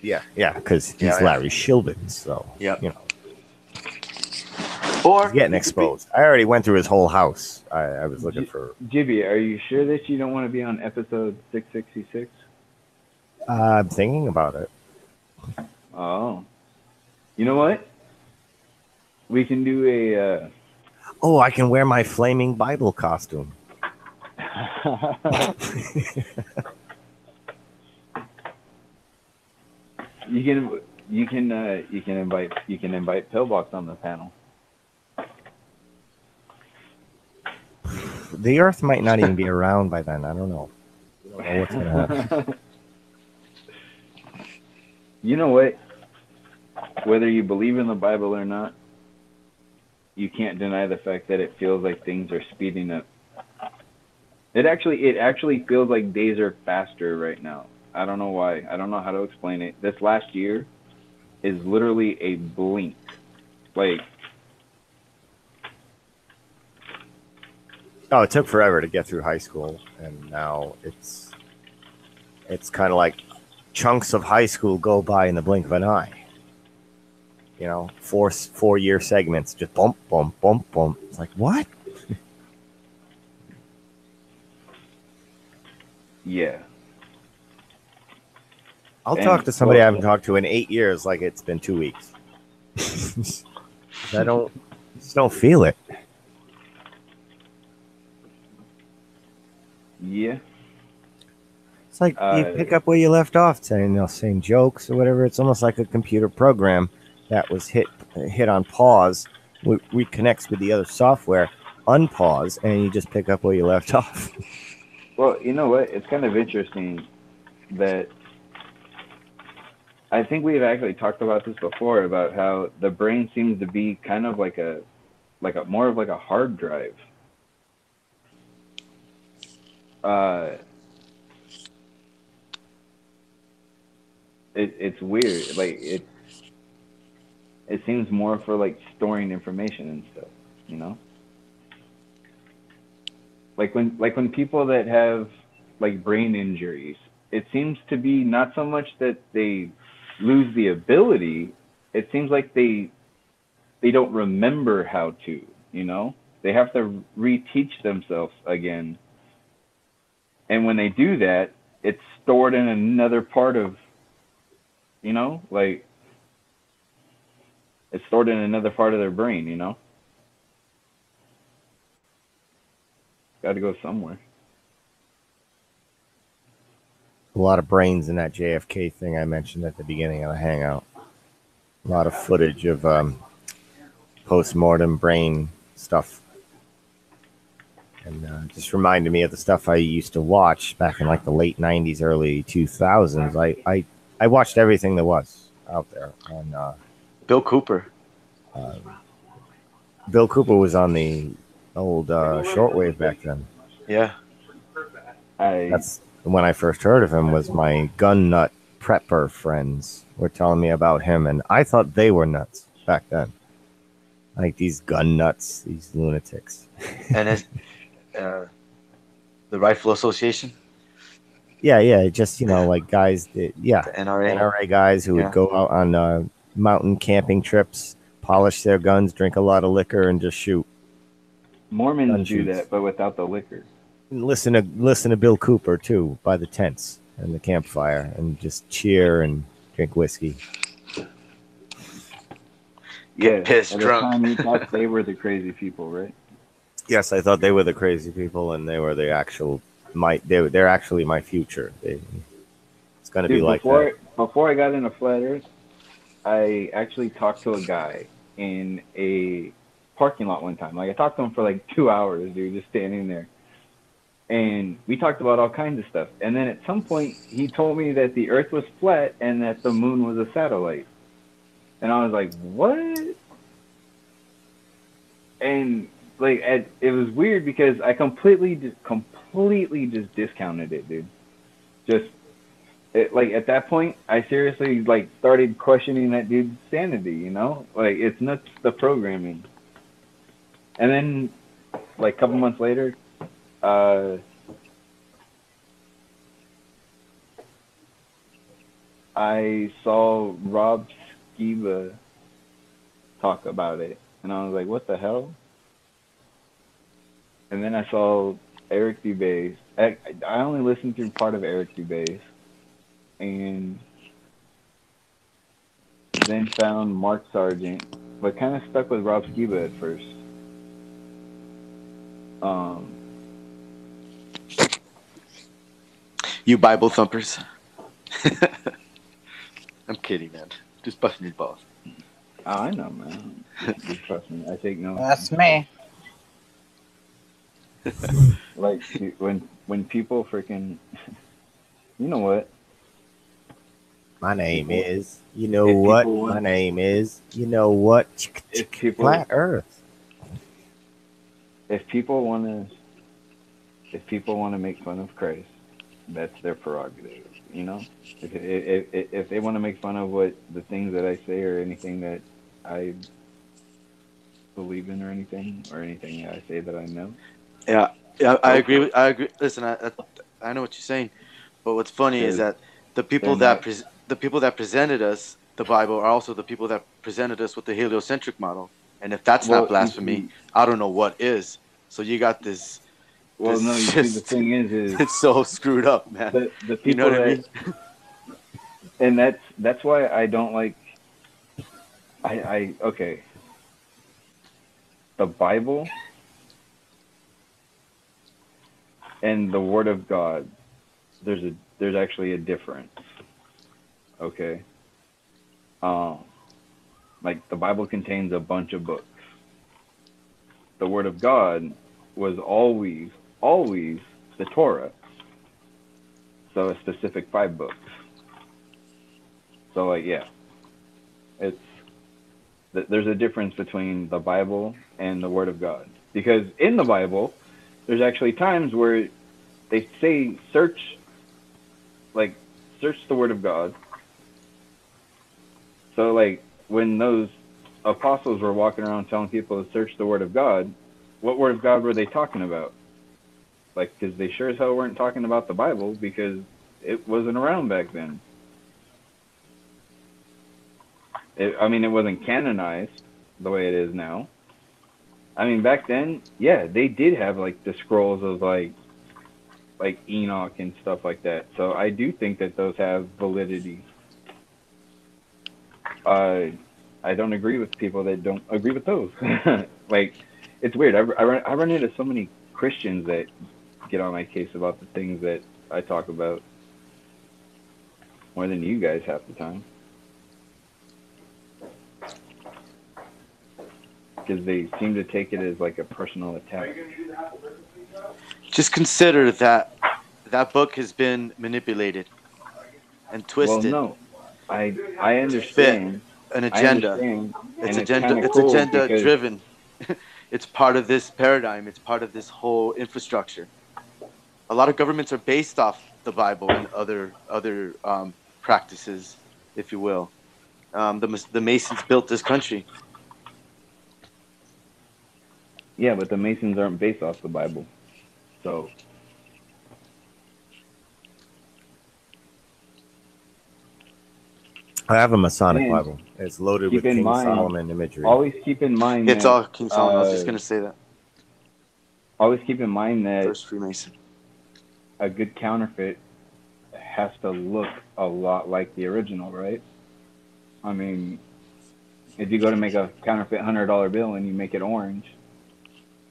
Yeah, because he's Yeah, yeah. Larry Shilbin, so Yep. you know. Or He's getting exposed. I already went through his whole house. I was looking for. Jibby, are you sure that you don't want to be on episode 666? I'm thinking about it. Oh. You know what? We can do a... Oh, I can wear my flaming Bible costume. You can invite Pillbox on the panel. The Earth might not even be around by then. I don't know. We don't know what's going to happen. You know what? Whether you believe in the Bible or not, you can't deny the fact that it feels like things are speeding up. It actually feels like days are faster right now. I don't know why. I don't know how to explain it. This last year is literally a blink. Like, Oh, it took forever to get through high school, and now it's kind of like chunks of high school go by in the blink of an eye. You know, 4-year segments, just bump, bump, bump, bump. It's like, what? yeah. I'll And- talk to somebody I haven't talked to in 8 years like it's been 2 weeks. I just don't feel it. Yeah. It's like you pick up where you left off, saying same jokes or whatever. It's almost like a computer program that was hit on pause, reconnects with the other software, unpause, and you just pick up where you left off. Well, you know what? It's kind of interesting that I think we've actually talked about this before, about how the brain seems to be kind of like a more of like a hard drive. It's weird. Like it seems more for like storing information and stuff, you know? Like when people that have like brain injuries, it seems to be not so much that they lose the ability, it seems like they don't remember how to, you know? They have to reteach themselves again. And when they do that, it's stored in another part of, you know, like it's stored in another part of their brain, you know? Got to go somewhere. A lot of brains in that JFK thing I mentioned at the beginning of the hangout. A lot of footage of post-mortem brain stuff. and just reminded me of the stuff I used to watch back in like the late '90s, early 2000s. I watched everything there was out there. And Bill Cooper. Bill Cooper was on the old shortwave back then. Yeah. That's when I first heard of him. Was my gun nut prepper friends were telling me about him, and I thought they were nuts back then. Like these gun nuts, these lunatics. And his, the Rifle Association. Yeah, just like guys that, The NRA. NRA guys who Yeah. would go out on mountain camping trips, polish their guns, drink a lot of liquor, and just shoot. Mormons Gun do shoots. that, but without the liquor. And listen to Bill Cooper too by the tents and the campfire, and just cheer and drink whiskey. Get pissed At drunk. the time, you thought they were the crazy people, right? Yes, I thought they were the crazy people, and they were the actual they're actually my future. It's gonna be Dude, like before I got into flat Earth, I actually talked to a guy in a parking lot one time. Like I talked to him for like 2 hours, dude, just standing there. And we talked about all kinds of stuff. And then at some point, he told me that the Earth was flat and that the moon was a satellite. And I was like, what? And like, it was weird because I completely just discounted it, dude. Like at that point, I seriously like started questioning that dude's sanity. You know, like it's nuts the programming. And then, like a couple months later, I saw Rob Skiba talk about it, and I was like, "What the hell?" And then I saw Eric Dubé. I only listened to part of Eric Dubé, and then found Mark Sargent, but kind of stuck with Rob Skiba at first. You Bible thumpers. I'm kidding, man. Just busting your balls. Oh, I know, man. Just trust me. I take no. That's me. Like when people freaking, you know what? my name people- is. You know if what? people want- My name is. You know what? If people Flat Earth. if people want to make fun of Christ, that's their prerogative. You know, if they want to make fun of what the things that I say or anything that I believe in or anything that I say that I know. Yeah, I agree. I agree. Listen, I know what you're saying, but what's funny is that the people they're that the people that presented us the Bible are also the people that presented us with the heliocentric model. And if that's Well, not blasphemy, I don't know what is. So you got this. Well, this no, you see, the just- thing is it's so screwed up, man. the people You know what I that, and that's why I don't like. Okay. The Bible and the Word of God, there's actually a difference. Okay. Like the Bible contains a bunch of books. The Word of God was always the Torah. So a specific 5 books. So like yeah, there's a difference between the Bible and the Word of God, because in the Bible there's actually times where they say search the Word of God. So like when those apostles were walking around telling people to search the Word of God, what Word of God were they talking about? Like, because they sure as hell weren't talking about the Bible, because it wasn't around back then. It wasn't canonized the way it is now. I mean, back then, yeah, they did have like the scrolls of like Enoch and stuff like that. So I do think that those have validity. I don't agree with people that don't agree with those. Like, it's weird. I run into so many Christians that get on my case about the things that I talk about more than you guys half the time. because they seem to take it as like a personal attack. Just consider that that book has been manipulated and Well, twisted. no, I understand. An I agenda. understand. It's and agenda. kinda It's cool agenda because- driven. It's part of this paradigm. It's part of this whole infrastructure. A lot of governments are based off the Bible and other practices, if you will. The Masons built this country. Yeah, but the Masons aren't based off the Bible, so. I have a Masonic And Bible. It's loaded keep with in King mind- Solomon imagery. Always keep in mind It's that, all King Solomon. I was just gonna say that. always keep in mind that First Freemason. a good counterfeit has to look a lot like the original, right? I mean, if you go to make a counterfeit $100 bill and you make it orange,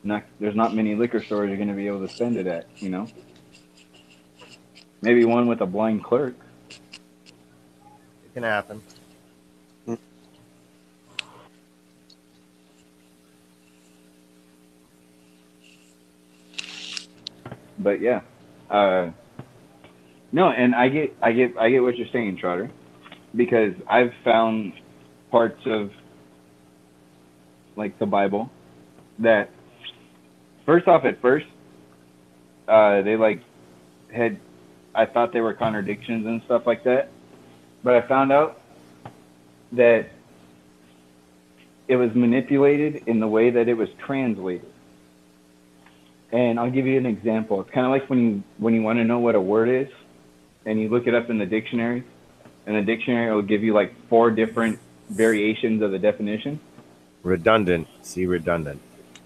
there's not many liquor stores you're going to be able to spend it at, you know? Maybe one with a blind clerk. It can happen. But yeah, no, and I get what you're saying, Trotter, because I've found parts of like the Bible that at first they like had, I thought they were contradictions and stuff like that, but I found out that it was manipulated in the way that it was translated. And I'll give you an example. It's kind of like when you want to know what a word is, and you look it up in the dictionary, and the dictionary will give you like 4 different variations of the definition. Redundant. See redundant.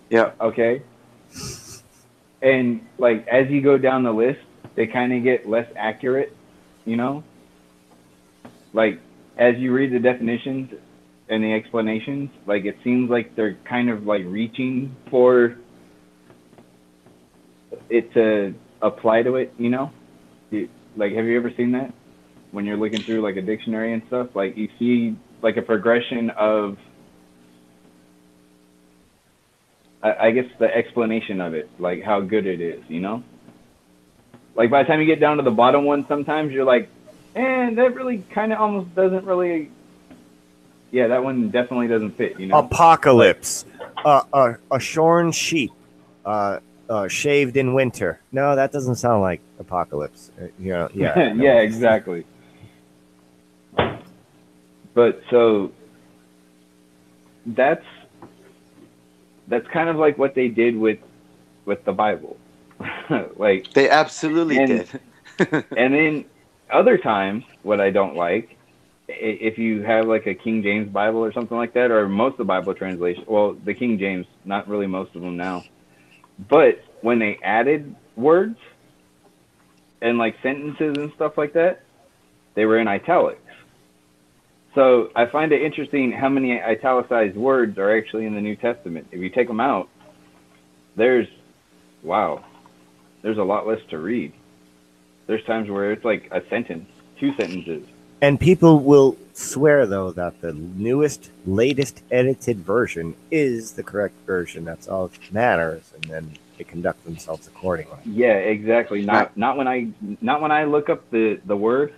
Yeah. Okay. And like as you go down the list, they kind of get less accurate, you know? Like as you read the definitions and the explanations, like it seems like they're kind of like reaching for it to apply to it, you know? Like, have you ever seen that? When you're looking through like a dictionary and stuff, like you see like a progression of, I guess, the explanation of it, like how good it is, you know? Like by the time you get down to the bottom one, sometimes you're like, that really kind of almost doesn't really, yeah, that one definitely doesn't fit, you know? Apocalypse. A shorn sheep. Shaved in winter. No, that doesn't sound like apocalypse. Yeah. Yeah, exactly. But so that's kind of like what they did with the Bible. Like They absolutely did. And then other times, what I don't like, if you have like a King James Bible or something like that, or most of the Bible translation, well, the King James, not really most of them now, but when they added words and like sentences and stuff like that, they were in italics. So I find it interesting how many italicized words are actually in the New Testament. If you take them out, there's a lot less to read. There's times where it's like a sentence, 2 sentences. And people will swear, though, that the newest, latest edited version is the correct version. That's all that matters, and then they conduct themselves accordingly. Yeah, exactly. Not when I look up the word.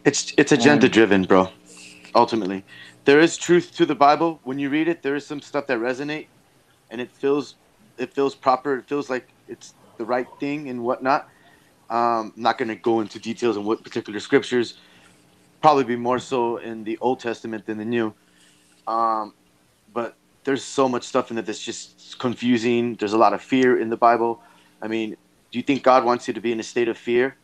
It's agenda driven, bro. Ultimately, there is truth to the Bible. When you read it, there is some stuff that resonate, and it feels proper. It feels like it's the right thing and whatnot. I'm not going to go into details on what particular scriptures. Probably be more so in the Old Testament than the New. But there's so much stuff in it that's just confusing. There's a lot of fear in the Bible. I mean, do you think God wants you to be in a state of fear?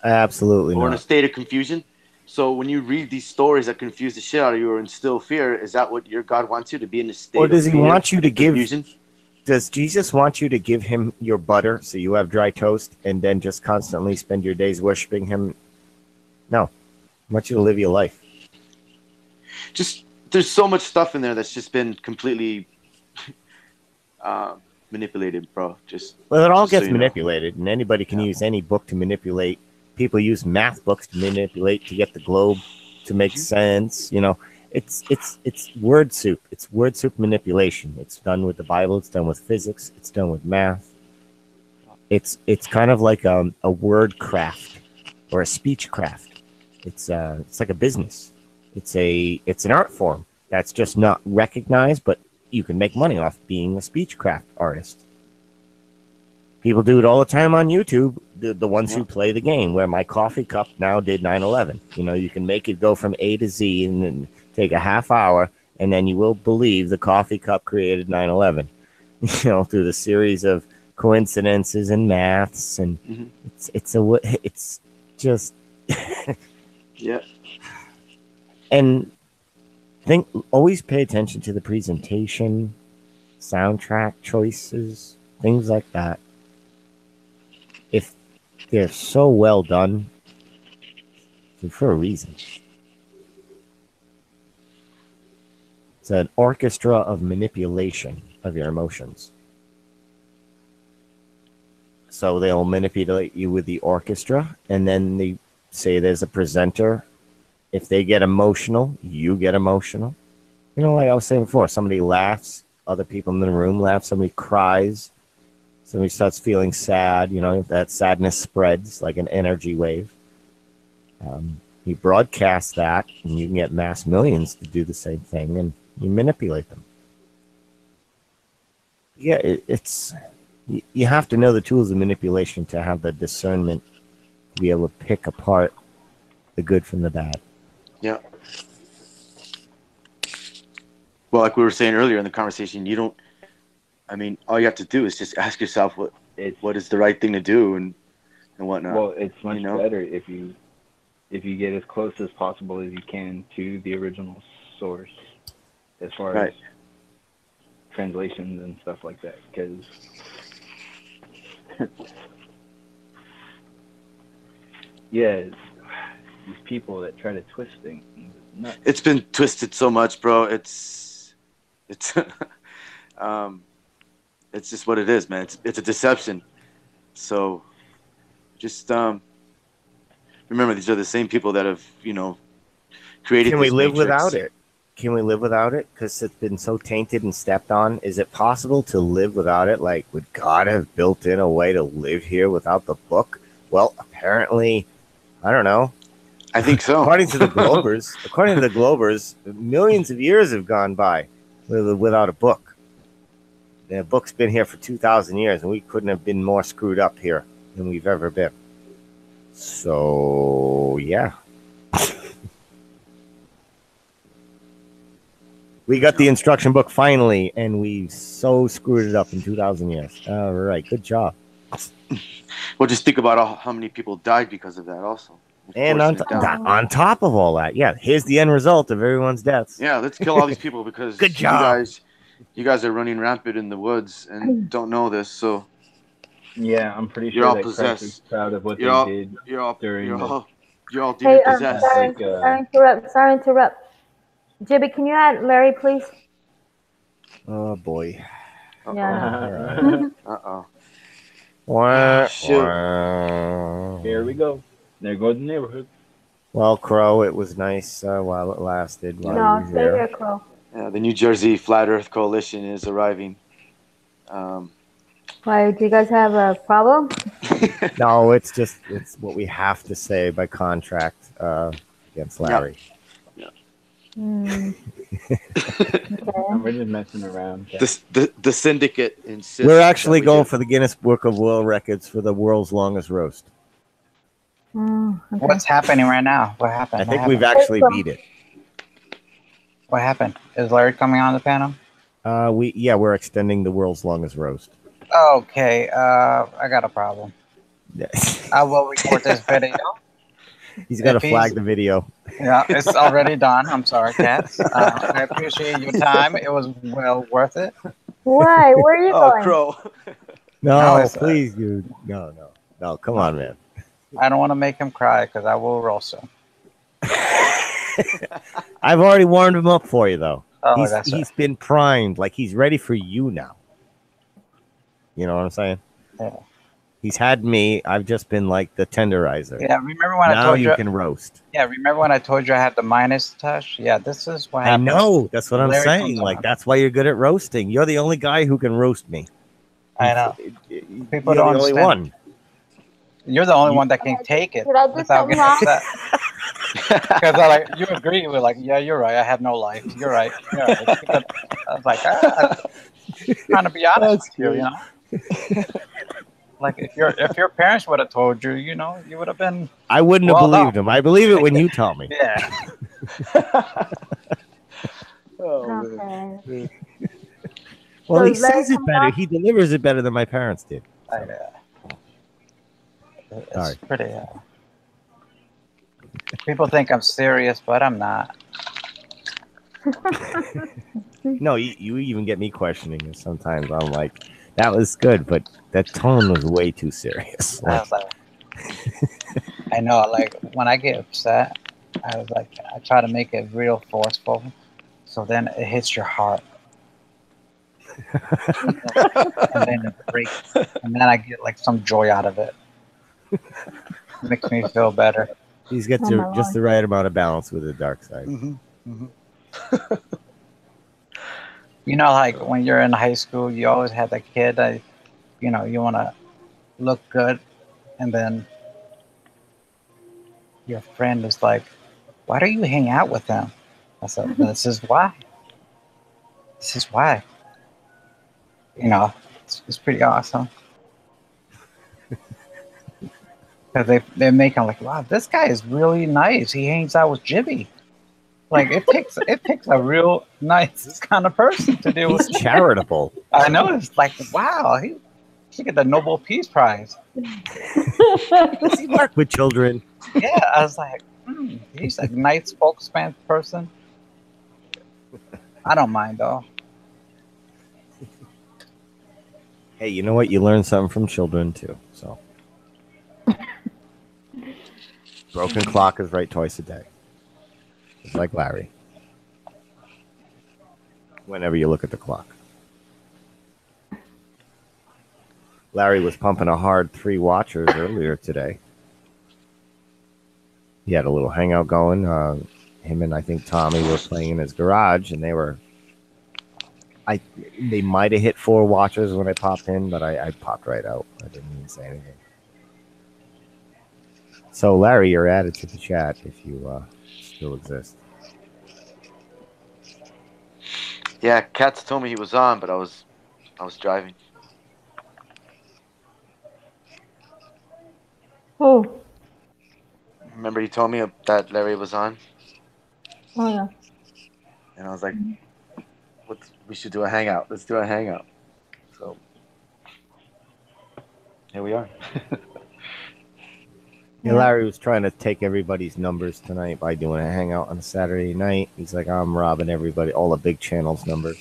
Absolutely Or in a not. state of confusion? So when you read these stories that confuse the shit out of you or instill fear, is that what your God wants you to be in a state Or does of he fear want you to and give? confusion? Does Jesus want you to give him your butter so you have dry toast and then just constantly spend your days worshiping him? No. I want you to live your life. Just there's so much stuff in there that's just been completely manipulated, bro. Well, it all just so gets you know. manipulated, and anybody can use any book to manipulate. People use math books to manipulate to get the globe to make sense. You know, It's word soup. It's word soup manipulation. It's done with the Bible. It's done with physics. It's done with math. It's kind of like a word craft or a speech craft. It's like a business. It's an art form that's just not recognized, but you can make money off being a speech craft artist. People do it all the time on YouTube. The ones who play the game, where my coffee cup now did 9/11. You know, you can make it go from A to Z and then take a half hour, and then you will believe the coffee cup created 9/11. You know, through the series of coincidences and maths, and it's just Yeah. And always pay attention to the presentation, soundtrack choices, things like that. If they're so well done, it's for a reason. It's an orchestra of manipulation of your emotions. So they'll manipulate you with the orchestra, and then they say there's a presenter. If they get emotional, you get emotional. You know, like I was saying before, somebody laughs, other people in the room laugh, somebody cries, somebody starts feeling sad, you know, that sadness spreads like an energy wave. You broadcast that, and you can get mass millions to do the same thing, and you manipulate them. Yeah, you have to know the tools of manipulation to have the discernment to be able to pick apart the good from the bad. Yeah. Well, like we were saying earlier in the conversation, all you have to do is just ask yourself what is the right thing to do and whatnot. Well, it's much better if you get as close as possible as you can to the original source, as far as translations and stuff like that, because these people that try to twist things, nuts. It's been twisted so much, bro. It's it's just what it is, man. It's a deception. So just remember, these are the same people that have, created. Can we live matrix. without it? Can we live without it? Because it's been so tainted and stepped on. Is it possible to live without it? Like, would God have built in a way to live here without the book? Well, apparently, I don't know. I think so. According to the Globers, millions of years have gone by without a book. The book's been here for 2,000 years, and we couldn't have been more screwed up here than we've ever been. So, yeah. We got the instruction book finally, and we so screwed it up in 2,000 years. All right, good job. Well, just think about how many people died because of that also. And on top of all that, here's the end result of everyone's deaths. Yeah, let's kill all these people because good job. You guys are running rampant in the woods and don't know this, so yeah, I'm pretty sure you're all that possessed. Christ is proud of what they did. You're all demon possessed. Sorry to interrupt. Jibby, can you add Larry, please? Oh boy. Yeah. Uh-oh. Here we go. There goes the neighborhood. Well, Crow, it was nice while it lasted. No, stay there, Crow. Yeah, the New Jersey Flat Earth Coalition is arriving. Why, do you guys have a problem? No, it's what we have to say by contract against Larry. Okay. We're just messing around. The syndicate insists. We're actually going for the Guinness Book of World Records for the world's longest roast. Okay. What's happening right now? What happened? I think we've actually beat it. What happened? Is Larry coming on the panel? We're extending the world's longest roast. Okay, I got a problem. I will record this video. He's got to flag the video. Yeah, it's already done. I'm sorry, Cats. I appreciate your time. It was well worth it. Why? Where are you going? Crow. No, please, dude. No. Come on, man. I don't want to make him cry because I will roast him. I've already warmed him up for you, though. Oh, he's been primed. Like, he's ready for you now. You know what I'm saying? Yeah. He's had me. I've just been like the tenderizer. Yeah, remember when I Now told you you? can roast. Yeah, remember when I told you I had the minus touch? Yeah, this is what I happened. know. That's what I'm Larry saying. comes Like on. that's why you're good at roasting. You're the only guy who can roast me. I know. You're People the don't only understand. one. You're the only one that can take it Did I do without something getting wrong? upset. Because I like you agree with like, yeah, you're right. I have no life. You're right. You're right. Because I was like, I'm trying to be honest with you, you know. Like if your parents would have told you, you know, you would have been. I wouldn't have Well, no. believed him. I believe it when you tell me. Yeah. Okay. Well, So he is Larry says it coming better. on? He delivers it better than my parents did. It's Sorry. pretty. People think I'm serious, but I'm not. No, you even get me questioning it sometimes. I'm like, that was good, but that tone was way too serious. I was like, I know, like when I get upset, I was like, I try to make it real forceful, so then it hits your heart, and then it breaks, and then I get like some joy out of it. Makes me feel better. He's got Oh, to, my just the right amount of balance with the dark side. You know, like when you're in high school, you always have that kid that, you know, you want to look good, and then your friend is like, "Why do you hang out with them?" I said, "This is why. This is why." You know, it's pretty awesome. Because they make him like, wow, this guy is really nice. He hangs out with Jimmy. Like it takes a real nice kind of person to deal He's with. charitable. I know, it's like, wow, he should get the Nobel Peace Prize. Does he work with children? Yeah, I was like, he's a nice spokesman person. I don't mind though. Hey, you know what? You learn something from children too. So, broken clock is right twice a day. It's like Larry. Whenever you look at the clock. Larry was pumping a hard 3 watchers earlier today. He had a little hangout going. Him and I think Tommy were playing in his garage, and they might have hit 4 watchers when I popped in, but I popped right out. I didn't even say anything. So Larry, you're added to the chat if you still exist. Yeah, Katz told me he was on, but I was driving. Oh, Remember he told me that Larry was on, oh yeah. and I was like, we should do a hangout. Let's do a hangout. So here we are. Yeah, Larry was trying to take everybody's numbers tonight by doing a hangout on a Saturday night. He's like, I'm robbing everybody, all the big channels' numbers.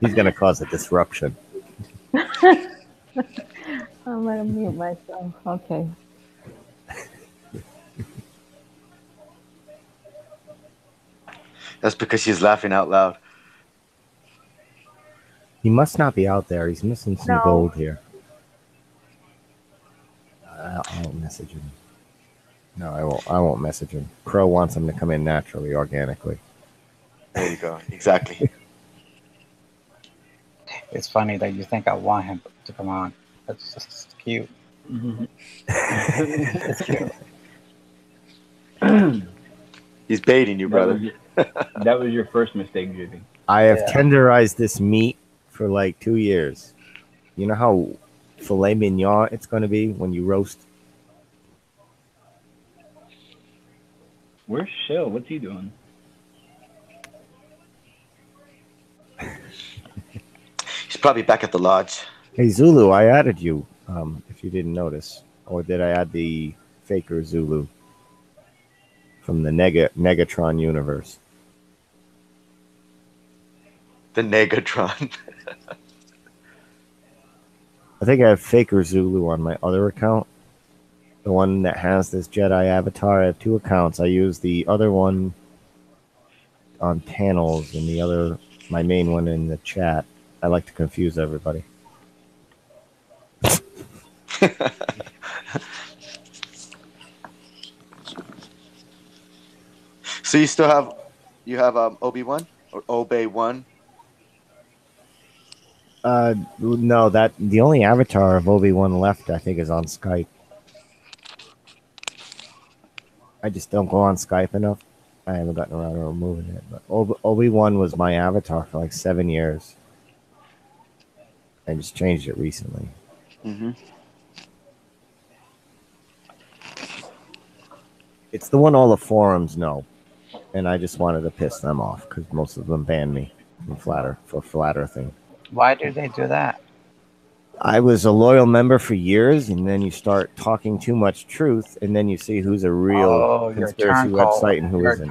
He's going to cause a disruption. I'm gonna mute myself. Okay. That's because she's laughing out loud. He must not be out there. He's missing some No. gold here. I'll message him. No, I won't message him. Crow wants him to come in naturally, organically. There you go. Exactly. It's funny that you think I want him to come on. That's just cute. It's cute. He's baiting you, brother. That was your first mistake, JB. I have Yeah. tenderized this meat for like 2 years. You know how filet mignon it's going to be when you roast? Where's Shell? What's he doing? He's probably back at the lodge. Hey, Zulu, I added you, if you didn't notice. Or did I add the faker Zulu from the Negatron universe? The Negatron. I think I have faker Zulu on my other account. The one that has this Jedi avatar. I have 2 accounts. I use the other one on panels and the other, my main one in the chat. I like to confuse everybody. So you have Obi-Wan or Obey-Wan? No, that the only avatar of Obi-Wan left, I think, is on Skype. I just don't go on Skype enough. I haven't gotten around to removing it. But Obi-Wan was my avatar for like 7 years. I just changed it recently. Mm-hmm. It's the one all the forums know, and I just wanted to piss them off because most of them banned me from Flatter thing. Why did they do that? I was a loyal member for years, and then you start talking too much truth, and then you see who's a real conspiracy website and who isn't.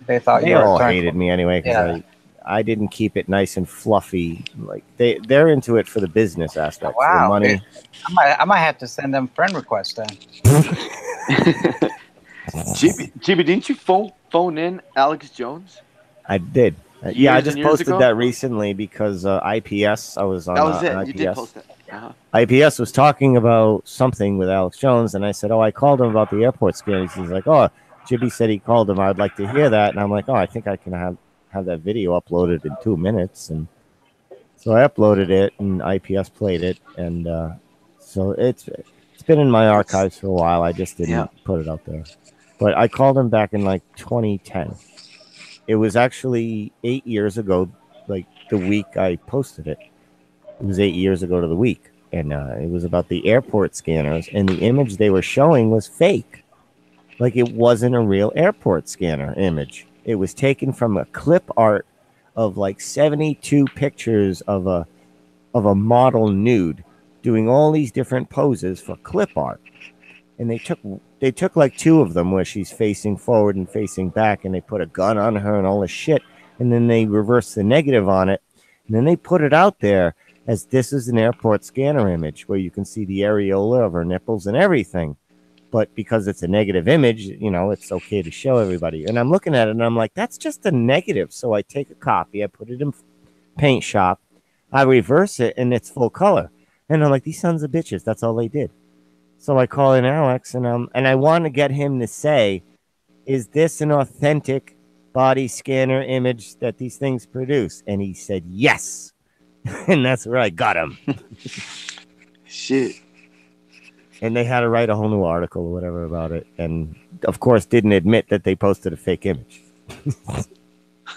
They thought They you were all hated me anyway because I didn't keep it nice and fluffy. Like they're into it for the business aspect, for the money. I might have to send them friend requests then. GB, didn't you phone in Alex Jones? I did. Yeah, I just posted that recently because IPS. I was on. That was it. IPS. You did post it. IPS was talking about something with Alex Jones, and I said, "Oh, I called him about the airport scanners." He's like, "Oh, Jibby said he called him. I'd like to hear that." And I'm like, "Oh, I think I can have that video uploaded in 2 minutes." And so I uploaded it, and IPS played it, and so it's been in my archives for a while. I just didn't put it out there, but I called him back in like 2010. It was actually 8 years ago, like the week I posted it. It was 8 years ago to the week. And it was about the airport scanners. And the image they were showing was fake. Like it wasn't a real airport scanner image. It was taken from a clip art of like 72 pictures of a model nude doing all these different poses for clip art. And they took like 2 of them where she's facing forward and facing back, and they put a gun on her and all this shit, and then they reversed the negative on it, and then they put it out there as this is an airport scanner image where you can see the areola of her nipples and everything. But because it's a negative image, you know, it's okay to show everybody. And I'm looking at it and I'm like, that's just a negative. So I take a copy, I put it in Paint Shop, I reverse it, and it's full color. And I'm like, these sons of bitches, that's all they did. So I call in Alex, and I want to get him to say, is this an authentic body scanner image that these things produce? And he said, yes. And that's where I got him. Shit. And they had to write a whole new article or whatever about it. And, of course, didn't admit that they posted a fake image.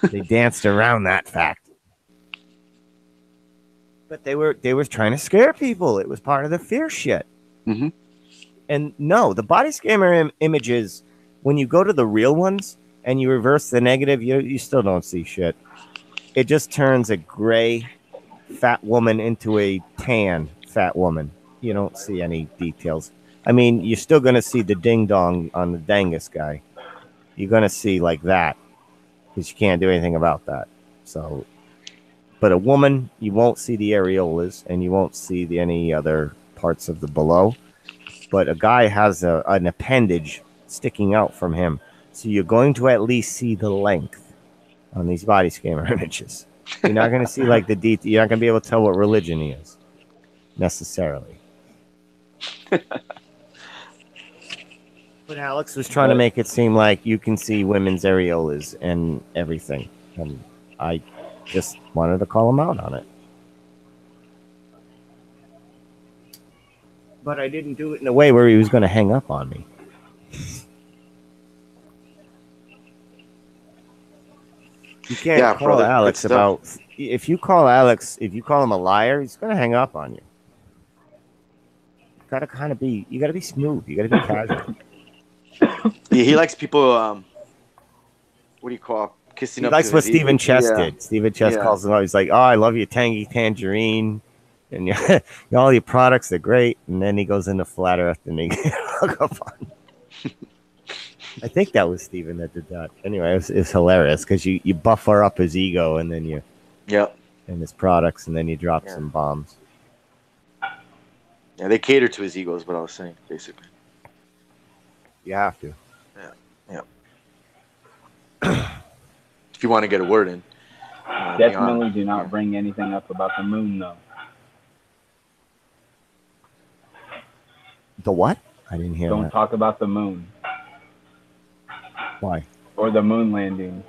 They danced around that fact. But they were trying to scare people. It was part of the fear shit. Mm-hmm. And no, the body scanner images, when you go to the real ones and you reverse the negative, you still don't see shit. It just turns a gray fat woman into a tan fat woman. You don't see any details. I mean, you're still going to see the ding-dong on the Dangus guy. You're going to see like that because you can't do anything about that. So, but a woman, you won't see the areolas and you won't see any other parts of the below. But a guy has an appendage sticking out from him. So you're going to at least see the length on these body scanner images. You're not going to see like the detail. You're not going to be able to tell what religion he is necessarily. But Alex was trying to make it seem like you can see women's areolas and everything. And I just wanted to call him out on it. But I didn't do it in a way where he was going to hang up on me. You can't call Alex about... If you call Alex, if you call him a liar, he's going to hang up on you. You got to be smooth. You got to be casual. Yeah, he likes people, what do you call kissing up? He likes what Stephen Chess did. Stephen Chess calls him out. He's like, oh, I love you, Tangy Tangerine. And all your products are great. And then he goes into Flat Earth and they hook up on. I think that was Steven that did that. Anyway, it was hilarious because you buffer up his ego and then you and his products and then you drop some bombs. Yeah, they cater to his ego is what I was saying, basically. You have to. Yeah. If you want to get a word in. Definitely do not bring anything up about the moon, though. The what? I didn't hear Don't that. talk about the moon Why? or the moon landing.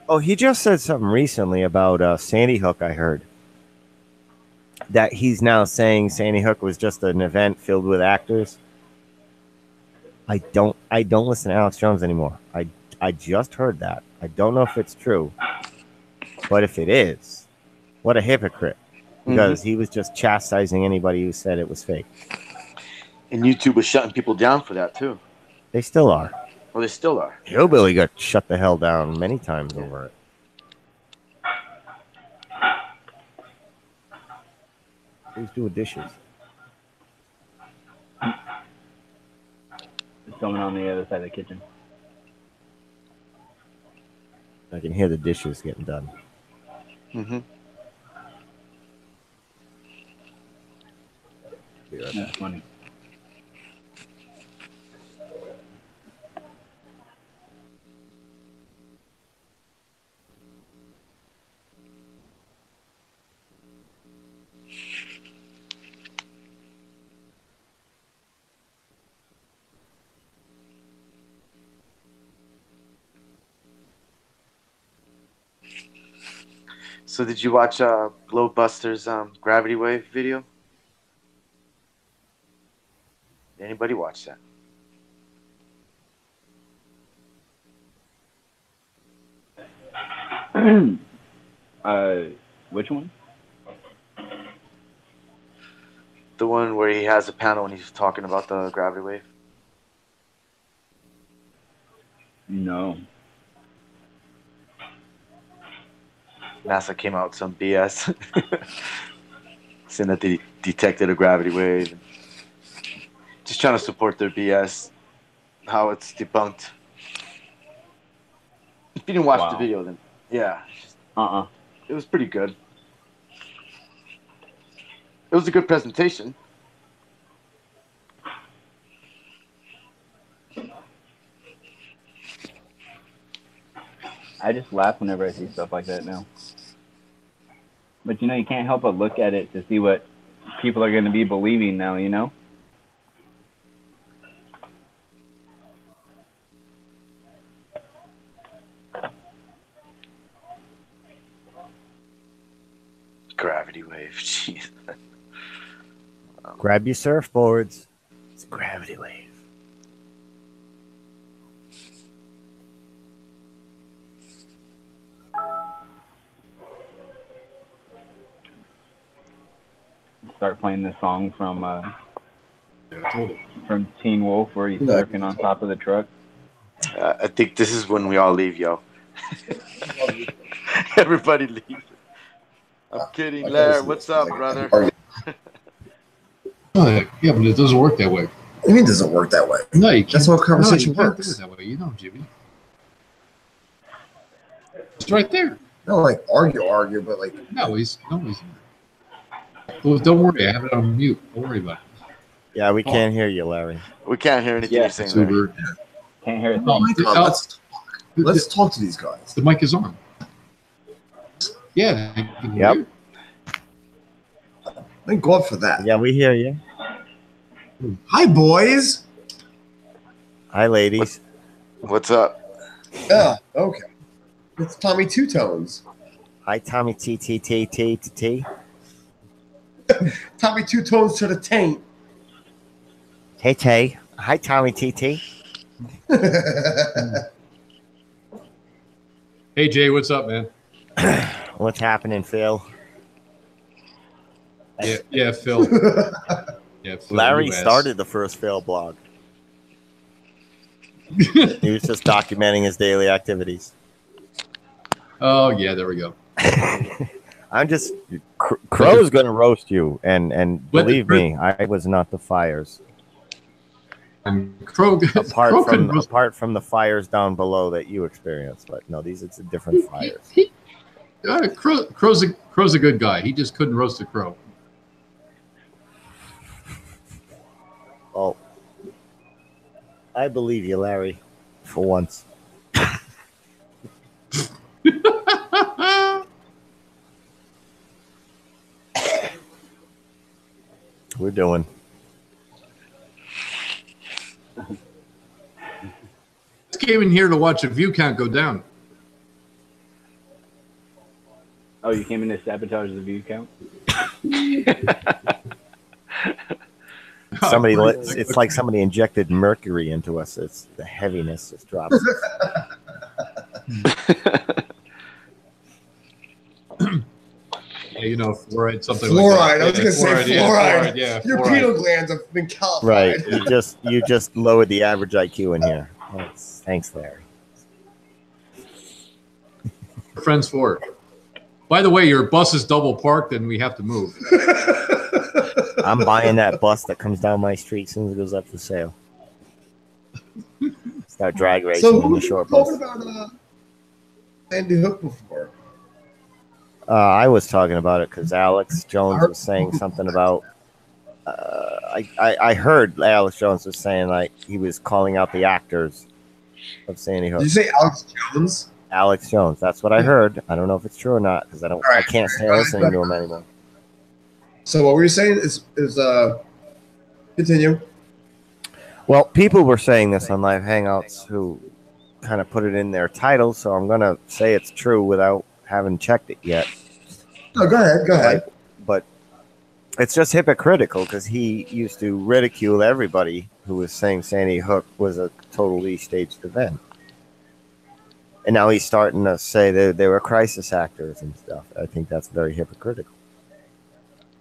Oh, he just said something recently about Sandy Hook, I heard. That he's now saying Sandy Hook was just an event filled with actors. I don't listen to Alex Jones anymore. I just heard that. I don't know if it's true. But if it is, what a hypocrite. Because he was just chastising anybody who said it was fake. And YouTube was shutting people down for that too. They still are. Well, they still are. Hillbilly got shut the hell down many times over it. Who's doing dishes? There's someone on the other side of the kitchen. I can hear the dishes getting done. Mm-hmm. That's funny. So did you watch Globebuster's Gravity Wave video? Did anybody watch that? Which one? The one where he has a panel and he's talking about the gravity wave? No. NASA came out with some BS. Saying that they detected a gravity wave. Just trying to support their BS. How it's debunked. If you didn't watch the video, then yeah. It was pretty good. It was a good presentation. I just laugh whenever I see stuff like that now. But you can't help but look at it to see what people are going to be believing now, Gravity wave, jeez. Grab your surfboards. It's a gravity wave. Start playing this song from Teen Wolf where he's surfing on top of the truck. I think this is when we all leave, yo. Everybody leave. I'm kidding, Larry. What's up, brother? Yeah, but it doesn't work that way. What do you mean it doesn't work that way? No, you that's how a conversation you can't works. do it that way. Jimmy. It's right there. No, like argue, but like no, he's. Well, don't worry, I have it on mute. Don't worry about it. Yeah, we can't hear you, Larry. We can't hear anything you're saying, Larry. Can't hear a Oh thing. my God, let's talk to these guys. The mic is on. Yeah. I can hear Yep. you. Thank God for that. Yeah, we hear you. Hi, boys. Hi, ladies. What's up? Yeah, okay. It's Tommy Two Tones. Hi, Tommy T. Tommy Two Tones to the taint. Hey, Tay. Hi, Tommy T. Hey, Jay, what's up, man? What's happening, Phil? Yeah, Phil. Yeah, Phil. Larry you asked. started the first Phil blog. He was just documenting his daily activities. Oh, yeah, there we go. I'm just Crow's going to roast you, and But- believe me, I was not the fires. And Crow Apart from the fires down below that you experienced, but no, these it's a different fires. Crow's a good guy. He just couldn't roast a crow. Oh, I believe you, Larry, for once. we're doing. Just came in here to watch a view count go down. Oh, you came in to sabotage the view count? Somebody, it's like somebody injected mercury into us. It's the heaviness just drops. Yeah, you know, fluoride, something Fluoride. like that. I was going to say fluoride. Yeah, Your fluoride. pineal glands have been calcified. Right. You just lowered the average IQ in here. Thanks, Larry. Friends for it. By the way, your bus is double parked and we have to move. I'm buying that bus that comes down my street as soon as it goes up for sale. Start drag racing So in who the short talking bus. about Sandy Hook before? I was talking about it because Alex Jones was saying something about. I heard Alex Jones was saying like he was calling out the actors of Sandy Hook. Did you say Alex Jones? Alex Jones. That's what I heard. I don't know if it's true or not because I right. can't stay listening to him anymore. So what were you saying is continue. Well, people were saying this on Live Hangouts who kind of put it in their title, so I'm going to say it's true without having checked it yet. No, go ahead. But it's just hypocritical because he used to ridicule everybody who was saying Sandy Hook was a totally staged event. And now he's starting to say that they were crisis actors and stuff. I think that's very hypocritical.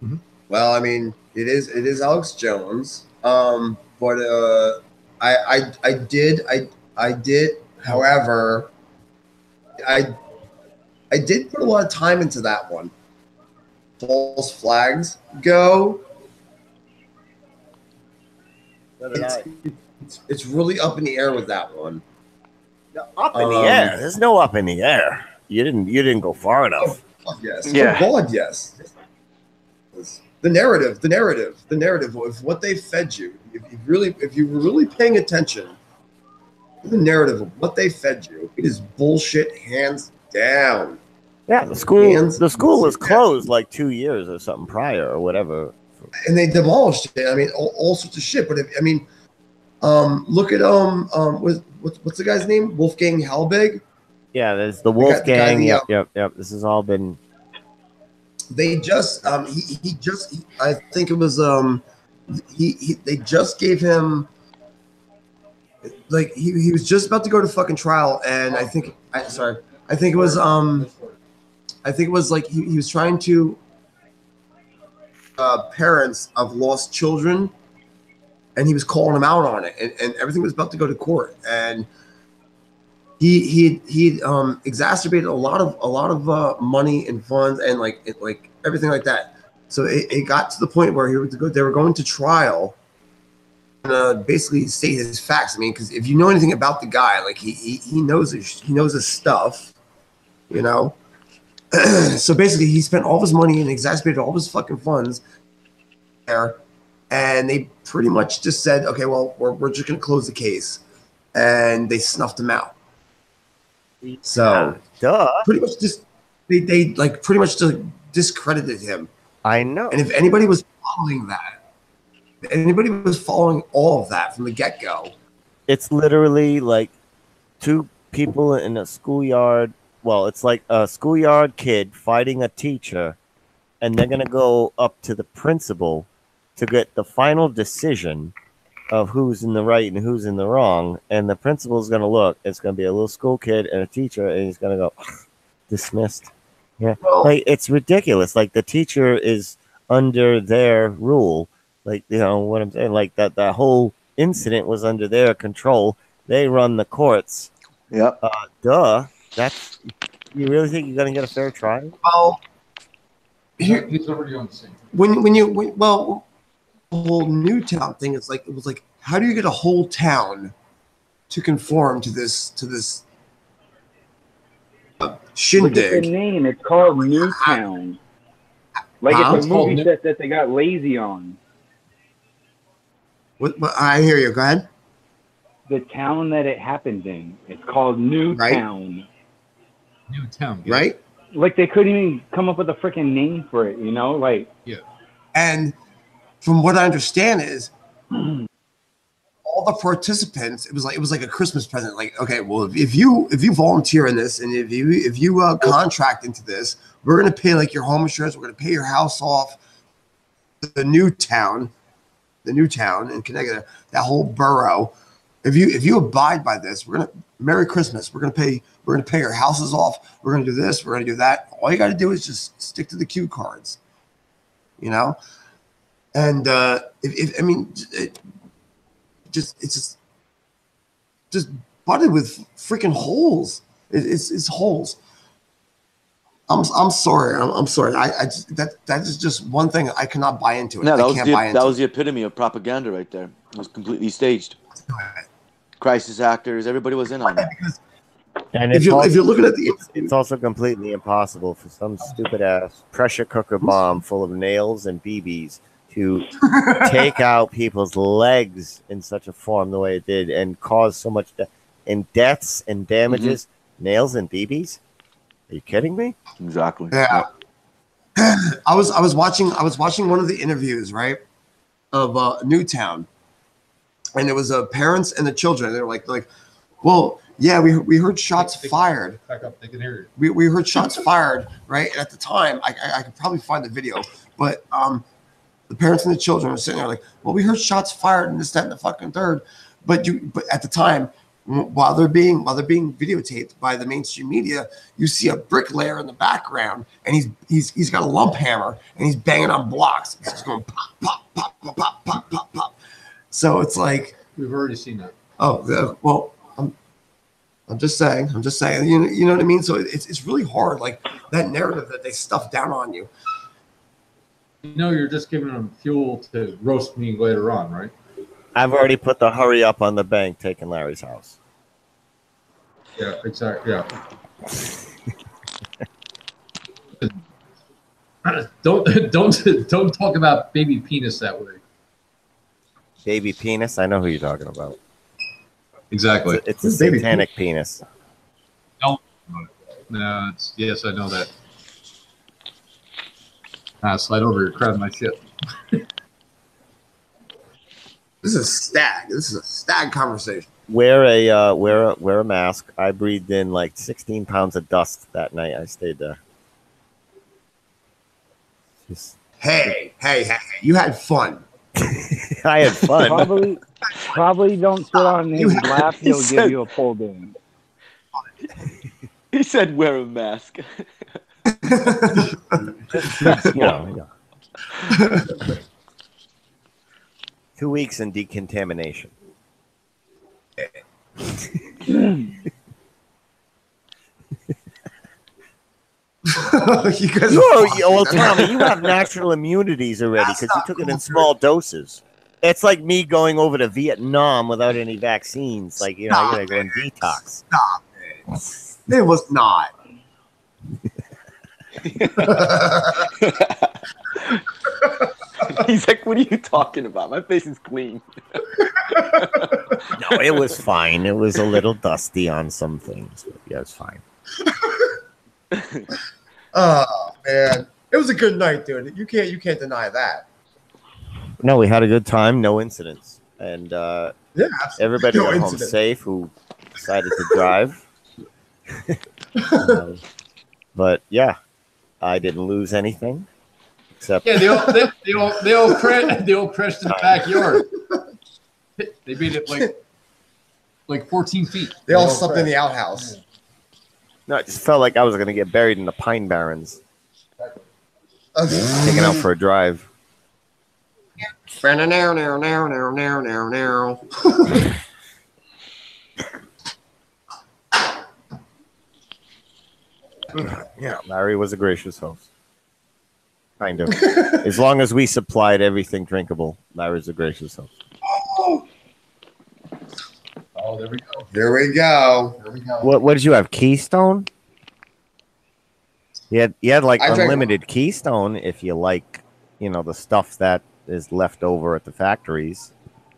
Mm-hmm. Well, I mean, it is Alex Jones. But I did. However, I did put a lot of time into that one. False flags go. It's really up in the air with that one. Up in the air. There's no up in the air. You didn't go far enough. Oh, yes. Yeah. Oh, God, yes. The narrative of what they fed you. If you were really paying attention to the narrative of what they fed you, it is bullshit, hands down. Yeah, the school was closed like 2 years or something prior or whatever. And they demolished it. I mean, all sorts of shit. But look at what's the guy's name? Wolfgang Halbig. Yeah, there's the Wolfgang. The Yep. This has all been. They just I think it was they just gave him like he was just about to go to fucking trial, and I think it was like he was trying to parents of lost children, and he was calling them out on it, and everything was about to go to court, and he exacerbated a lot of money and funds and like everything like that. So it got to the point where they were going to trial and basically state his facts. I mean, because if you know anything about the guy, like he knows his stuff, you know. So basically, he spent all of his money and exacerbated all of his fucking funds there, and they pretty much just said, okay, well, we're just going to close the case, and they snuffed him out. So pretty much just they like pretty much just discredited him. I know. And if anybody was following all of that from the get-go, it's literally like two people in a schoolyard. Well, it's like a schoolyard kid fighting a teacher, and they're going to go up to the principal to get the final decision of who's in the right and who's in the wrong. And the principal's going to look. It's going to be a little school kid and a teacher, and he's going to go, dismissed. Yeah, like it's ridiculous. Like the teacher is under their rule. Like, you know what I'm saying? Like that whole incident was under their control. They run the courts. Yep. That's, you really think you're gonna get a fair trial? Well, He's already on the scene. the whole Newtown thing is like, it was like, how do you get a whole town to conform to this shindig? Look at the name. It's called Newtown. Like it's a movie set that they got lazy on. What, I hear you. Go ahead. The town that it happened in. It's called Newtown. Newtown. Right? Like they couldn't even come up with a freaking name for it, you know? Like and from what I understand is all the participants, it was like a Christmas present. Like, okay, well, if you volunteer in this and if you contract into this, we're gonna pay like your home insurance, we're gonna pay your house off. The new town in Connecticut, that whole borough. If you abide by this, we're gonna Merry Christmas. We're gonna pay your houses off. We're gonna do this. We're gonna do that. All you got to do is just stick to the cue cards, you know. And it's just butted with freaking holes. It's holes. I'm sorry. I'm sorry. I just, that is just one thing I cannot buy into. No, that was the epitome of propaganda right there. It was completely staged. Crisis actors, everybody was in on it. And if you're looking at the, it's also completely impossible for some stupid ass pressure cooker bomb full of nails and BBs to take out people's legs in such a form the way it did and cause so much deaths and damages. Nails and BBs? Are you kidding me? Exactly. Yeah. I was watching one of the interviews, right, of Newtown, and it was parents and the children. They were like, well, yeah, we heard shots fired. Back up, they can hear you. We heard shots fired, right? And at the time, I could probably find the video, but the parents and the children were sitting there like, well, we heard shots fired and this, that, and the fucking third, but at the time, while they're being videotaped by the mainstream media, you see a bricklayer in the background, and he's got a lump hammer and he's banging on blocks. It's just going pop, pop, pop, pop, pop, pop, pop, pop. So it's like We've already seen that. Oh, well, I'm just saying. You know what I mean? So it's really hard, like that narrative that they stuff down on you. You know, you're just giving them fuel to roast me later on, right? I've already put the hurry up on the bank taking Larry's house. Yeah, exactly. Yeah. Don't talk about baby penis that way. Baby penis? I know who you're talking about. Exactly. It's a satanic penis. No, yes, I know that. Slide over. You're crowding my shit. This is a stag conversation. Wear a mask. I breathed in like 16 pounds of dust that night. I stayed there. Hey, you had fun. I had fun. Probably don't sit on his lap. He'll give you a pull down. He said wear a mask. Yeah. 2 weeks in decontamination. You guys well, Tommy, you have natural immunities already because you took it in small doses. It's like me going over to Vietnam without any vaccines. Like, you know, I gotta go in detox. Stop it. It was not. He's like, what are you talking about? My face is clean. No, it was fine. It was a little dusty on some things. But yeah, it's fine. Oh man, it was a good night, dude. You can't deny that. No, we had a good time. No incidents, and everybody got home safe who decided to drive. But yeah, I didn't lose anything except they all crashed in the backyard. They made it like 14 feet. They all slept in the outhouse. Yeah. No, it just felt like I was going to get buried in the Pine Barrens. Taken out for a drive. Yeah, Larry was a gracious host. Kind of. As long as we supplied everything drinkable, Larry's a gracious host. Oh, there we go. Here we go. What did you have? Keystone? You had like unlimited Keystone if you like, you know, the stuff that is left over at the factories.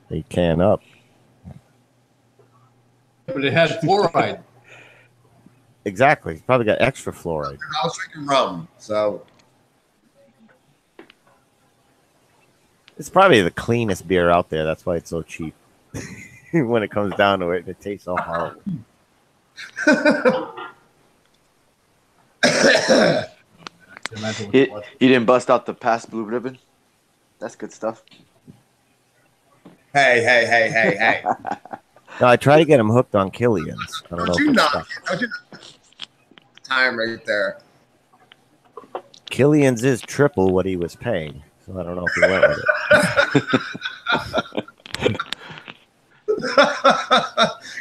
They can up. But it had fluoride. Exactly. It's probably got extra fluoride. I was drinking rum, so It's probably the cleanest beer out there. That's why it's so cheap. When it comes down to it, it tastes so horrible. He didn't bust out the past blue ribbon. That's good stuff. Hey. No, I try to get him hooked on Killian's. I don't know. Don't If you it's not? stuck. Don't you not? Time right there. Killian's is triple what he was paying, so I don't know if he went with it.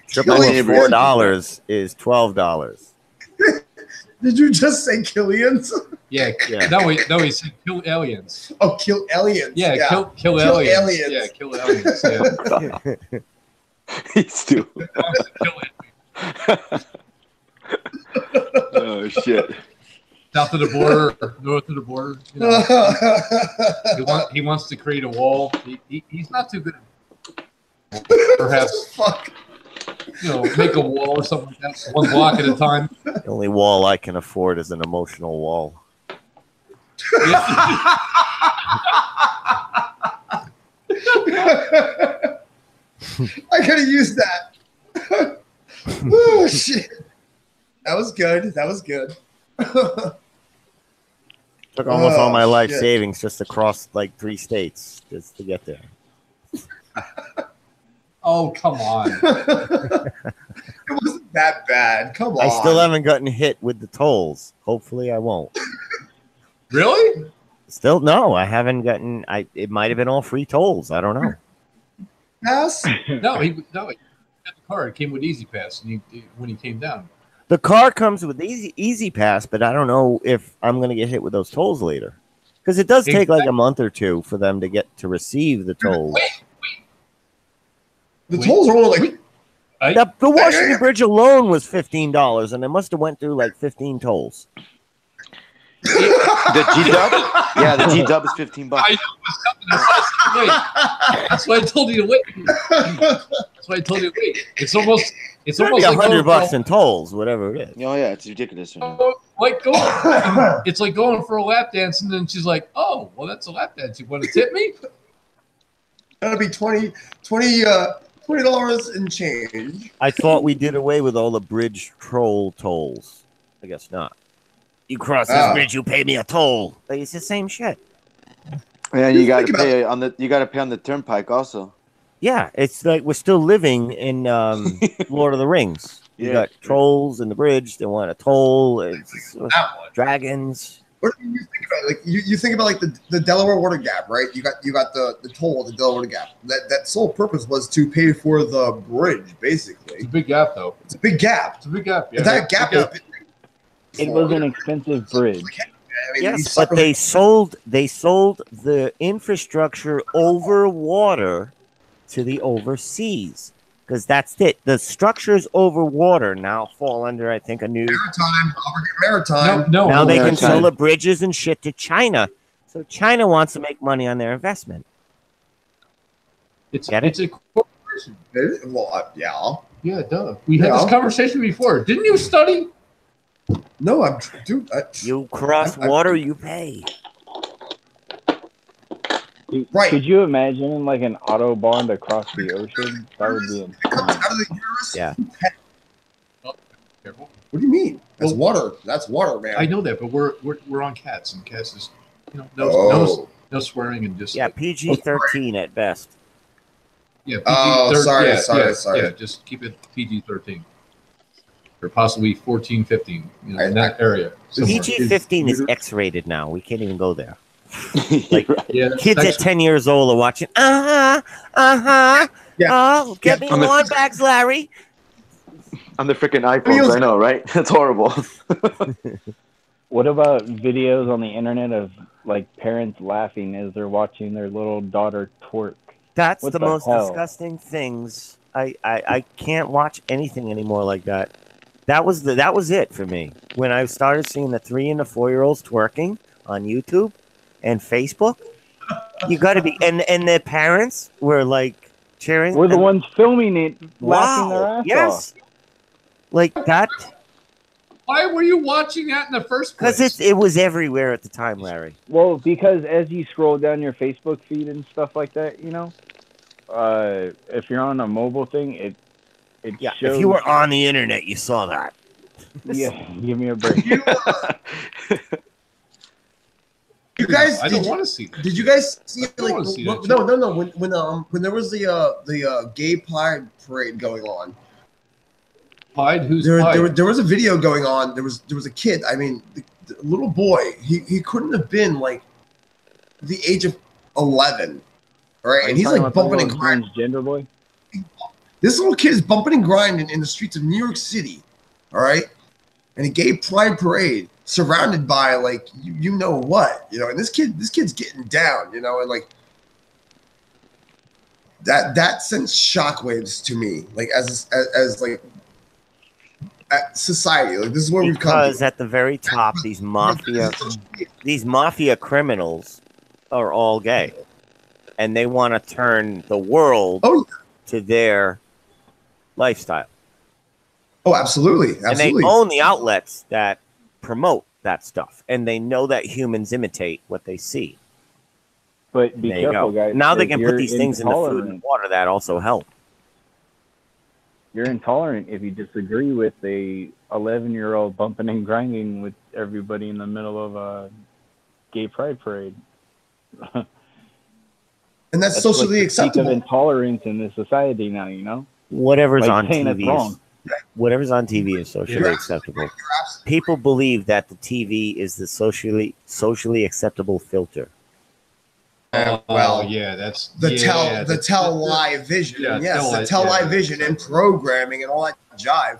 Triple of Killian's. $4 is $12. Did you just say Killian's? Yeah. Yeah. No, he said kill aliens. Oh, kill aliens. Yeah, Kill Kill aliens. aliens. Yeah, kill aliens. Yeah. He's stupid. Kill aliens. Oh shit. South of the border, north of the border. You know, he wants to create a wall. He's not too good at perhaps Fuck. make a wall or something like that, one block at a time. The only wall I can afford is an emotional wall. I could have used that. Oh shit. That was good. Took almost all my life shit. savings just to cross like 3 states just to get there. Oh, come on. It wasn't that bad. Come on. I still haven't gotten hit with the tolls. Hopefully, I won't. Really? Still, no, I haven't gotten. It might have been all free tolls. I don't know. Pass? No, he got the car. It came with Easy Pass, and when he came down. The car comes with easy pass, but I don't know if I'm going to get hit with those tolls later, because it does take like a month or two for them to get to receive the tolls. The tolls are only like The Washington Bridge alone was $15, and I must have went through like 15 tolls. The G-Dub? Yeah, the G-Dub is $15. I know what's coming. That's why I told you to wait. That's why I told you to wait. It's almost It's like $100 in tolls, whatever it is. Oh yeah, it's ridiculous. Right now. It's like going for a lap dance, and then she's like, "Oh, well, that's a lap dance. You want to tip me?" That'll be $20 and change. I thought we did away with all the bridge troll tolls. I guess not. You cross this bridge, you pay me a toll. But it's the same shit. Yeah, you got to pay on the turnpike also. Yeah, it's like we're still living in Lord of the Rings. You got trolls in the bridge. They want a toll. It's dragons. What do you think about? Like you think about like the Delaware Water Gap, right? You got the toll, the Delaware Water Gap. That sole purpose was to pay for the bridge, basically. It's a big gap, though. It's a big gap. It's a big gap. Yeah, that gap. It was an expensive bridge. I mean, Yes, but they sold the infrastructure over water to the overseas, because that's it. The structures over water now fall under, I think, a new maritime. No, now they maritime. can sell the bridges and shit to China. So China wants to make money on their investment. It's Get it? a corporation. Well, yeah. Yeah, duh. We had this conversation before. Didn't you study? No, dude. You cross water, you pay. Right. Could you imagine like an autobahn to cross the ocean? That would be insane. Yeah. Careful. What do you mean? That's water. That's water, man. I know that, but we're on cats, and cats is no swearing and just PG-13 at best. Yeah. PG Oh, sorry. Yeah, just keep it PG-13. Or possibly 14, 15, in that area. somewhere. PG-15 is X-rated now. We can't even go there. Like Yeah, kids at 10 years old are watching. Yeah. Oh, get me one bags, Larry. On the freaking iPhones, I know, right? That's horrible. What about videos on the internet of like parents laughing as they're watching their little daughter twerk? That's What the the most hell? disgusting things. I can't watch anything anymore like that. That was it for me. When I started seeing the 3 and the 4-year-olds twerking on YouTube and Facebook, you got to be, and their parents were like cheering. We're the ones filming it, laughing their ass yes. off. Like that. Why were you watching that in the first place? Because it was everywhere at the time, Larry. Well, because as you scroll down your Facebook feed and stuff like that, you know, if you're on a mobile thing, it Yeah, shows. if you were on the internet, you saw that. Yeah, give me a break. You guys, I don't want to see that. Did you guys see I don't wanna see that no, no, no. When there was the gay pride parade going on, Pied? Who's there Pied? was a video going on. There was a kid. I mean, the little boy. He couldn't have been like the age of 11, right? Are And you he's talking like about the bumping and little grinding. transgender boy? This little kid is bumping and grinding in the streets of New York City, all right? And a gay pride parade surrounded by like you know what, you know, and this kid's getting down, you know, and like that sends shockwaves to me, like as like at society. Like this is where we've come Because to. at the very top, these mafia criminals are all gay, and they want to turn the world to their lifestyle. Oh, absolutely, And they absolutely. own the outlets that promote that stuff, and they know that humans imitate what they see. But be There you careful, go. guys. Now they because can put you're these things in the food and intolerant. water that also help. You're intolerant if you disagree with a 11-year-old bumping and grinding with everybody in the middle of a gay pride parade. And that's like socially the peak acceptable. of intolerance in this society now, you know? Whatever's Like on saying it's TV wrong. is whatever's on TV is socially acceptable. People believe that the TV is the socially acceptable filter. Well, yeah, that's the television, Yeah, yes, the television and programming and all that jive.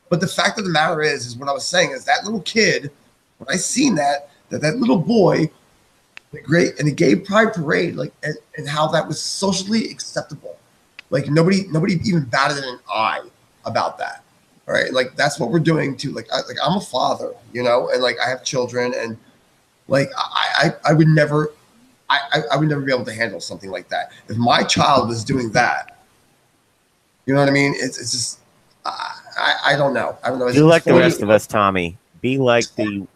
But the fact of the matter is what I was saying is that little kid, when I seen that little boy, the gay pride parade, like and how that was socially acceptable, like nobody even batted an eye about that. All right, like that's what we're doing too. Like I'm a father, you know, and like I have children, and like I would never. I would never be able to handle something like that. If my child was doing that, you know what I mean? It's just, I don't know. I don't know. It's Do like the funny. rest of us, Tommy. Be the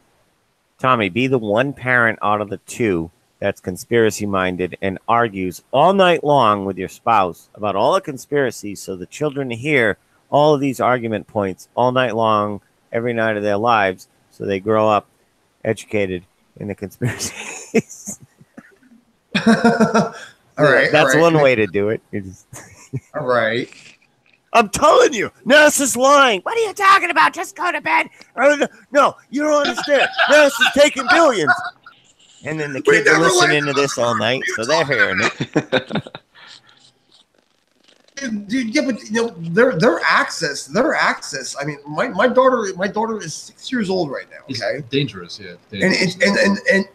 one parent out of the two that's conspiracy minded and argues all night long with your spouse about all the conspiracies, so the children hear all of these argument points all night long, every night of their lives, so they grow up educated in the conspiracies. All right. That's all right. one way to do it. You just- All right. I'm telling you, NASA's lying. What are you talking about? Just go to bed. No, you don't understand. NASA's taking billions. And then the kids are listening to this all night, so they're hearing it. Dude, yeah, but you know their access. I mean, my daughter is 6 years old right now. Okay, It's dangerous, yeah. and Dangerous.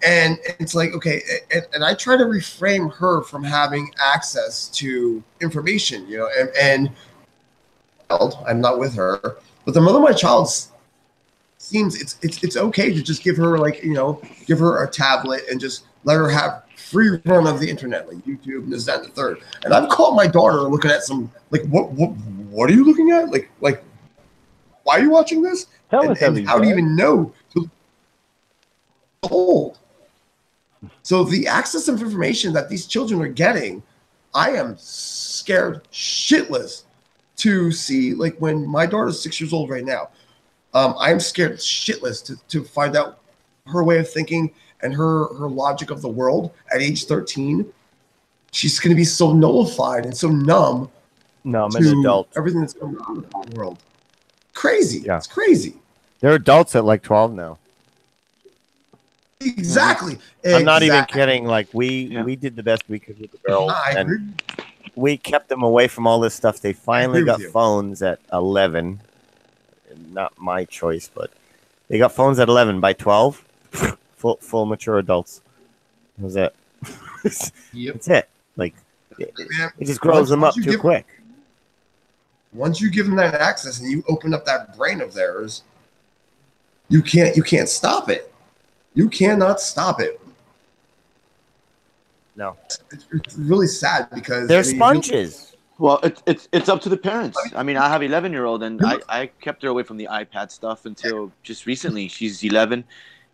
and it's like okay, and I try to reframe her from having access to information, you know, and I'm not with her, but the mother of my child seems it's okay to just give her like, you know, give her a tablet and just let her have free run of the internet, like YouTube and this, that, and the third. And I've caught my daughter looking at some like what are you looking at? Like why are you watching this? Tell And us everything. how do you even know? Old. So the access of information that these children are getting, I am scared shitless to see. Like when my daughter's 6 years old right now, I'm scared shitless to find out her way of thinking and her logic of the world at age 13. She's going to be so nullified and so numb. No, I'm to an adult. everything that's going on in the world. Crazy. Yeah. It's crazy. They're adults at like 12 now. Exactly. I'm not even Exactly. kidding. Like we did the best we could with the girls, I and agree. we kept them away from all this stuff. They finally agree got with you. phones at 11. Not my choice, but they got phones at 11. By 12, full mature adults. That was it. Yep. That's it. Like it just grows Once- them once up you too give- quick. Once you give them that access and you open up that brain of theirs, you can't stop it. You cannot stop it. No, It's really sad because they're I mean, sponges. Well, it's up to the parents. I mean, I have 11-year-old, and I kept her away from the iPad stuff until just recently. She's 11,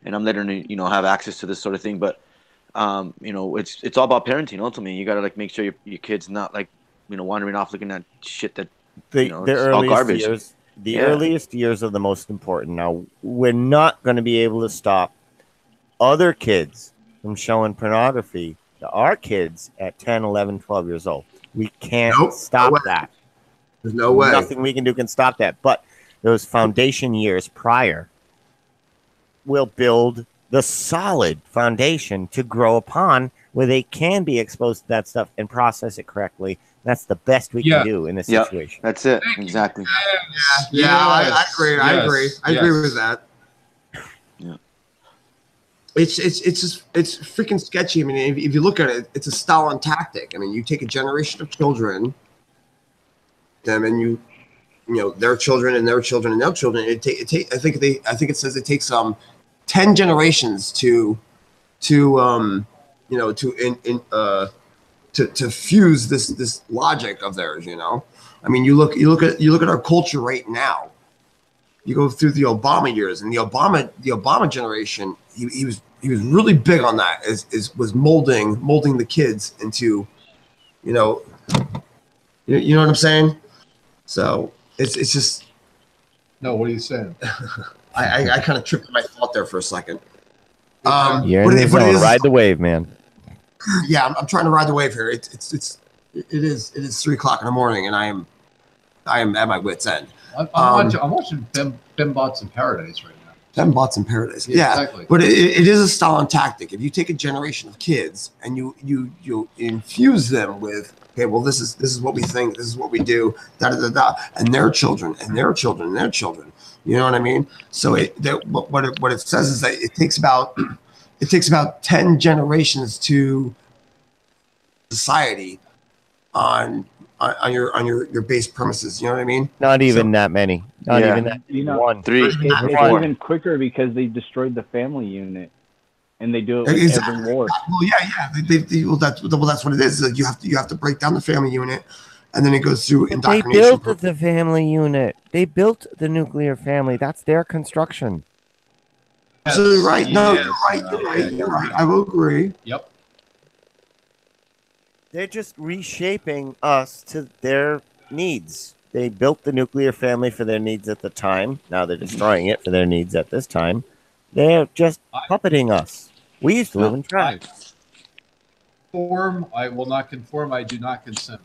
and I'm letting her, have access to this sort of thing. But, it's all about parenting. Ultimately, you gotta make sure your kid's not wandering off looking at shit that the it's all garbage. Earliest years are the most important. Now, we're not going to be able to stop other kids from showing pornography to our kids at 10, 11, 12 years old. We can't stop that. There's no way. Nothing we can do can stop that. But those foundation years prior will build the solid foundation to grow upon where they can be exposed to that stuff and process it correctly. That's the best we can do in this situation. That's it. Exactly. I agree. I agree with that. Yeah. It's freaking sketchy. I mean, if you look at it, it's a Stalin tactic. I mean, you take a generation of children, them, and their children and their children and their children. I think it says it takes 10 generations to fuse this logic of theirs. I mean, you look at our culture right now. You go through the Obama years, and the Obama generation. He was really big on that. Was molding the kids into, you know what I'm saying. So it's just. No, what are you saying? I kind of tripped my thought there for a second. You're in the zone. Ride the wave, man. Yeah, I'm trying to ride the wave here. It is 3:00 in the morning, and I am at my wit's end. I'm watching Fembots in Paradise right now. Fembots in Paradise. Yeah, exactly. But it is a Stalin tactic. If you take a generation of kids and you infuse them with, okay, well, this is what we think, this is what we do, and their children and their children and their children. You know what I mean? So what it says is that it takes about 10 generations to society on your base premises. You know what I mean? Not even that many. Not even that. One, 3, it's 4. even quicker because they destroyed the family unit, and they do it with every war. Well, yeah. Well, that's what it is. You have to break down the family unit, and then it goes through indoctrination. They built the family unit. They built the nuclear family. That's their construction. Absolutely right. No, you're right. I will agree. Yep. They're just reshaping us to their needs. They built the nuclear family for their needs at the time. Now they're destroying it for their needs at this time. They're just puppeting us. We used to live in tribes. I will not conform. I do not consent.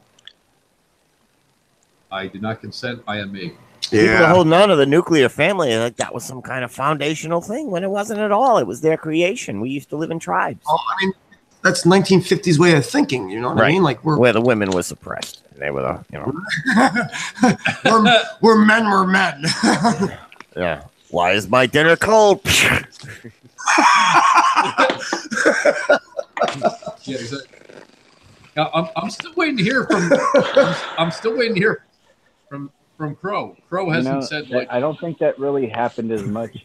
I do not consent. I am me. People are holding on to the nuclear family like that was some kind of foundational thing when it wasn't at all. It was their creation. We used to live in tribes. Oh, I mean, that's 1950s way of thinking. You know what I mean? Like where the women were suppressed. They were we're men. We're men. Yeah. Why is my dinner cold? Yeah, exactly. Now, I'm still waiting to hear from. I'm still waiting to hear from Crow. Crow hasn't said like. I don't think that really happened as much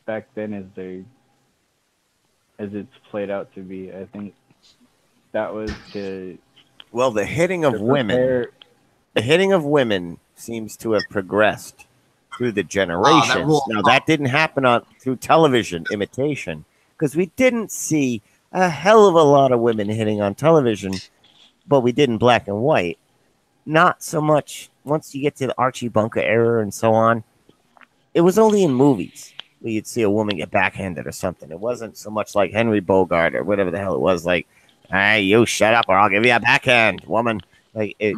back then as it's played out to be. I think that was to. Well, the hitting of women seems to have progressed through the generations. Now that didn't happen through television imitation because we didn't see a hell of a lot of women hitting on television, but we did in black and white. Not so much once you get to the Archie Bunker era and so on. It was only in movies where you'd see a woman get backhanded or something. It wasn't so much like Henry Bogart or whatever the hell it was. Like, hey, you shut up or I'll give you a backhand, woman. Like it.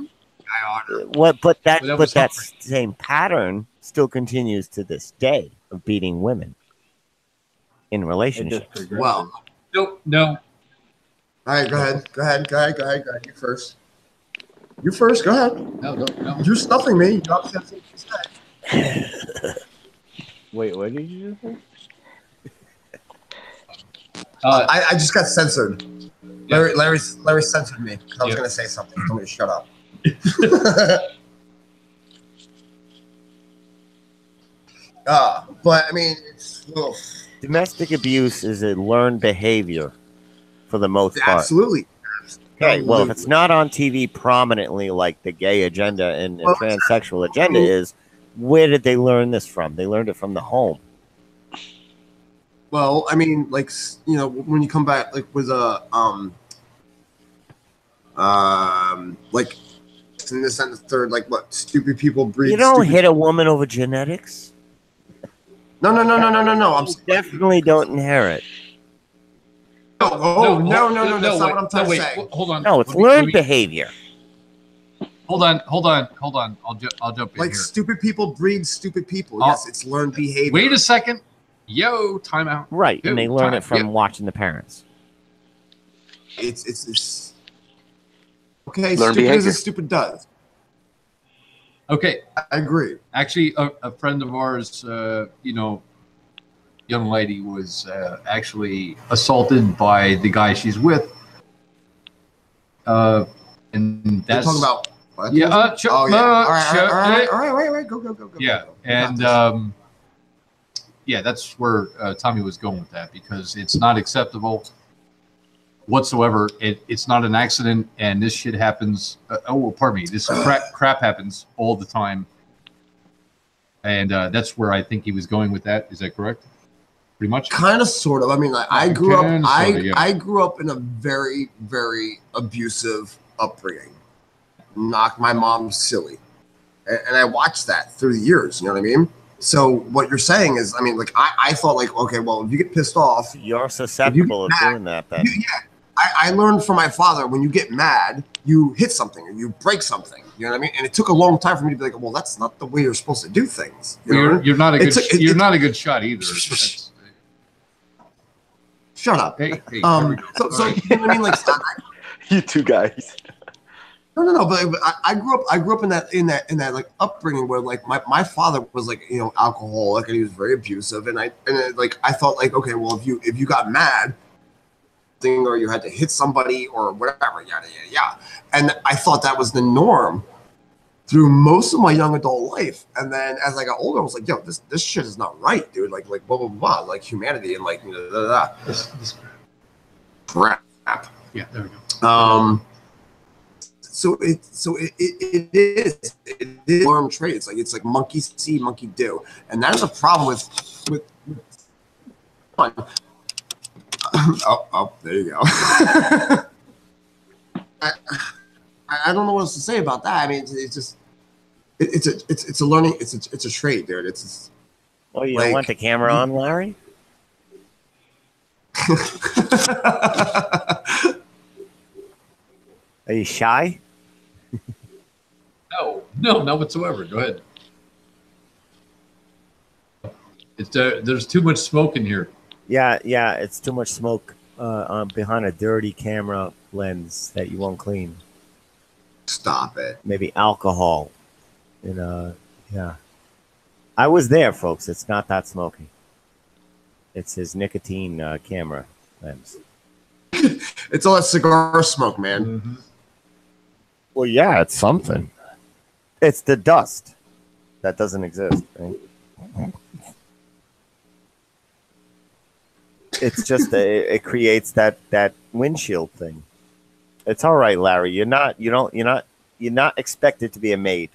But that same pattern still continues to this day of beating women in relationships. Well, no. All right, go ahead. You first. Go ahead. No. You're stuffing me. You obviously have something to say. Wait, what did you just say? I just got censored. Larry censored me because I was going to say something. He told me to shut up. But I mean, domestic abuse is a learned behavior for the most part. Absolutely. Okay, well, if it's not on TV prominently like the gay agenda and the transsexual agenda is, where did they learn this from? They learned it from the home. Well, I mean, like, you know, when you come back, like, with a, like, in this and the third, like, what, stupid people breed. You don't stupid... hit a woman over genetics. No. I'm definitely don't inherit. No, that's not what I'm trying to say. Hold on. No, it's learned behavior. Hold on. I'll jump in like here. Stupid people breed stupid people. Yes, it's learned behavior. Wait a second. Yo, time out. Right, and they learn it from watching the parents. It's okay. Learn Stupid behavior. is as stupid does. Okay, I agree. Actually, a friend of ours, you know, young lady was actually assaulted by the guy she's with. And that's You're talking about what? yeah. Oh yeah. All right. Wait. Go. Yeah, and yeah, that's where Tommy was going with that, because it's not acceptable whatsoever. It's not an accident, and this shit happens. Pardon me. This crap happens all the time, and that's where I think he was going with that. Is that correct? Pretty much. Kind of, sort of. I mean, like, I grew up. yeah. I grew up in a very, very abusive upbringing. Knocked my mom silly, and I watched that through the years. You know what I mean? So what you're saying is, I mean, like, I thought, like, okay, well, if you get pissed off, you're susceptible of doing that. Then I learned from my father, when you get mad, you hit something or you break something. You know what I mean? And it took a long time for me to be like, well, that's not the way you're supposed to do things. You're not a good. You're not a good shot either. Shut up. Hey, so you know what I mean? Like, you two guys. No, but I grew up in that like upbringing where, like, my father was, like, you know, alcoholic, and he was very abusive, and I thought, like, okay, well, if you got mad thing, or you had to hit somebody or whatever, yada yada yada, and I thought that was the norm through most of my young adult life. And then as I got older, I was like, yo, this shit is not right, dude. Like blah blah blah, like humanity and like this crap. Yeah, there we go. So it is learned traits. It's like monkey see, monkey do, and that is a problem with oh, there you go. I don't know what else to say about that. I mean, it's just it's a learning, it's a trait, dude. It's oh, you don't want the camera on, Larry? Are you shy? No, not whatsoever. Go ahead. It's there's too much smoke in here. Yeah, it's too much smoke behind a dirty camera lens that you won't clean. Stop it. Maybe alcohol. Yeah. I was there, folks. It's not that smoky. It's his nicotine camera lens. It's all that cigar smoke, man. Mm-hmm. Well, yeah, it's something. It's the dust that doesn't exist, right? It's just it creates that windshield thing. It's all right, Larry. You're not expected to be a maid.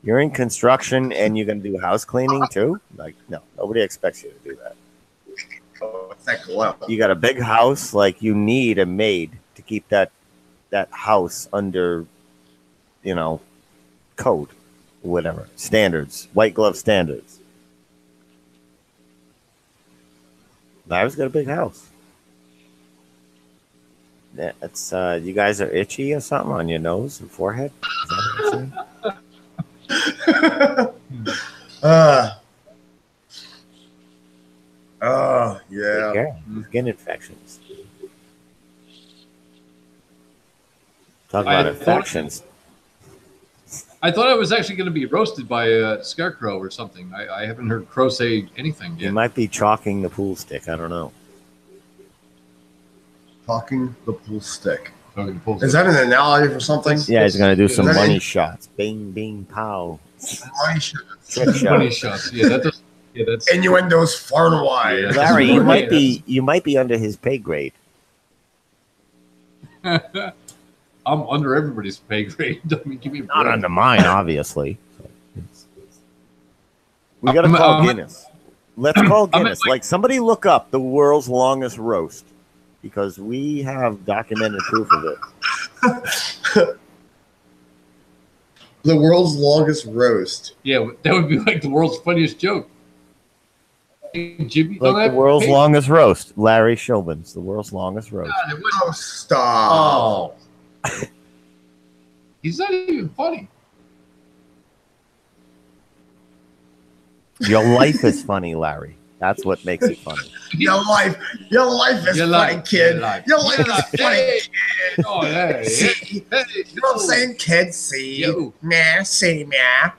You're in construction and you're gonna do house cleaning too. Like, no, nobody expects you to do that. Oh, what's that glow? You got a big house, like you need a maid to keep that house under, code, whatever standards, white glove standards. Larry's got a big house. Yeah, it's you guys are itchy or something on your nose and forehead. Is that what you're saying? Yeah. Skin infections. Talk about infections. I thought I was actually going to be roasted by a scarecrow or something. I haven't heard Crow say anything yet. You might be chalking the pool stick. I don't know. Talking the pool stick. Is that an analogy for something? Yeah, he's going to do some money shots. Bing, bing, pow. Money shots. Trick shot. Money shots. Yeah, that's innuendos far and wide. Larry, you might be under his pay grade. I'm under everybody's pay grade. I mean, give me a Not break. under mine, obviously. We got to call Guinness. Let's call Guinness. Like, somebody look up the world's longest roast, because we have documented proof of it. The world's longest roast. Yeah, that would be like the world's funniest joke. Jimmy, Like the world's longest roast. Larry Shilbin's the world's longest roast. Oh, stop. Oh. He's not even funny. Your life is funny, Larry. That's what makes it funny. Your life is funny, kid. Your life is funny, kid. Oh, hey, See? You know what I'm saying, kid? See? Nah, see, nah.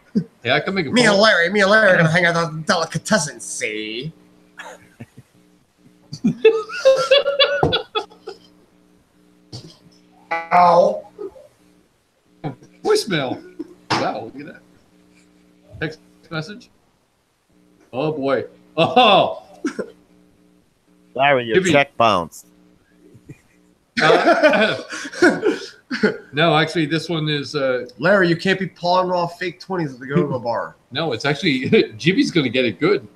Yeah, I can make a Me and phone. Larry are gonna hang out at the delicatessen, see? Ow. Voicemail. Wow, look at that. Text message. Oh boy. Oh. Larry, your Jimmy. check bounced. No, actually, this one is. Larry, you can't be pawing off fake 20s at the go-go bar. No, it's actually Jimmy's going to get it good.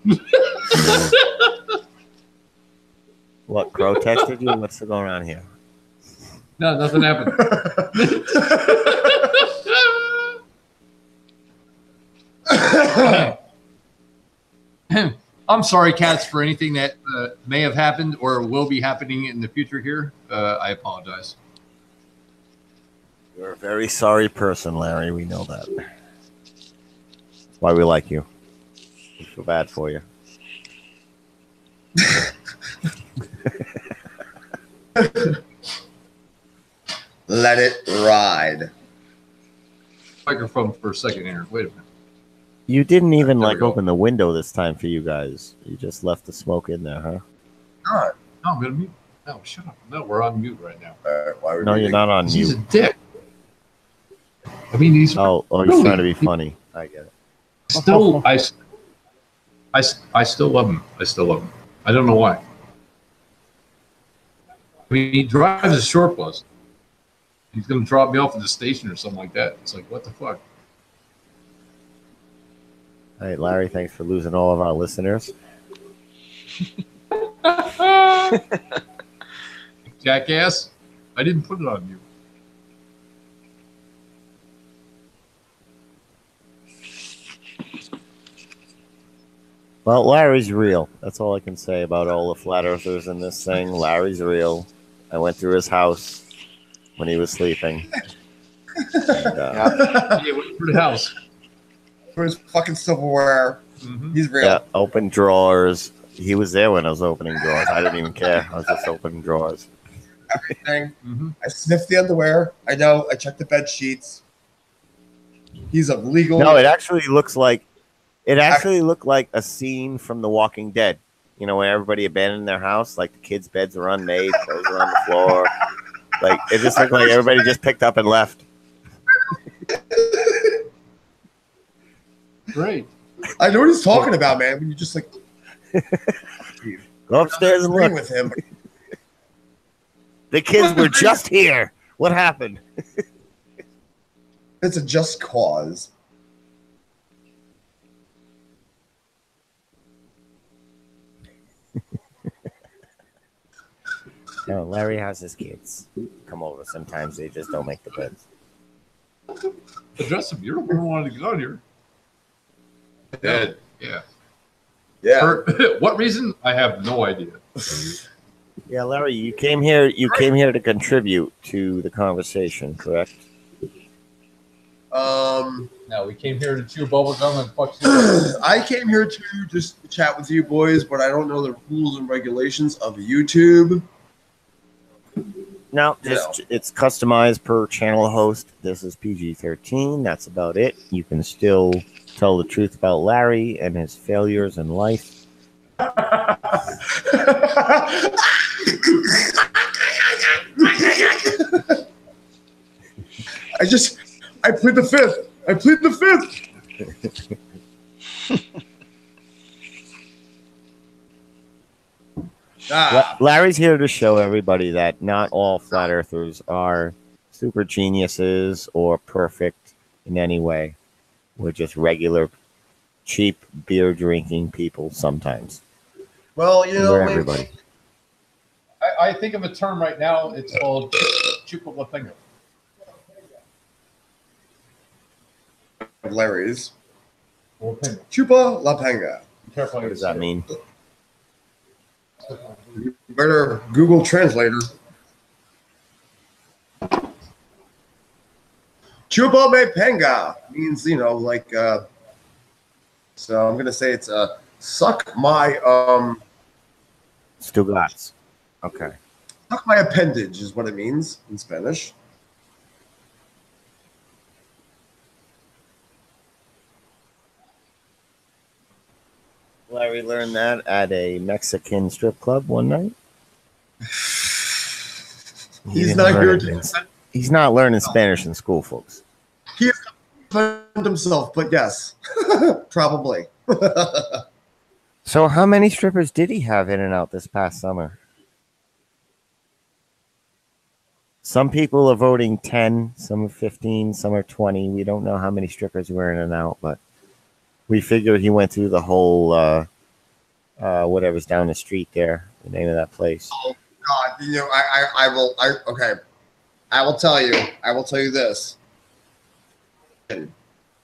What, Crow texted you? What's going on here? No, nothing happened. I'm sorry, cats, for anything that may have happened or will be happening in the future here. I apologize. You're a very sorry person, Larry. We know that. That's why we like you. We feel bad for you. Let it ride. Microphone for a second here. Wait a minute. You didn't even There we like go. open the window this time for you guys. You just left the smoke in there, huh? God. No, I'm going to mute. No, shut up. No, we're on mute right now. Why are No, you're not on He's a mute. dick. I mean, he's Oh, he's really- trying to be funny. I get it. still. I still love him. I still love him. I don't know why. I mean, he drives a short bus. He's going to drop me off at the station or something like that. It's like, what the fuck? All right, Larry, thanks for losing all of our listeners. Jackass. I didn't put it on you. Well, Larry's real. That's all I can say about all the flat earthers in this thing. Larry's real. I went through his house when he was sleeping. And, Yeah, wait for the house. For his fucking silverware. Mhm. He's real. yeah, open drawers. He was there when I was opening drawers. I didn't even care. I was just opening drawers. Everything. Mhm. I sniffed the underwear. I know. I checked the bed sheets. He's a legal. No, it actually looks like looked like a scene from The Walking Dead. You know, when everybody abandoned their house, like the kids' beds were unmade, clothes were on the floor. Like it just looked like everybody just picked up and left. Great. I know what he's talking about, man. When you just like Go upstairs and agreeing look. with him. The kids were just here. What happened? It's a just cause. No, Larry has his kids come over. Sometimes they just don't make the beds. Address him. You're the one who wanted to get on here. Ed, yeah. Yeah. For what reason? I have no idea. Yeah, Larry, you came here. You came here to contribute to the conversation, correct? No, we came here to chew bubble gum and fuck shit. I came here to just chat with you boys, but I don't know the rules and regulations of YouTube. No, just it's customized per channel host. This is PG-13. That's about it. You can still tell the truth about Larry and his failures in life. I plead the fifth. I plead the fifth. Larry's here to show everybody that not all flat earthers are super geniuses or perfect in any way. We're just regular, cheap beer drinking people sometimes. Well, you know, we're everybody. I think of a term right now. It's called Chupa-La-Pinga. Larry's. La-Pinga. Chupa-La-Pinga. Careful. What does that mean? You better Google Translator. Chupa-La-Pinga means, you know, like, so I'm going to say it's suck my, Stugats. Okay. Suck my appendage is what it means in Spanish. Larry learned that at a Mexican strip club one night. He's not here He's not learning Spanish in school, folks. He has found himself, but yes, probably. So how many strippers did he have in and out this past summer? Some people are voting 10, some are 15, some are 20. We don't know how many strippers were in and out, but we figured he went through the whole whatever's down the street there, the name of that place. Oh God, you know, I will tell you this.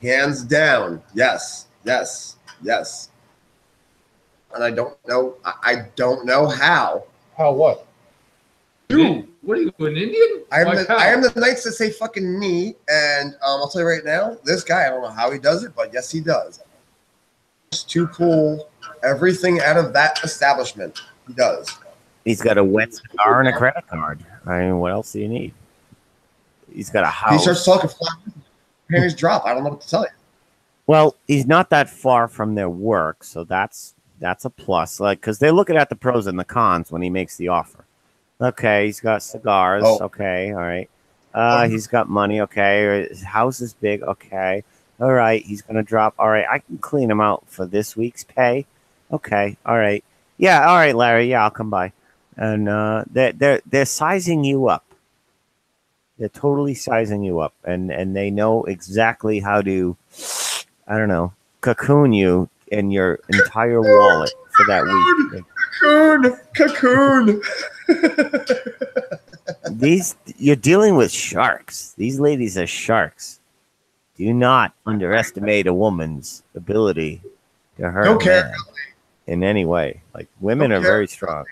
Hands down, yes. And I don't know how. How what? Dude, what are you, an Indian? I am the Knights that say fucking me, and I'll tell you right now, this guy, I don't know how he does it, but yes, he does. Just to pull everything out of that establishment, he does. He's got a wet cigar and a credit card. I mean, what else do you need? He's got a house. He starts talking flat, panties drop. I don't know what to tell you. Well, he's not that far from their work, so that's a plus. Like, because they're looking at the pros and the cons when he makes the offer. Okay, he's got cigars. Oh. Okay, all right. He's got money. Okay, his house is big. Okay, all right. He's gonna drop. All right, I can clean him out for this week's pay. Okay, all right. Yeah, all right, Larry. Yeah, I'll come by. And they're sizing you up. They're totally sizing you up, and they know exactly how to, I don't know, cocoon you in your entire wallet for that week. Cocoon. You're dealing with sharks. These ladies are sharks. Do not underestimate a woman's ability to hurt a man in any way. Like, women are very strong.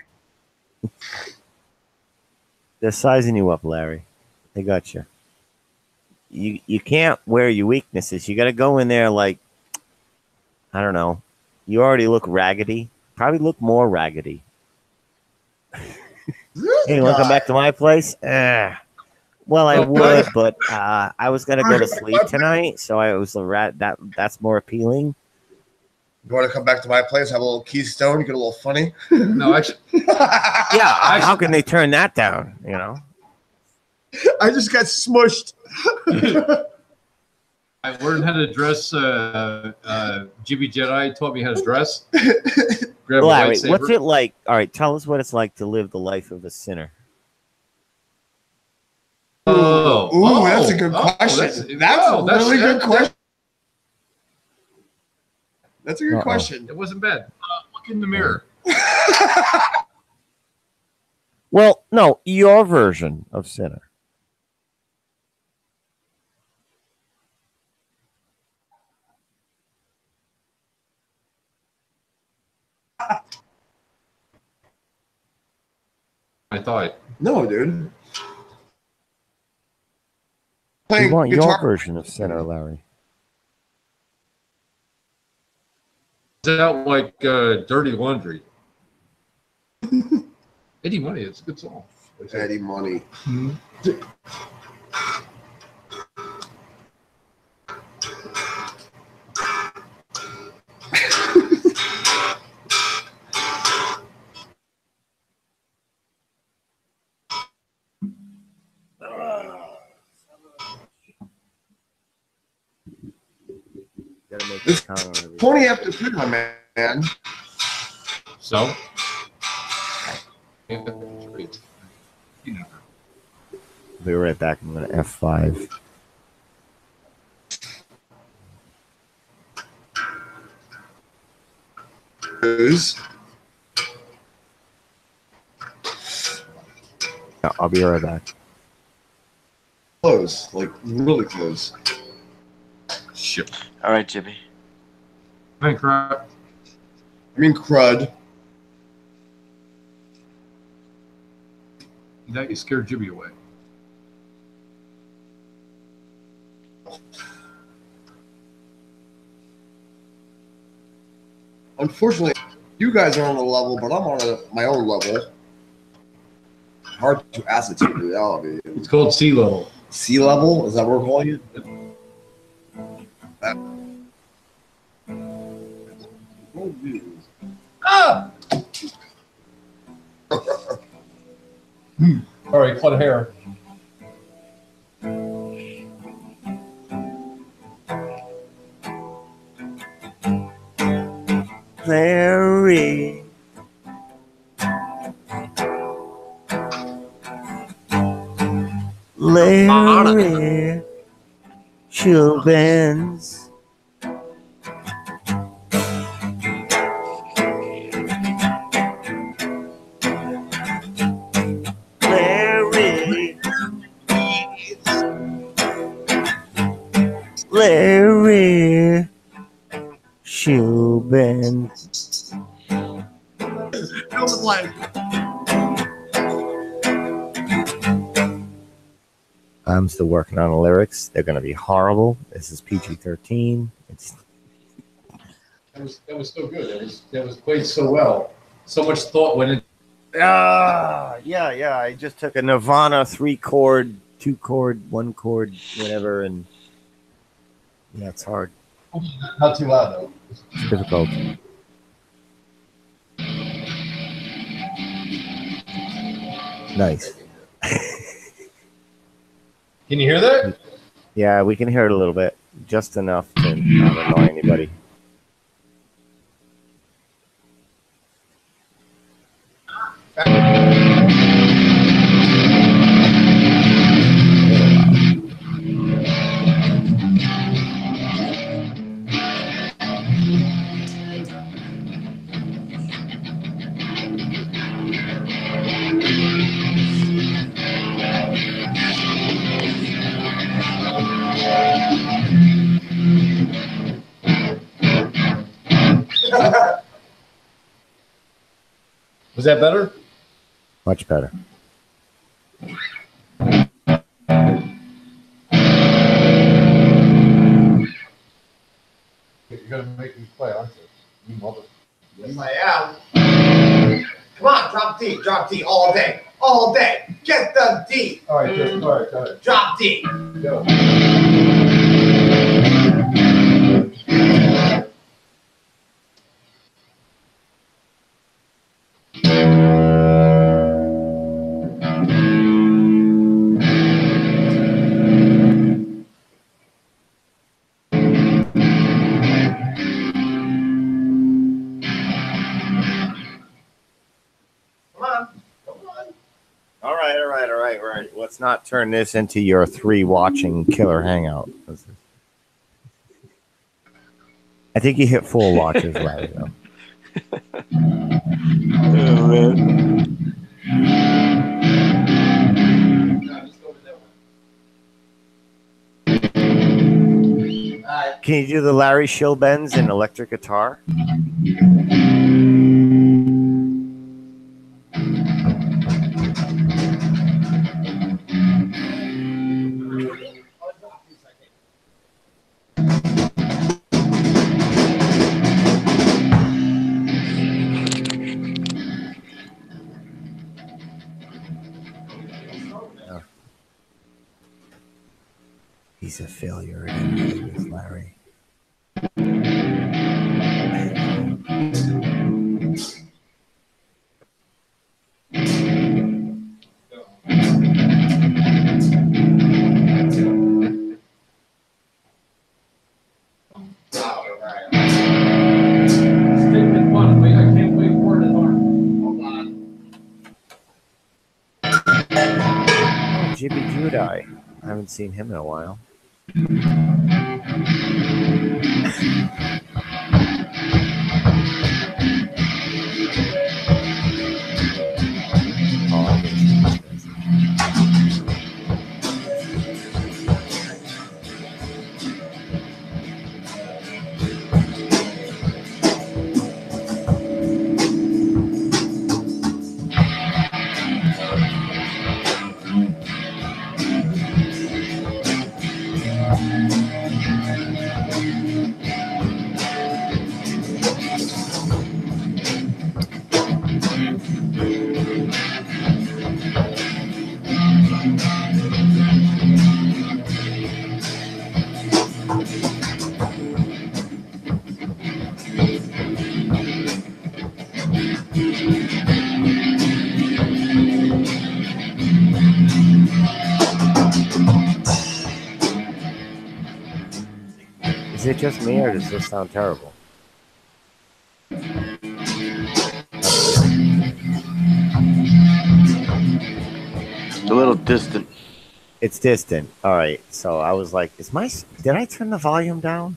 They're sizing you up, Larry. They got you. You can't wear your weaknesses. You got to go in there like, I don't know. You already look raggedy. Probably look more raggedy. Hey, you want to come back to my place? Well, I would, but I was gonna go to sleep tonight, so I was that's more appealing. You want to come back to my place, have a little Keystone, get a little funny? No, actually, yeah. How can they turn that down? You know, I just got smushed. I learned how to dress. Jimmy Jedi taught me how to dress. Grab Larry, a lightsaber. what's it like? All right, tell us what it's like to live the life of a sinner. That's a good question. That's a really good question. That's a good question. It wasn't bad. Look in the mirror. Well, no, your version of sinner. I thought. No, dude. We want your version of sinner, Larry. It's out like Dirty Laundry. Eddie Money, it's a good song. Eddie Money. Gotta make It's this 20 after 3, my man. So? You know. Be right back. I'm going to F5. Yeah, I'll be right back. Close, like really close. Shit. All right, Jimmy. Thank crap. I mean, crud. That you scared Jimmy away. Unfortunately, you guys are on a level, but I'm on my own level. Hard to ascertain reality. It's called sea level. Sea level? Is that what we're calling it? Ah! All right, cut hair. Larry. Larry. Chubins. Larry. Larry. Chubins. Fill the blank. I'm still working on the lyrics. They're going to be horrible. This is PG-13. That was so good. That was played so well. So much thought went in. Yeah. I just took a Nirvana 3-chord, 2-chord, 1-chord, whatever, and yeah, it's hard. Not too loud though. It's difficult. Nice. Can you hear that? Yeah, we can hear it a little bit, just enough to not annoy anybody. Was that better? Much better. You're gonna make me play, aren't you? You mother. Yes, I am. Come on, drop D all day. Get the D. All right, good. All right. Drop D. Go. All right. Let's not turn this into your 3-watching killer hangout. I think you hit full watches right though. Oh, man. Can you do the Larry Shilbens in electric guitar? He's a failure again with Larry. Jibby Judai. I haven't seen him in a while. Oh, I didn't see this message. Is it just me, or does this sound terrible? It's a little distant. It's distant. All right. So I was like, did I turn the volume down?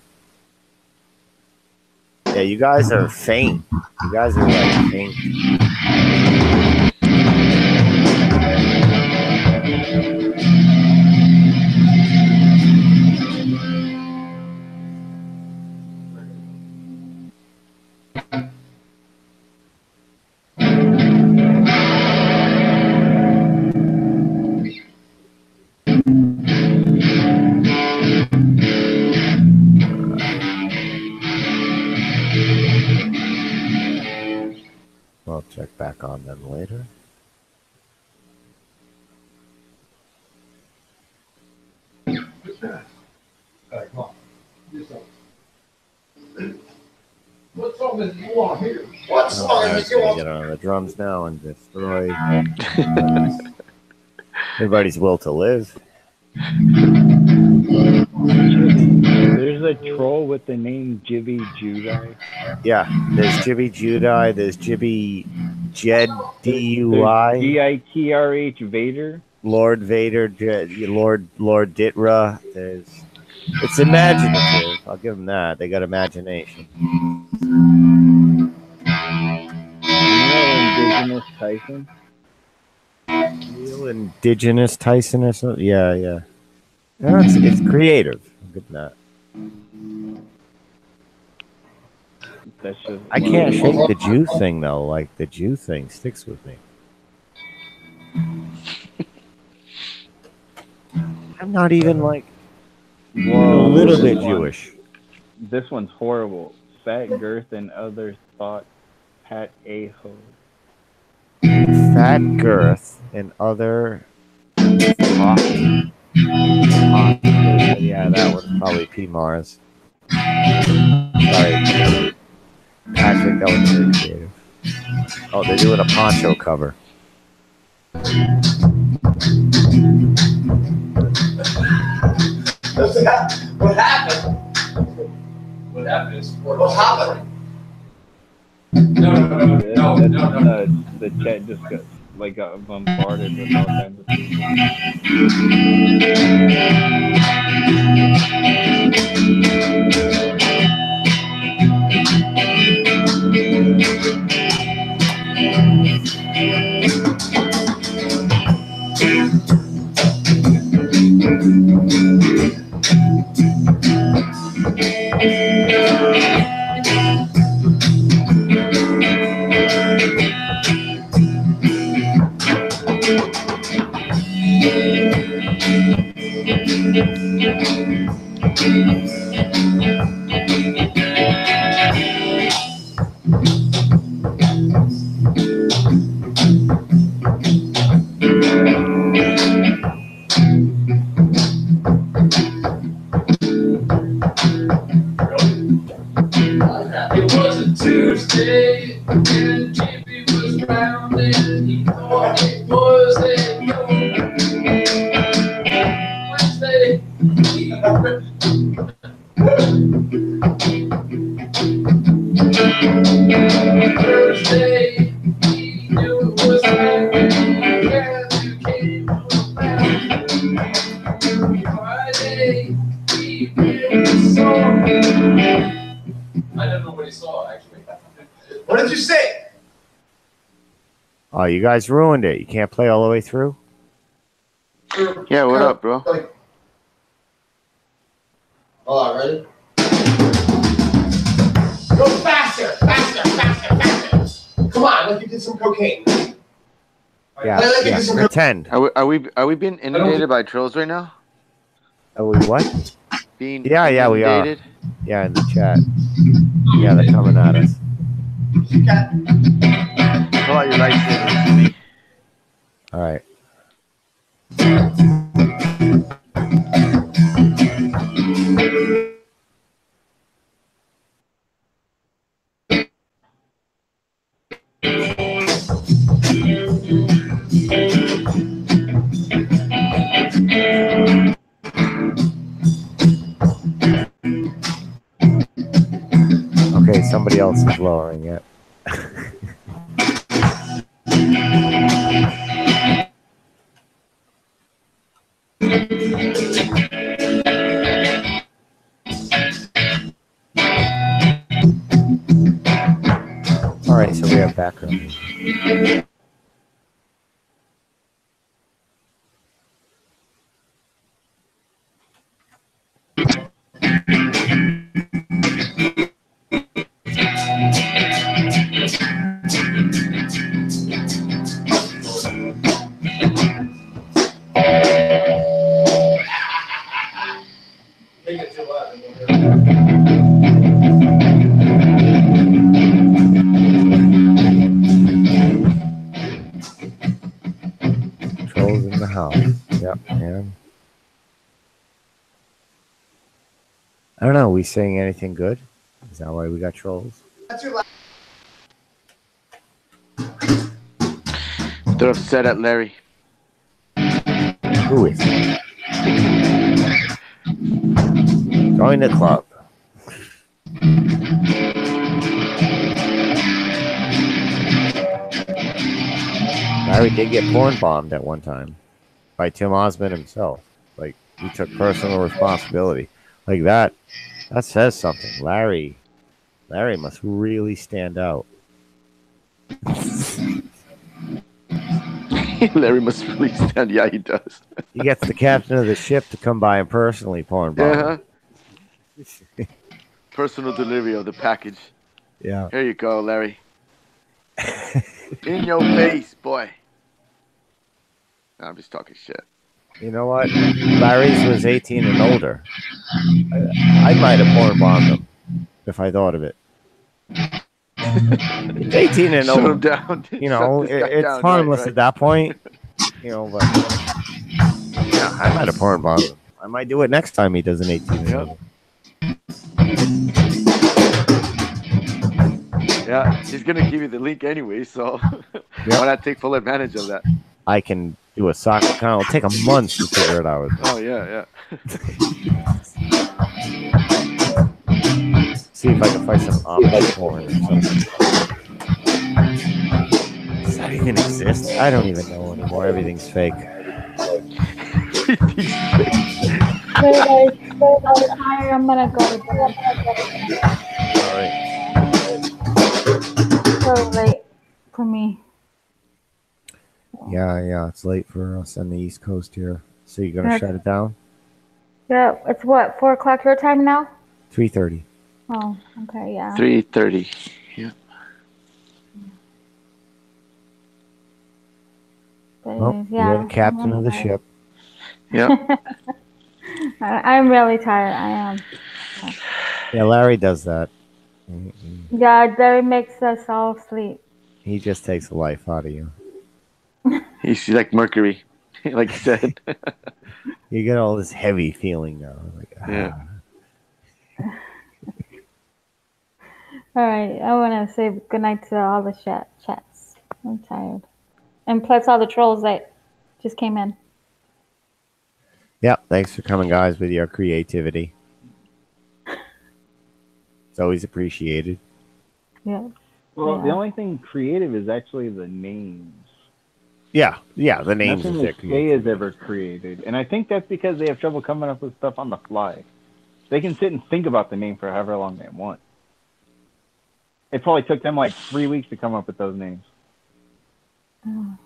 Yeah, you guys are faint. You guys are like faint. I'll check back on them later. What song is you want to hear? What song is you want to get on the drums now and destroy everybody's will to live. There's a troll with the name Jibby Judai. Yeah, there's Jibby Judai, there's Jibby Jed DUI. Gitrh Vader. Lord Vader, Lord Ditra. It's imaginative. I'll give them that. They got imagination. You know Indigenous Tyson? Real Indigenous Tyson or something? Yeah. No, it's creative. I'll give them that. That's just I can't shake the Jew thing though. Like the Jew thing sticks with me. I'm not even like a little bit Jewish. This one's horrible. Fat girth and other thought. Pat a-hole. Fat girth and other thought. Yeah, that was probably P. Mars. Sorry, Patrick, that was very creative. Oh, they're doing a Poncho cover. What happened? What happened is What happened? No. The chat just got bombarded with all kinds of people. It was a Tuesday and Jimmy was round and he thought it was a Wednesday. Thursday, he knew it was happening as you came around. nobody saw, actually. What did you say? Oh, you guys ruined it. You can't play all the way through? Yeah, what up, bro? Hold on, ready? Go faster, faster, faster, faster. Come on, like you did some cocaine. Yeah, Play like you yeah. did some Pretend. Are we being inundated by trolls right now? Are we what? Being Yeah, we are. inundated? Yeah, in the chat. Yeah, they're coming at us. Pull out your lightsaber, Jimmy. All right. Okay, somebody else is lowering it. All right, so we have background music. Trolls in the house. Yep, and I don't know. Are we saying anything good? Is that why we got trolls? They're upset at Larry. Who is? Join the club. Larry did get porn bombed at one time by Tim Osmond himself. Like, he took personal responsibility. Like that says something. Larry must really stand out. Larry must really stand. Yeah, he does. He gets the captain of the ship to come by and personally porn bomb. Yeah. Personal delivery of the package. Yeah. Here you go, Larry. In your face, boy. No, I'm just talking shit. You know what? Larry's was 18 and older. I might have porn bombed him if I thought of it. It's 18 and Shut older. him down. You know, Shut this guy it's down, harmless right. at that point. You know, but yeah, I might have porn bombed him. I might do it next time he does an 18 and older. Yeah, he's gonna give you the link anyway, so why not take full advantage of that? I can do a soccer account. It'll take a month to figure it out. Oh yeah. See if I can find some Amish porn or something. Does that even exist? I don't even know anymore. Everything's fake. I'm gonna go to bed. All right. So late for me. Yeah, it's late for us on the East Coast here. So you're gonna Okay. shut it down? Yeah, it's what, 4 o'clock your time now? 3:30. Oh, okay, yeah. 3:30. Yeah. But Well, yeah, you're the captain of the I'm ship. Yeah. I'm really tired. I am. Yeah, Larry does that. Yeah, Larry makes us all sleep. He just takes the life out of you. He's like Mercury, like you said. You get all this heavy feeling now. Like, Yeah. All right, I want to say goodnight to all the chats. I'm tired. And plus all the trolls that just came in. Yeah, thanks for coming, guys, with your creativity. It's always appreciated. Yeah. Well, Yeah. the only thing creative is actually the names. Yeah, the names Nothing is their that Shay has ever created. And I think that's because they have trouble coming up with stuff on the fly. They can sit and think about the name for however long they want. It probably took them like 3 weeks to come up with those names. Oh,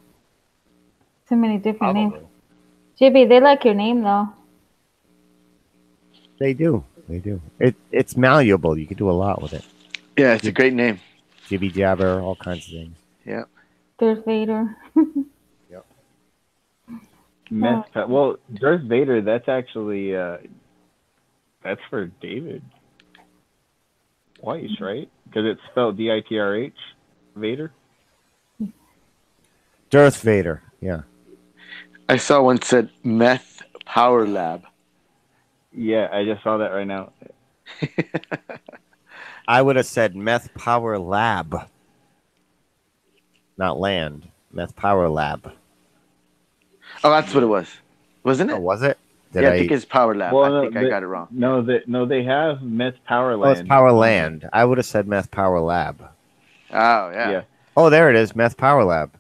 too many different names. Probably. Jibby, they like your name though. They do. They do. It's malleable. You can do a lot with it. Yeah, it's a great name. Jibby Jabber, all kinds of things. Yeah. Darth Vader. Well, Darth Vader, that's actually that's for David Weiss, right? Because it's spelled Ditrh, Vader. Darth Vader. Yeah. I saw one said Meth Power Lab. Yeah, I just saw that right now. I would have said Meth Power Lab. Not land. Meth Power Lab. Oh, that's what it was. Wasn't it? Oh, was it? Yeah, I think it's Power Lab. Well, I think I got it wrong. No, they have Meth Power Oh, Land. it's Power Land. I would have said Meth Power Lab. Oh, yeah. Yeah. Oh, there it is. Meth Power Lab.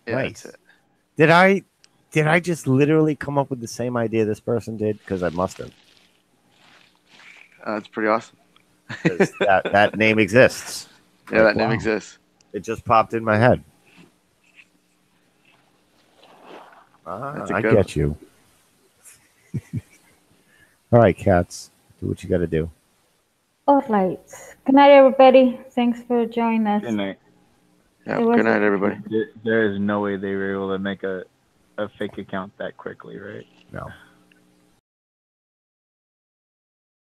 Yeah, Nice. that's it. Did I just literally come up with the same idea this person did? Because I must have. That's pretty awesome. 'Cause that name exists. Yeah, Like, that name wow. exists. It just popped in my head. That's a I good get you. All right, cats. Do what you got to do. All right. Good night, everybody. Thanks for joining us. Good night. Yeah, It was good night, a- everybody. There is no way they were able to make a fake account that quickly, right? No.